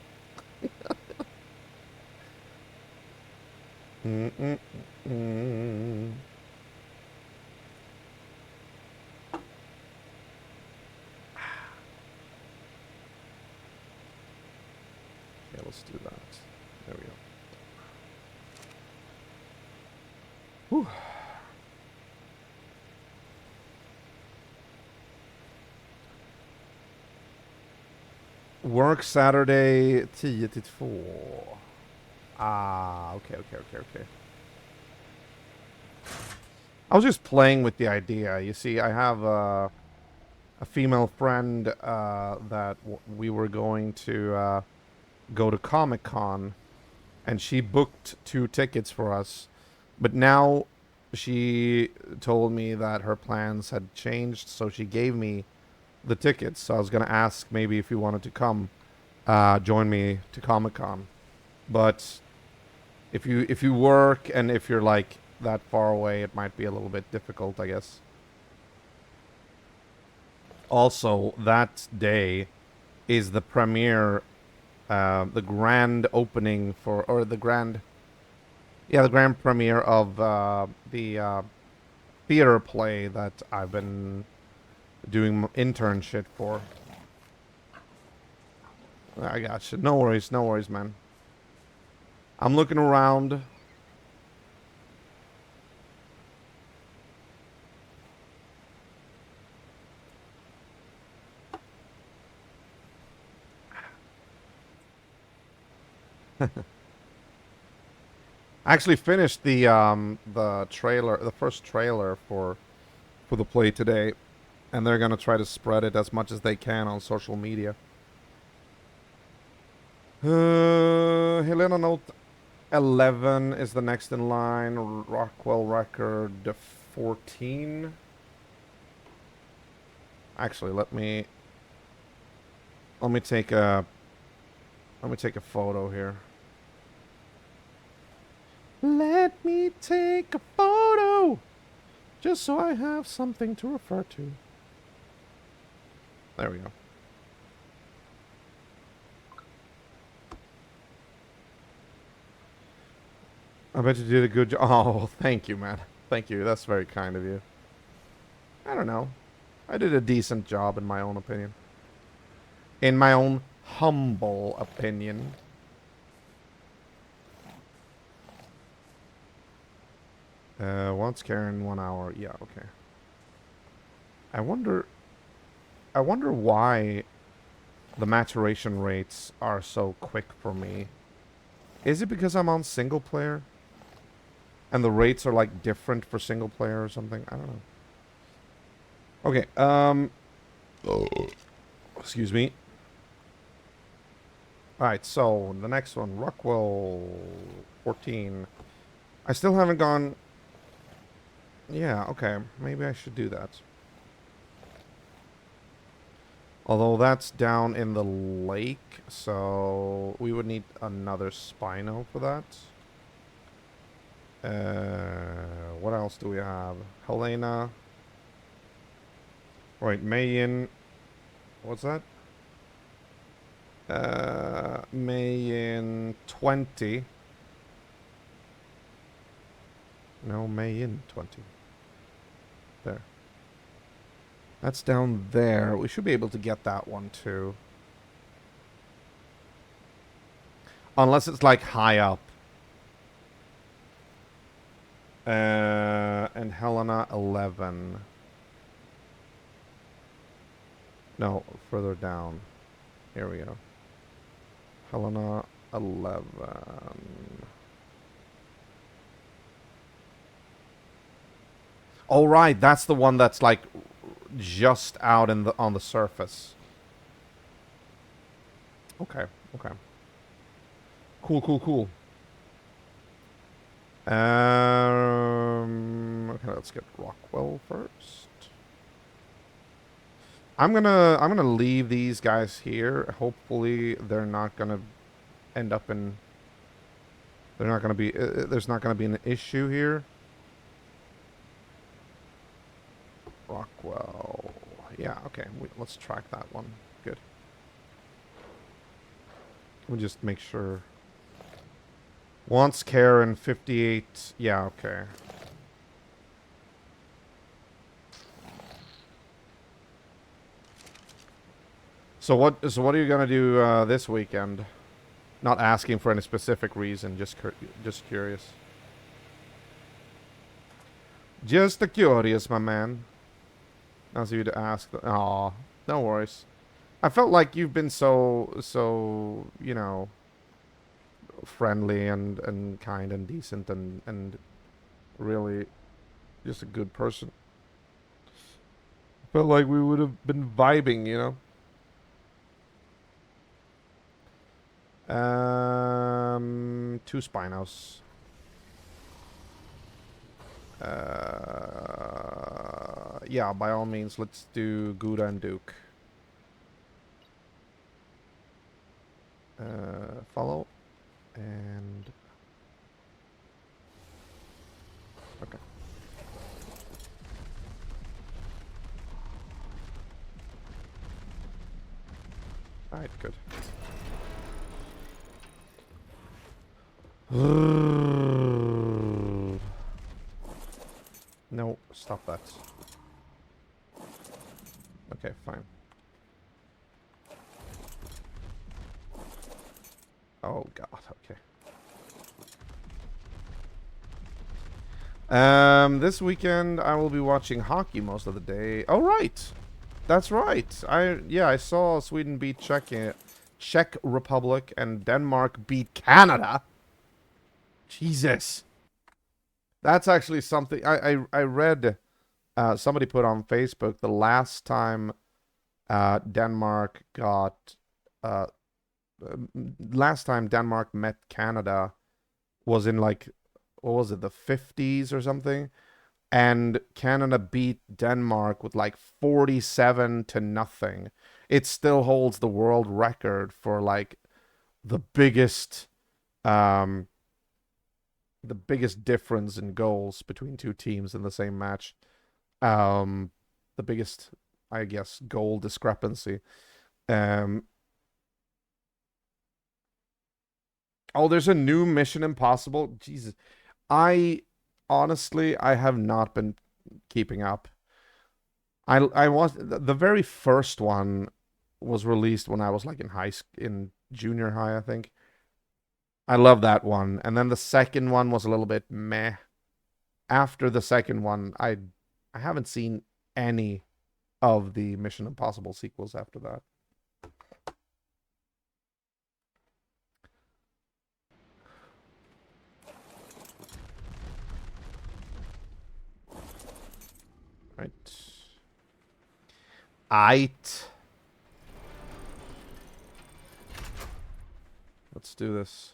Mm-mm-mm. Yeah, let's do that. There we go. Whew. Work Saturday 10 till 2. Ah, okay. I was just playing with the idea. You see, I have a female friend that we were going to go to Comic Con, and she booked 2 tickets for us. But now she told me that her plans had changed, so she gave me the tickets. So I was gonna ask maybe if you wanted to come join me to Comic Con. But if you work and if you're like that far away, it might be a little bit difficult, I guess. Also, that day is the premiere, the grand opening for, or the grand, yeah, the grand premiere of the theater play that I've been doing internship for. I gotcha. No worries, man. I'm looking around. I actually finished the trailer, the first trailer for the play today, and they're gonna try to spread it as much as they can on social media. Helena Note 11 is the next in line. Rockwell Record 14. Actually, let me take a photo here. Let me take a photo, just so I have something to refer to. There we go. I bet you did a good job. Oh, thank you, man. Thank you. That's very kind of you. I don't know. I did a decent job in my own opinion. In my own humble opinion. Once Karen, 1 hour. Yeah, okay. I wonder why the maturation rates are so quick for me. Is it because I'm on single player? And the rates are like different for single player or something? I don't know. Okay, excuse me. Alright, so the next one, Rockwell 14. I still haven't gone... Yeah, okay, maybe I should do that. Although that's down in the lake, so we would need another Spino for that. What else do we have? Helena. Right, Mayan. What's that? Mayan 20. No, Mayan 20. There. That's down there. We should be able to get that one too. Unless it's like high up. And Helena 11. No, further down. Here we go. Helena 11. Oh right, that's the one that's like just out in the on the surface. Okay, okay. Cool, cool, cool. Okay, let's get Rockwell first. I'm gonna leave these guys here. Hopefully they're not gonna end up in... They're not gonna be... there's not gonna be an issue here. Rockwell. Yeah, okay. Let's track that one. Good. We'll just make sure. Wants Karen 58. Yeah, okay. So what are you gonna do this weekend? Not asking for any specific reason, just curious. Just curious, my man. As you to ask. Aw, no worries. I felt like you've been so you know, friendly and kind and decent and really just a good person. Felt like we would have been vibing, you know. 2 Spinos. Yeah, by all means, let's do Gouda and Duke. Follow. And... Okay. Alright, good. No, stop that. Okay, fine. Oh god, okay. This weekend I will be watching hockey most of the day. Oh right, that's right. I saw Sweden beat Czech Republic and Denmark beat Canada. Jesus, that's actually something I read. Somebody put on Facebook the last time Denmark got last time Denmark met Canada was in like, what was it, the 50s or something, and Canada beat Denmark with like 47-0. It still holds the world record for like the biggest difference in goals between two teams in the same match. The biggest, I guess, goal discrepancy. Oh, there's a new Mission Impossible. Jesus. I honestly, I have not been keeping up. I was the very first one was released when I was like in junior high, I think. I love that one. And then the second one was a little bit meh. After the second one, I haven't seen any of the Mission Impossible sequels after that. Right. Aight. Let's do this.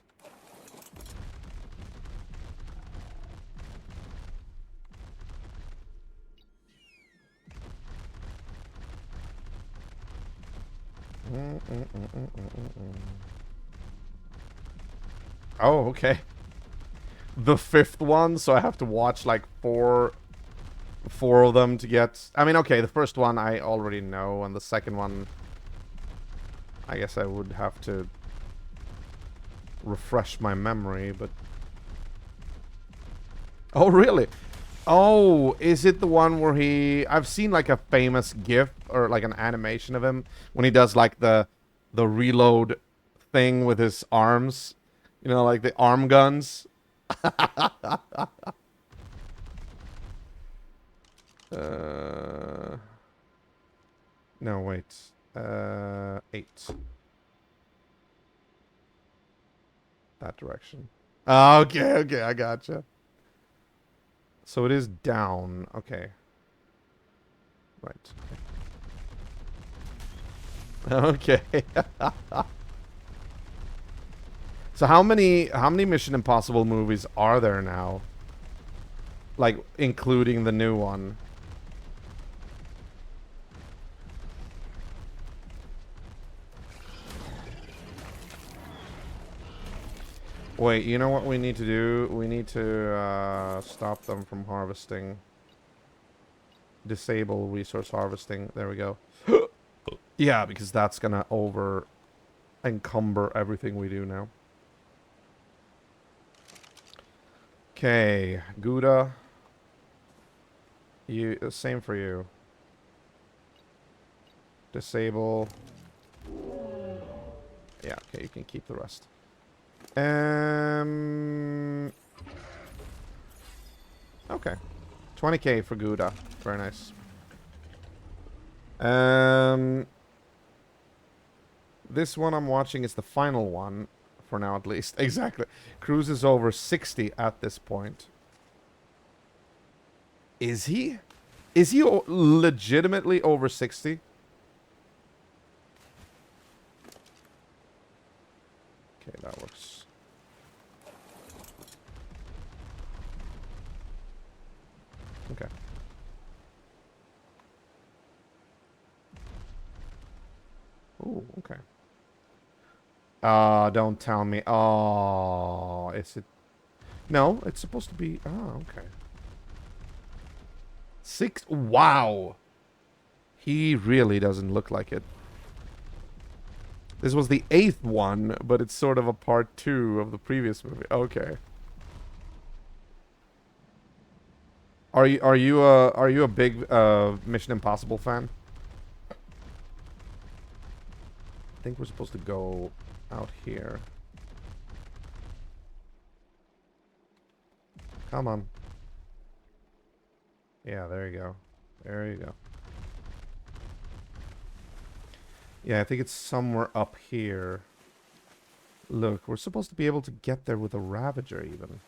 Oh, okay. The fifth one, so I have to watch like four of them to get... I mean, okay, the first one I already know, and the second one, I guess I would have to refresh my memory, but... Oh, really? Oh, is it the one where he... I've seen like a famous GIF, or like an animation of him, when he does like the reload thing with his arms. You know, like the arm guns. No, wait. 8. That direction. Okay, okay, I gotcha. So it is down. Okay. Right. Okay. So how many Mission Impossible movies are there now? Like, including the new one. Wait, you know what we need to do? We need to stop them from harvesting. Disable resource harvesting. There we go. Yeah, because that's gonna encumber everything we do now. Okay, Gouda. You same for you. Disable. Yeah, okay, you can keep the rest. Okay. 20k for Gouda. Very nice. This one I'm watching is the final one. For now, at least. Exactly. Cruise is over 60 at this point. Is he? Is he legitimately over 60? Okay, that works. Okay. Ooh, okay. Don't tell me. Oh, is it? No, it's supposed to be. Oh, okay. 6. Wow. He really doesn't look like it. This was the 8th one, but it's sort of a part 2 of the previous movie. Okay. Are you a big Mission Impossible fan? I think we're supposed to go out here. Come on. Yeah, there you go. There you go. Yeah, I think it's somewhere up here. Look, we're supposed to be able to get there with a Ravager even.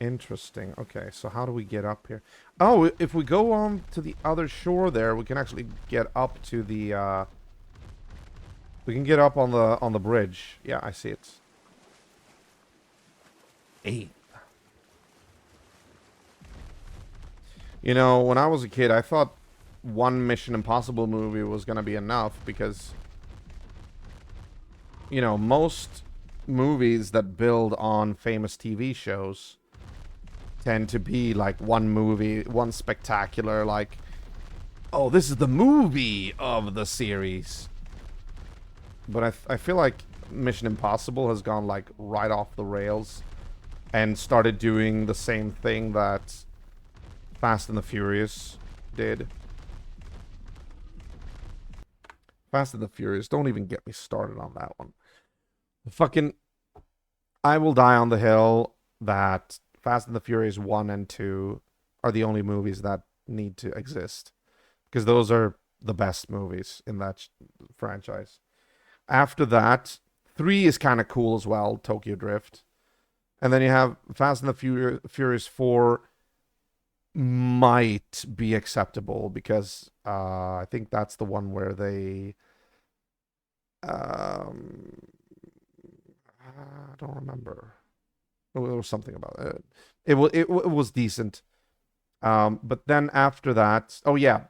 Interesting. Okay, so how do we get up here? Oh, if we go on to the other shore there, we can actually get up to the, we can get up on the bridge. Yeah, I see it. 8. You know, when I was a kid, I thought one Mission Impossible movie was gonna be enough because, you know, most movies that build on famous TV shows tend to be like one movie, one spectacular, like, oh, this is the movie of the series. But I feel like Mission Impossible has gone like right off the rails and started doing the same thing that Fast and the Furious did. Fast and the Furious, don't even get me started on that one. Fucking, I will die on the hill that Fast and the Furious 1 and 2 are the only movies that need to exist. Because those are the best movies in that franchise. After that, 3 is kind of cool as well, Tokyo Drift. And then you have Fast and the Furious 4, might be acceptable because I think that's the one where they um I don't remember. There was something about it. It was decent. But then after that, oh yeah,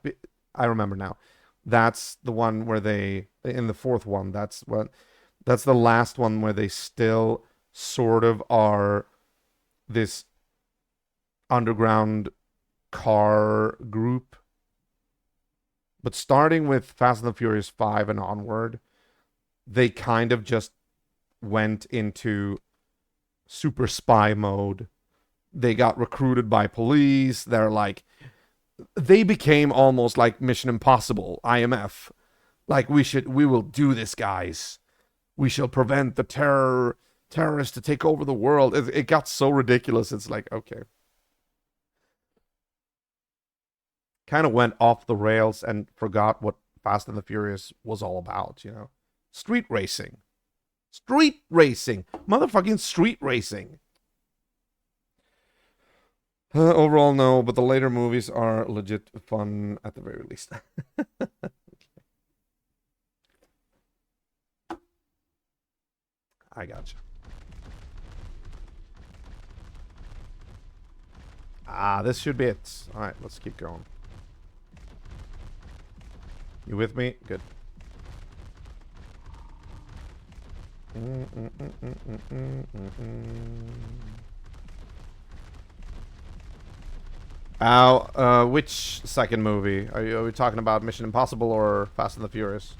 I remember now. That's the one where they in the fourth one. That's the last one where they still sort of are this underground car group. But starting with Fast and the Furious 5 and onward, they kind of just went into super spy mode. They got recruited by police. They became almost like Mission Impossible, IMF. Like we will do this, guys. We shall prevent the terrorists to take over the world. It got so ridiculous. It's like, okay. Kind of went off the rails and forgot what Fast and the Furious was all about, you know? Street racing. Street racing. Motherfucking street racing. Overall, no, but the later movies are legit fun at the very least. I gotcha. Ah, this should be it. All right, let's keep going. You with me? Good. Which second movie? Are we talking about Mission Impossible or Fast and the Furious?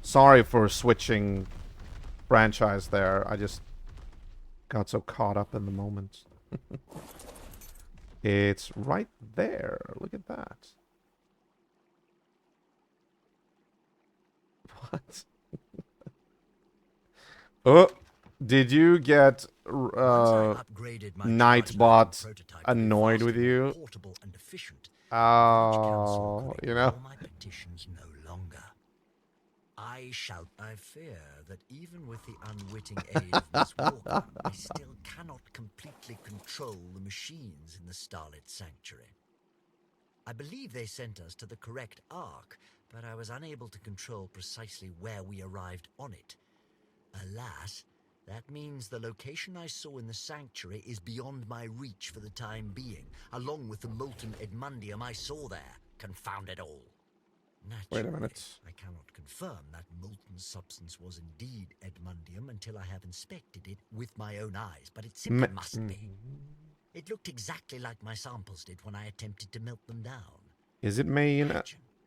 Sorry for switching franchise there. I just got so caught up in the moment. It's right there. Look at that. What? Oh, did you get Nightbot annoyed with you? Oh, you know. I fear that even with the unwitting aid of Miss Walker, I still cannot completely control the machines in the Starlit Sanctuary. I believe they sent us to the correct ARK, but I was unable to control precisely where we arrived on it. Alas, that means the location I saw in the sanctuary is beyond my reach for the time being, along with the molten Edmundium I saw there. Confound it all. Naturally, Wait a minute. I cannot confirm that molten substance was indeed Edmundium until I have inspected it with my own eyes, but it simply must be. It looked exactly like my samples did when I attempted to melt them down. Is it May in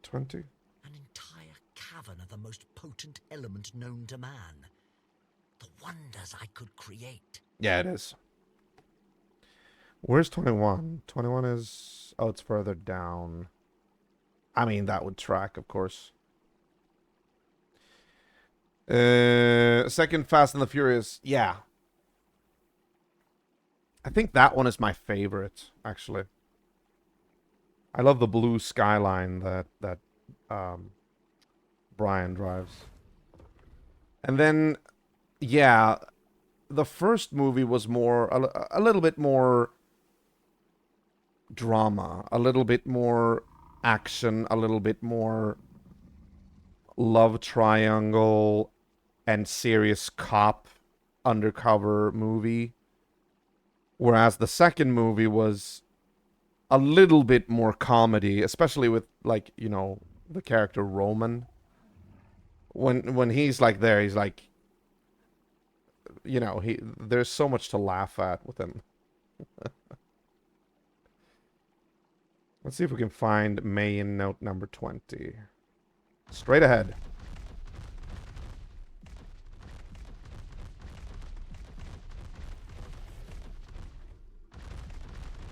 20? An entire cavern of the most potent element known to man. The wonders I could create. Yeah, it is. Where's 21? 21 is... Oh, it's further down. I mean, that would track, of course. Second Fast and the Furious. Yeah. I think that one is my favorite, actually. I love the blue skyline that Brian drives. And then, yeah, the first movie was more a little bit more drama, a little bit more action, a little bit more love triangle and serious cop undercover movie. Whereas the second movie was a little bit more comedy, especially with, like, you know, the character Roman. When he's like there, he's like, you know, there's so much to laugh at with him. Let's see if we can find May in note number 20. Straight ahead.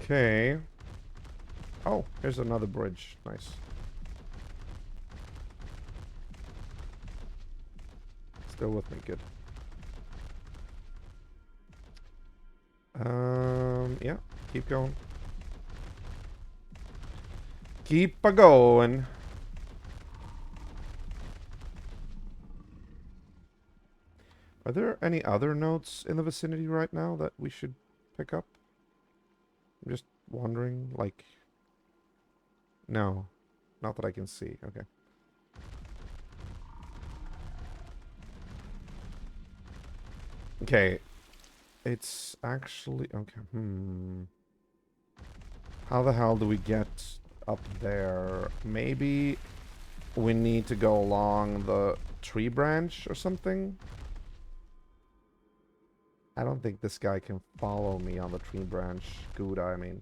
Okay. Oh, here's another bridge. Nice. Still with me, good. Yeah, keep going. Keep a-going. Are there any other notes in the vicinity right now that we should pick up? I'm just wondering, like... No. Not that I can see. Okay. Okay. It's actually... Okay. How the hell do we get up there? Maybe we need to go along the tree branch or something? I don't think this guy can follow me on the tree branch. Gouda, I mean.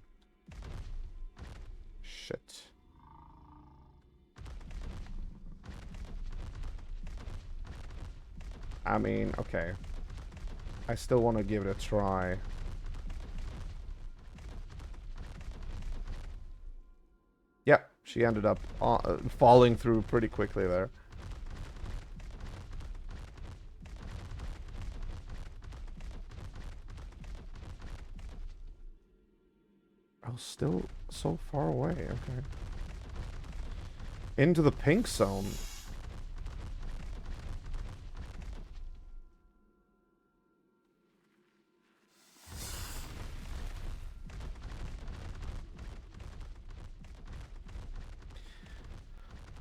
Shit. I mean, okay. I still want to give it a try. Yep, she ended up falling through pretty quickly there. Oh, still so far away. Okay. Into the pink zone.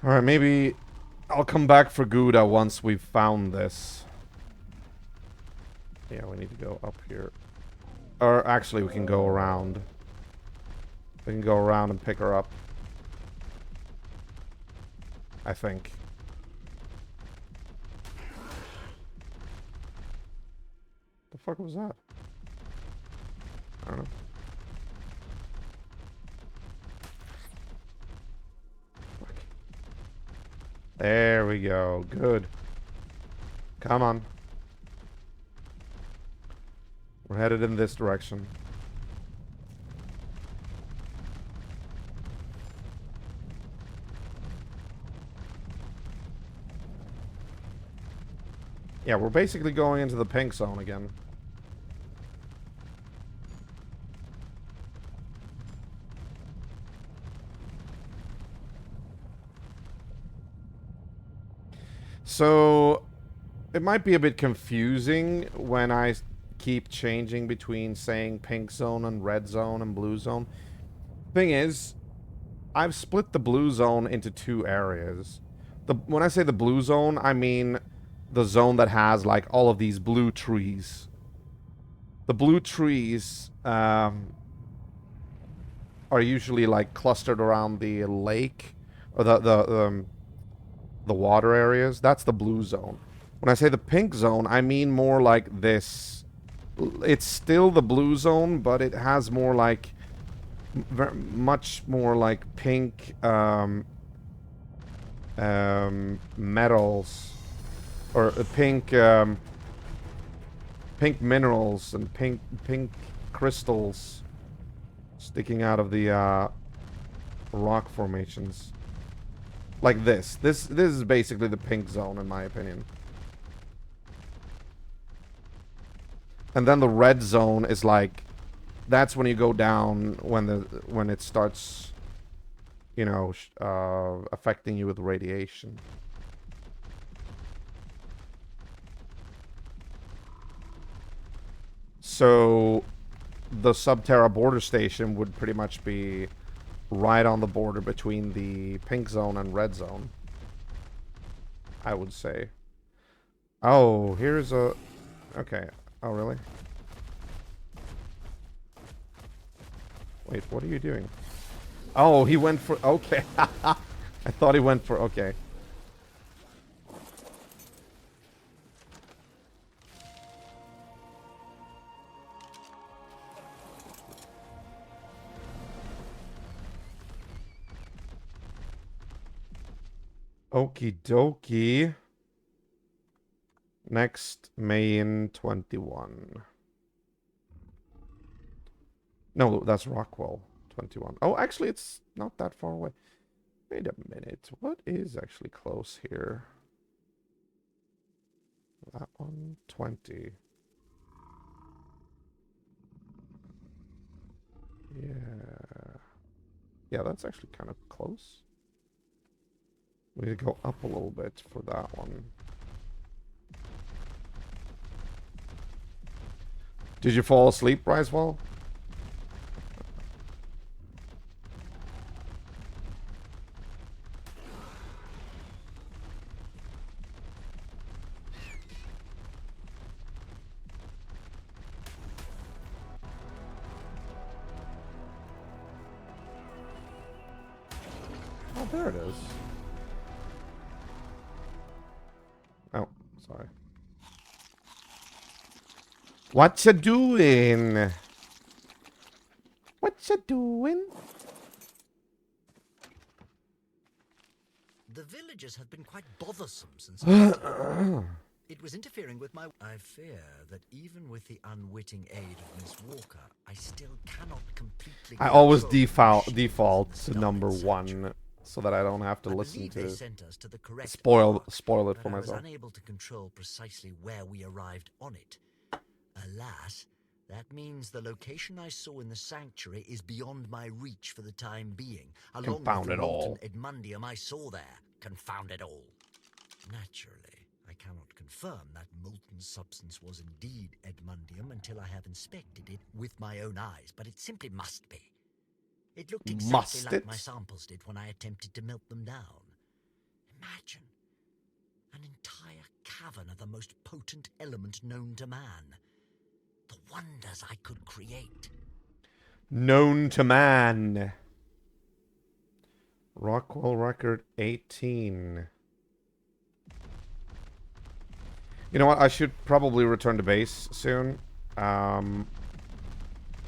Alright, maybe I'll come back for Gouda once we've found this. Yeah, we need to go up here. Or actually, we can go around. We can go around and pick her up. I think. The fuck was that? I don't know. Fuck. There we go. Good. Come on. We're headed in this direction. Yeah, we're basically going into the pink zone again. So, it might be a bit confusing when I keep changing between saying pink zone and red zone and blue zone. Thing is, I've split the blue zone into two areas. When I say the blue zone, I mean the zone that has like all of these blue trees. The blue trees are usually like clustered around the lake or the water areas. That's the blue zone. When I say the pink zone, I mean more like this. It's still the blue zone, but it has more like much more like pink metals or pink pink minerals and pink crystals sticking out of the rock formations. Like this. This is basically the pink zone in my opinion. And then the red zone is like that's when you go down when it starts, you know, affecting you with radiation. So the Subterra border station would pretty much be right on the border between the pink zone and red zone, I would say. Oh, here's a... Okay. Oh, really? Wait, what are you doing? Oh, he went for... Okay. I thought he went for... Okay. Okie dokie. Next, main 21. No, that's Rockwell 21. Oh, actually, it's not that far away. Wait a minute. What is actually close here? That one, 20. Yeah. Yeah, that's actually kind of close. We need to go up a little bit for that one. Did you fall asleep, Ricewell? There it is. Oh, sorry. What you doing? What you doing? The villagers have been quite bothersome since I started. It was interfering with my... I fear that even with the unwitting aid of Miss Walker, I still cannot completely... I always control the default machines to in the number Starlit one Sanctuary. so that I don't have to I listen believe they to sent us to the correct spoil ARK, it but for I was myself. unable to control precisely where we arrived on it. Alas, that means the location I saw in the sanctuary is beyond my reach for the time being, along Confound with it the molten all. edmundium I saw there. Confound it all. Naturally, I cannot confirm that molten substance was indeed edmundium until I have inspected it with my own eyes, but it simply must be. It looked exactly like my samples did when I attempted to melt them down. Imagine an entire cavern of the most potent element known to man. The wonders I could create. Known to man. Rockwell record 18. You know what? I should probably return to base soon.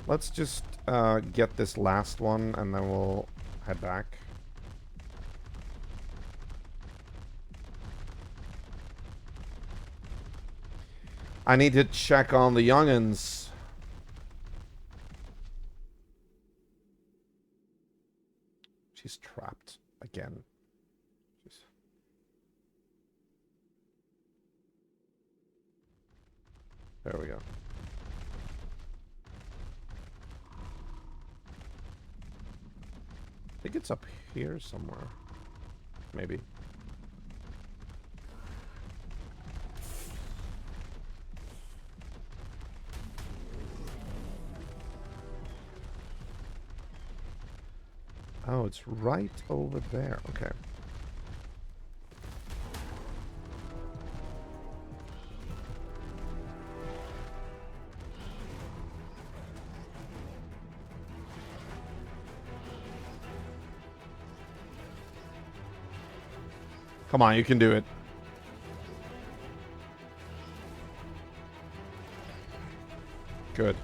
Let's just get this last one and then we'll head back. I need to check on the young'uns. She's trapped again. Jeez. There we go. I think it's up here somewhere. Maybe. Oh, it's right over there. Okay. Come on, you can do it. Good.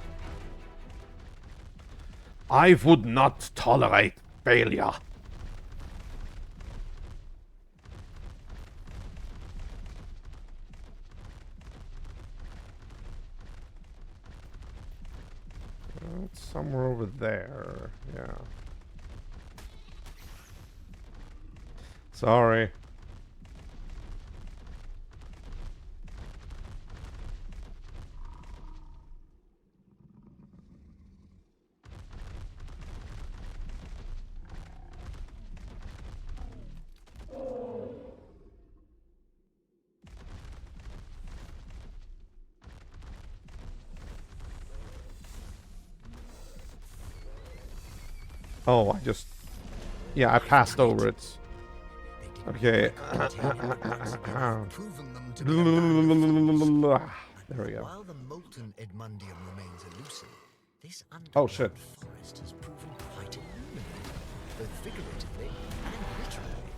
I would not tolerate failure. It's somewhere over there. Yeah. Sorry. Oh, I just... Yeah, I passed over it. Okay. There we go. While the molten edmundium remains elusive, this Oh, shit. underground forest has proven quite illuminating, both figuratively and literally.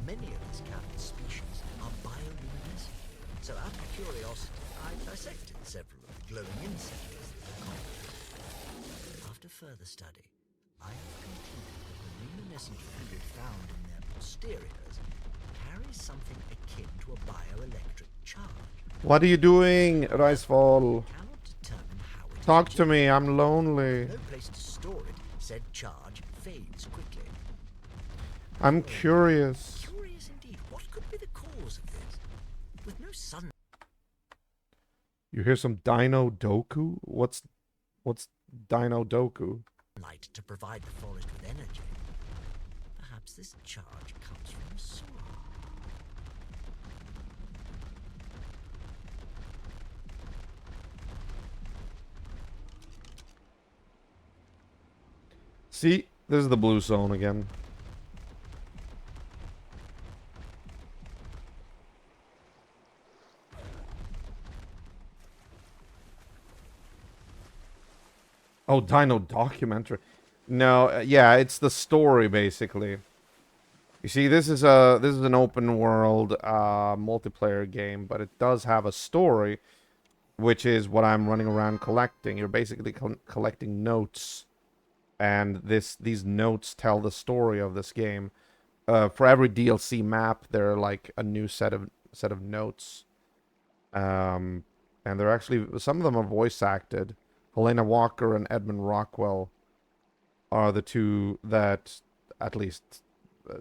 Many of this cavern's species are bioluminescent, so out of curiosity, I dissected several of the glowing insects that are common. After further study, I have concluded that the luminescent fluid found in their posteriors carries something akin to a bioelectric charge. What are you doing, Ricefall? Cannot determine how it is Talk to me, generated. I'm lonely. No place to store it, said charge fades quickly. I'm curious. Curious indeed, what could be the cause of this? With no sunlight You hear some Dino Doku? What's Dino Doku? to provide the forest with energy, perhaps this charge comes from the soil. See, this is the blue zone again. Oh, Dino documentary. No, yeah, it's the story basically. You see, this is an open world multiplayer game, but it does have a story, which is what I'm running around collecting. You're basically collecting notes, and these notes tell the story of this game. For every DLC map, there are like a new set of notes. And they're actually, some of them are voice acted. Helena Walker and Edmund Rockwell are the two that, at least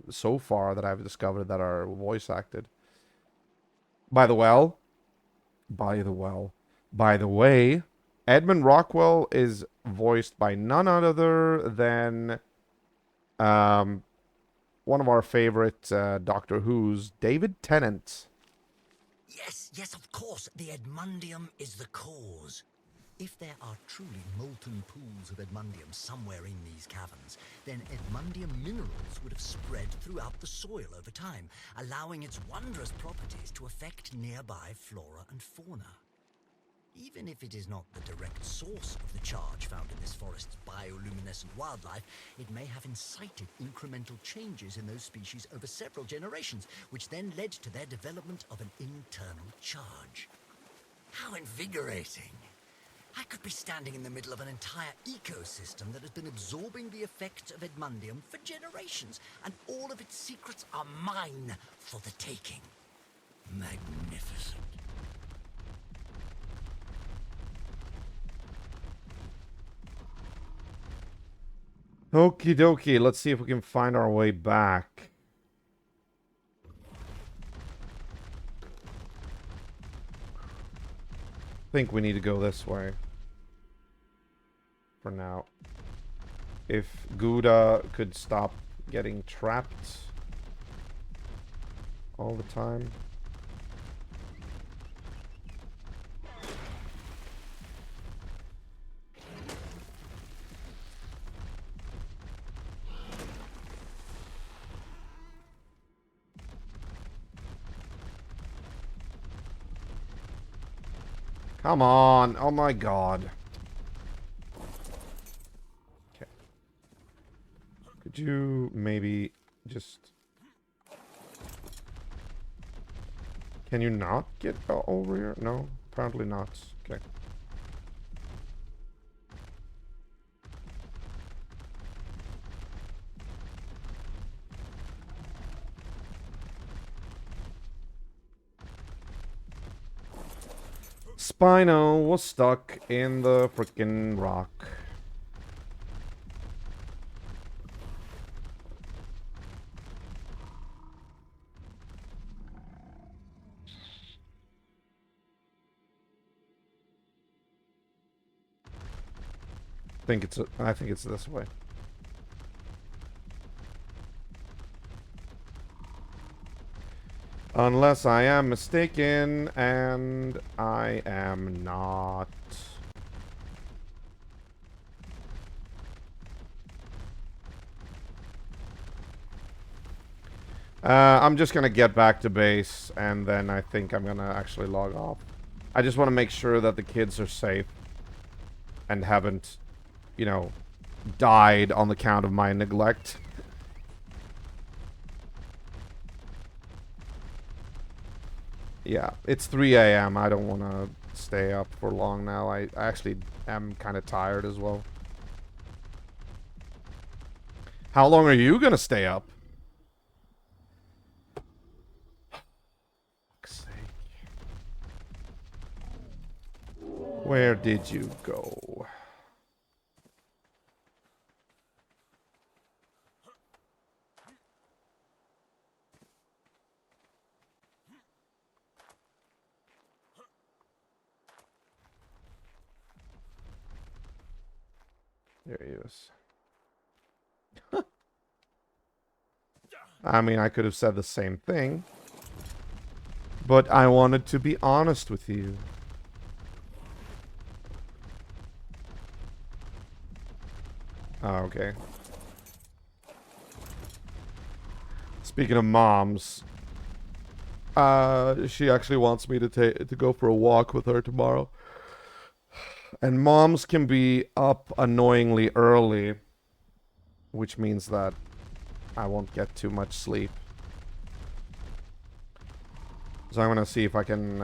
so far, that I've discovered that are voice acted. By the well, by the well, by the way, Edmund Rockwell is voiced by none other than um, one of our favorite Doctor Who's, David Tennant. Yes, yes, of course, the Edmundium is the cause. If there are truly molten pools of Edmundium somewhere in these caverns, then Edmundium minerals would have spread throughout the soil over time, allowing its wondrous properties to affect nearby flora and fauna. Even if it is not the direct source of the charge found in this forest's bioluminescent wildlife, it may have incited incremental changes in those species over several generations, which then led to their development of an internal charge. How invigorating! I could be standing in the middle of an entire ecosystem that has been absorbing the effects of Edmundium for generations, and all of its secrets are mine for the taking. Magnificent. Okie dokie, let's see if we can find our way back. I think we need to go this way. For now. If Gouda could stop getting trapped all the time. Come on. Oh my god. Okay. Could you maybe just... Can you not get over here? No, apparently not. Okay. Spino was stuck in the freaking rock. I think it's this way. Unless I am mistaken, and I am not. I'm just gonna get back to base, and then I think I'm gonna actually log off. I just want to make sure that the kids are safe and haven't, you know, died on the count of my neglect. Yeah, it's 3 a.m. I don't want to stay up for long now. I actually am kind of tired as well. How long are you gonna stay up? Fuck's sake. Where did you go? There he is. I mean, I could have said the same thing. But I wanted to be honest with you. Oh, okay. Speaking of moms, she actually wants me to go for a walk with her tomorrow. And moms can be up annoyingly early, which means that I won't get too much sleep. So I'm gonna see if I can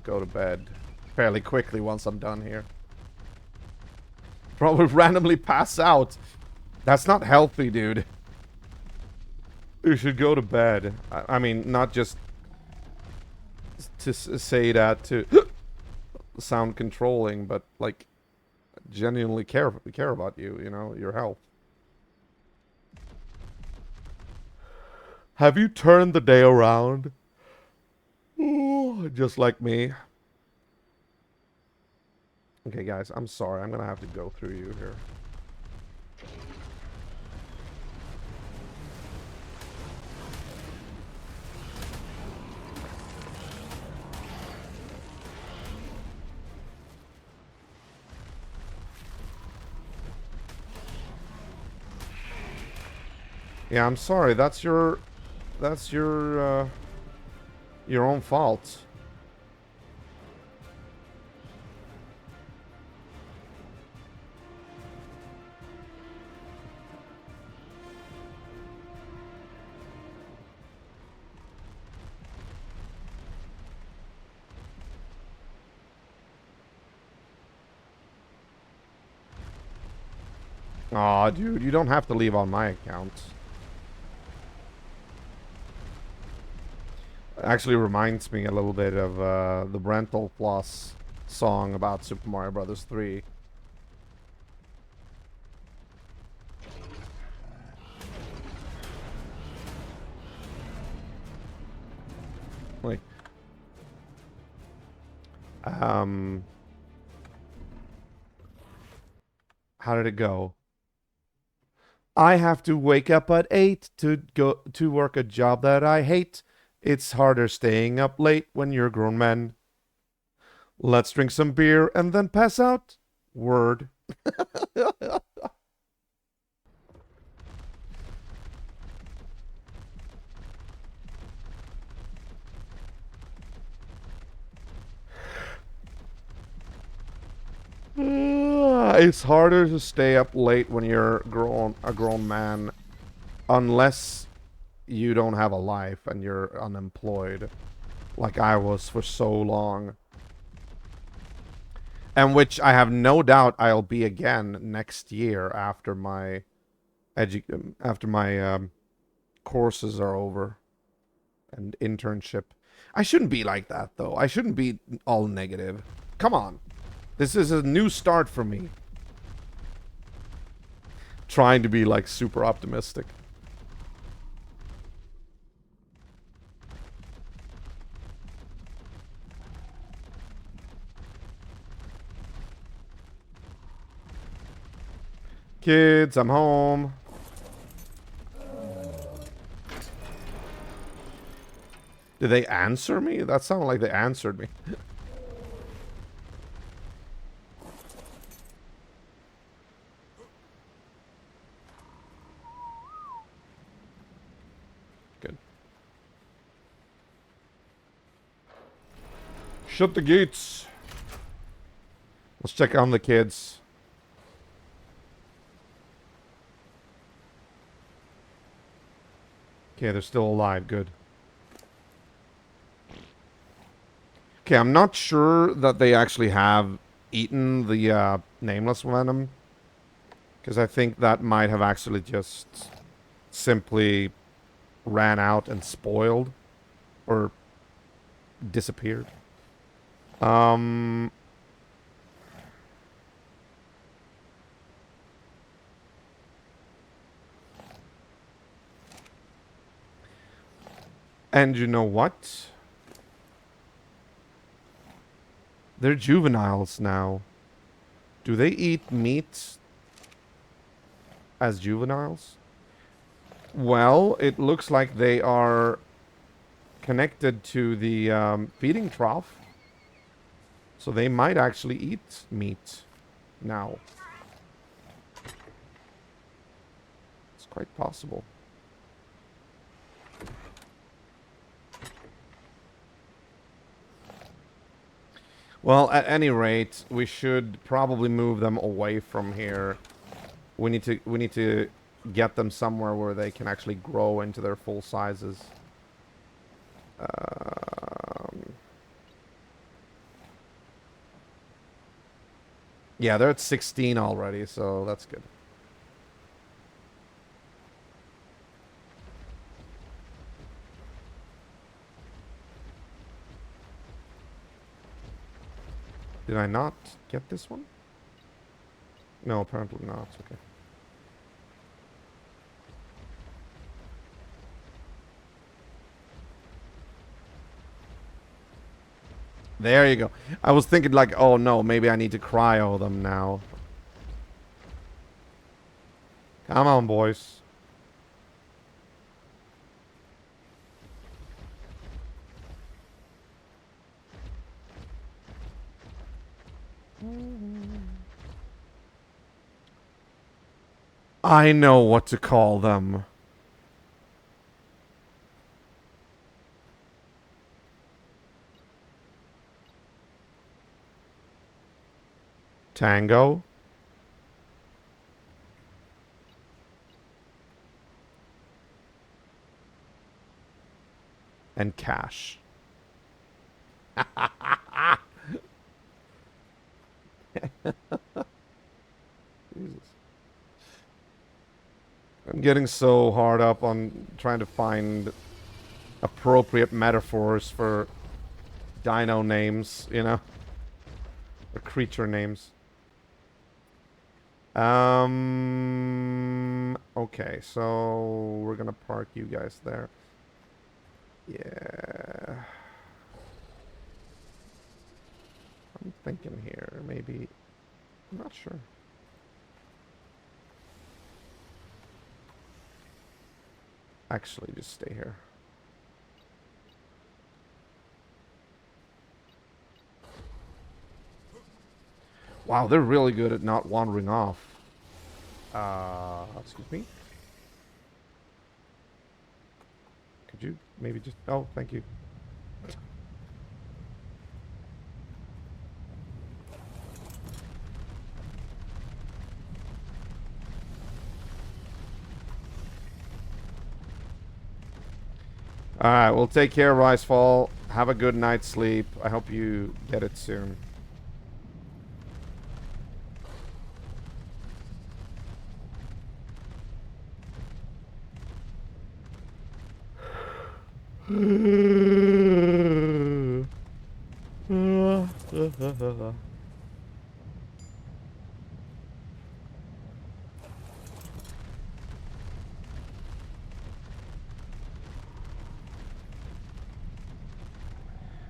go to bed fairly quickly once I'm done here. Probably randomly pass out. That's not healthy, dude. You should go to bed. I mean, not just to say that to sound controlling, but like genuinely care about you, you know, your health. Have you turned the day around? Ooh, just like me. Okay, guys, I'm sorry. I'm gonna have to go through you here. Yeah, I'm sorry. That's your own fault. Aw, dude, you don't have to leave on my account. Actually reminds me a little bit of the Rental Plus song about Super Mario Brothers 3. Like, how did it go? I have to wake up at 8 to go to work a job that I hate. It's harder staying up late when you're a grown man. Let's drink some beer and then pass out. Word. It's harder to stay up late when you're a grown man, unless you don't have a life and you're unemployed, like I was for so long, and which I have no doubt I'll be again next year after my courses are over and internship. I shouldn't be like that though. I shouldn't be all negative. Come on. This is a new start for me. Trying to be like super optimistic. Kids, I'm home. Did they answer me? That sounded like they answered me. Good. Shut the gates. Let's check on the kids. Okay, they're still alive. Good. Okay, I'm not sure that they actually have eaten the nameless venom, because I think that might have actually just simply ran out and spoiled or disappeared. And you know what? They're juveniles now. Do they eat meat as juveniles? Well, it looks like they are connected to the feeding trough. So they might actually eat meat now. It's quite possible. Well, at any rate, we should probably move them away from here We need to get them somewhere where they can actually grow into their full sizes. Yeah, they're at 16 already, so that's good. Did I not get this one? No, apparently not. Okay. There you go. I was thinking like, oh no, maybe I need to cryo them now. Come on, boys. I know what to call them. Tango. And Cash. Jesus. I'm getting so hard up on trying to find appropriate metaphors for dino names, you know? Or creature names. Okay, so we're gonna park you guys there. Yeah. I'm thinking here, maybe. I'm not sure. Actually, just stay here. Wow, they're really good at not wandering off. Excuse me? Could you maybe just... Oh, thank you. Alright, well, take care, Ricefall. Have a good night's sleep. I hope you get it soon.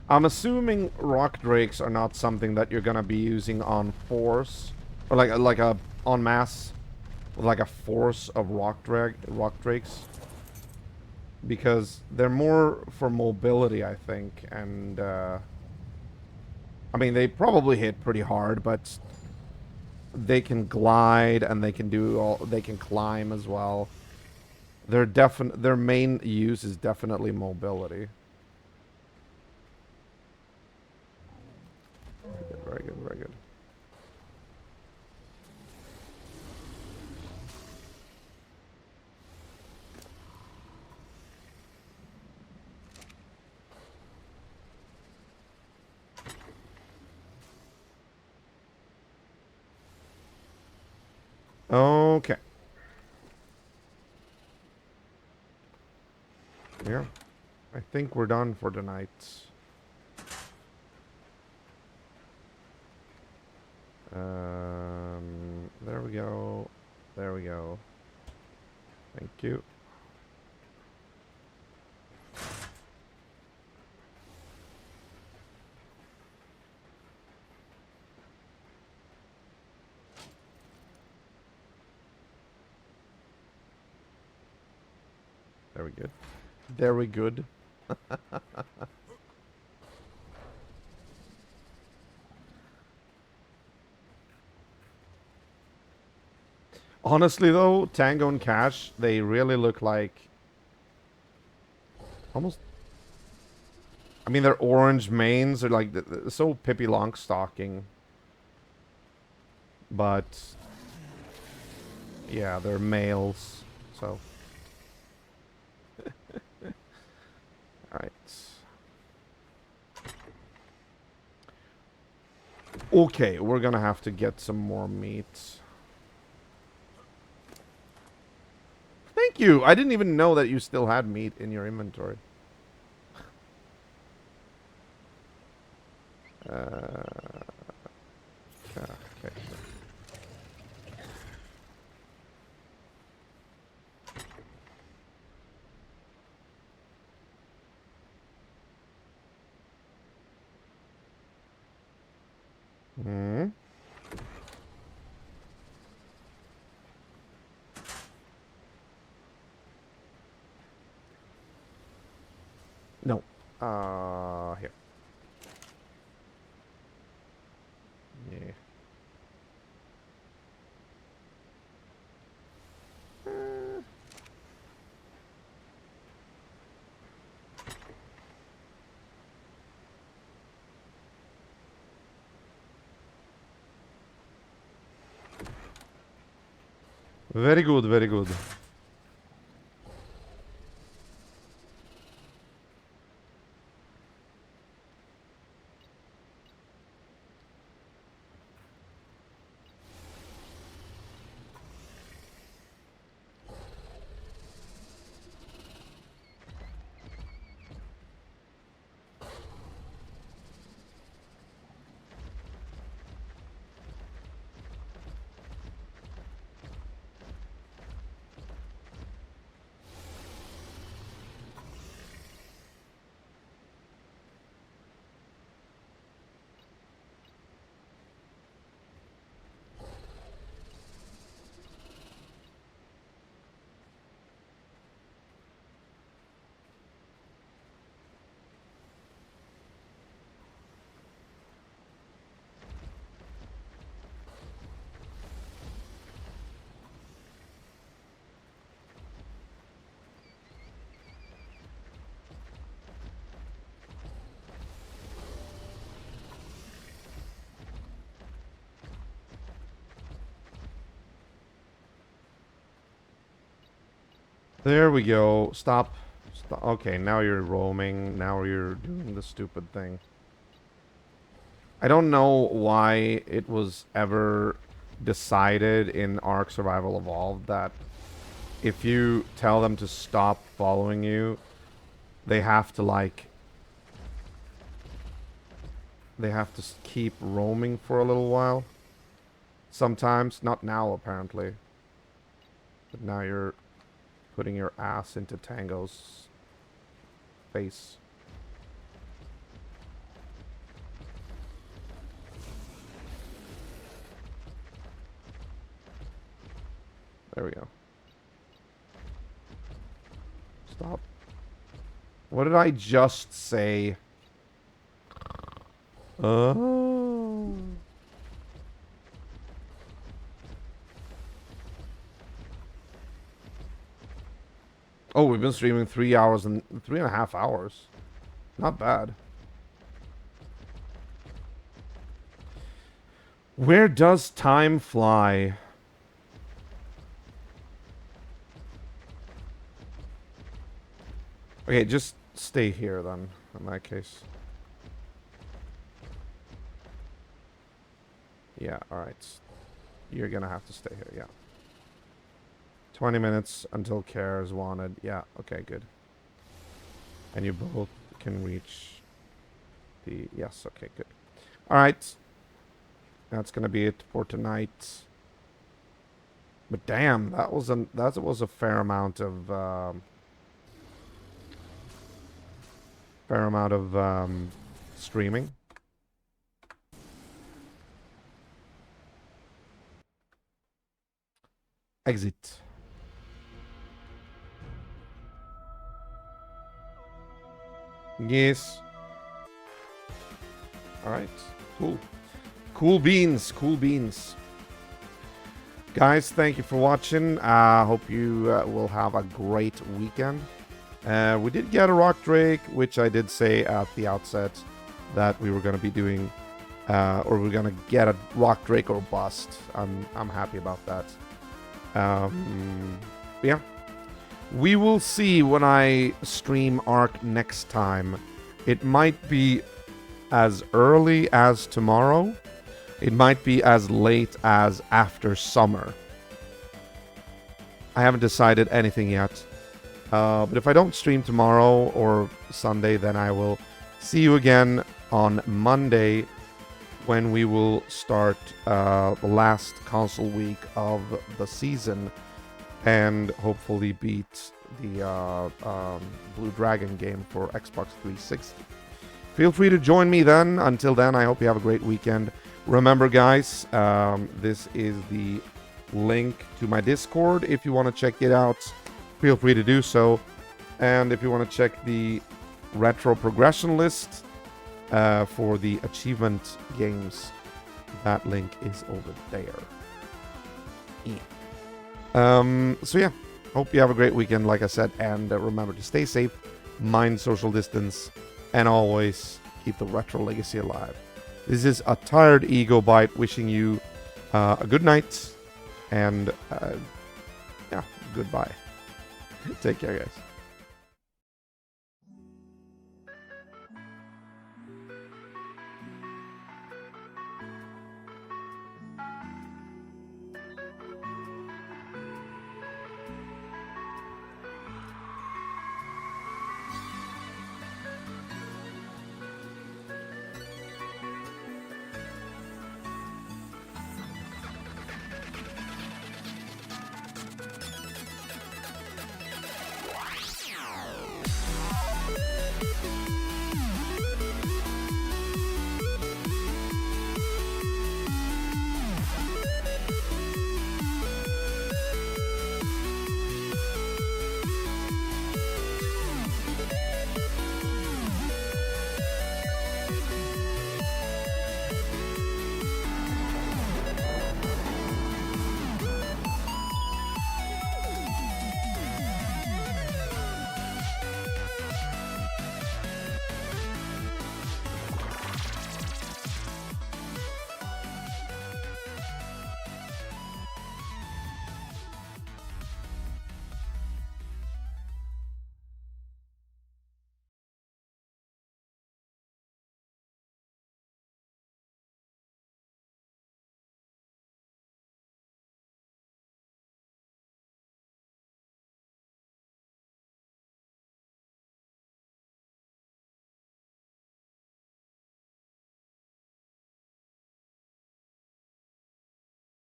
I'm assuming rock drakes are not something that you're gonna be using on force, or like a en masse, like a force of rock drakes, because they're more for mobility, I think, and I mean they probably hit pretty hard, but they can glide and they can do all, they can climb as well. Their main use is definitely mobility. Very good, very good. Okay. Yeah. I think we're done for tonight. There we go. There we go. Thank you. Very good. Very good. Honestly, though, Tango and Cash, they really look like... Almost... I mean, their orange manes are like so Pippi Longstocking. But... Yeah, they're males, so. Alright. Okay, we're gonna have to get some more meat. Thank you! I didn't even know that you still had meat in your inventory. Okay. Hmm. No. Here. Yeah. Very good, very good. There we go. Stop. Stop. Okay, now you're roaming. Now you're doing the stupid thing. I don't know why it was ever decided in ARK Survival Evolved that if you tell them to stop following you, they have to like... They have to keep roaming for a little while. Sometimes. Not now, apparently. But now you're putting your ass into Tango's face. There we go. Stop. What did I just say? Oh. Oh, we've been streaming 3 hours and 3.5 hours. Not bad. Where does time fly? Okay, just stay here then, in that case. Yeah, alright. You're gonna have to stay here, yeah. 20 minutes until care is wanted. Yeah, okay, good. And you both can reach the... Yes, okay, good. Alright. That's gonna be it for tonight. But damn, that was a fair amount of streaming. Exit. Yes. Alright. Cool. Cool beans. Cool beans. Guys, thank you for watching. Hope you will have a great weekend. We did get a rock drake, which I did say at the outset that we were going to be doing, or we're going to get a rock drake or bust. I'm happy about that. Yeah. We will see when I stream ARK next time. It might be as early as tomorrow. It might be as late as after summer. I haven't decided anything yet. But if I don't stream tomorrow or Sunday, then I will see you again on Monday when we will start the last console week of the season and hopefully beat the Blue Dragon game for Xbox 360. Feel free to join me then. Until then, I hope you have a great weekend. Remember, guys, this is the link to my Discord. If you want to check it out, feel free to do so. And if you want to check the retro progression list for the achievement games, that link is over there. So yeah, hope you have a great weekend, like I said, and remember to stay safe, mind social distance, and always keep the retro legacy alive. This is a tired ego bite wishing you a good night and yeah, goodbye. Take care, guys.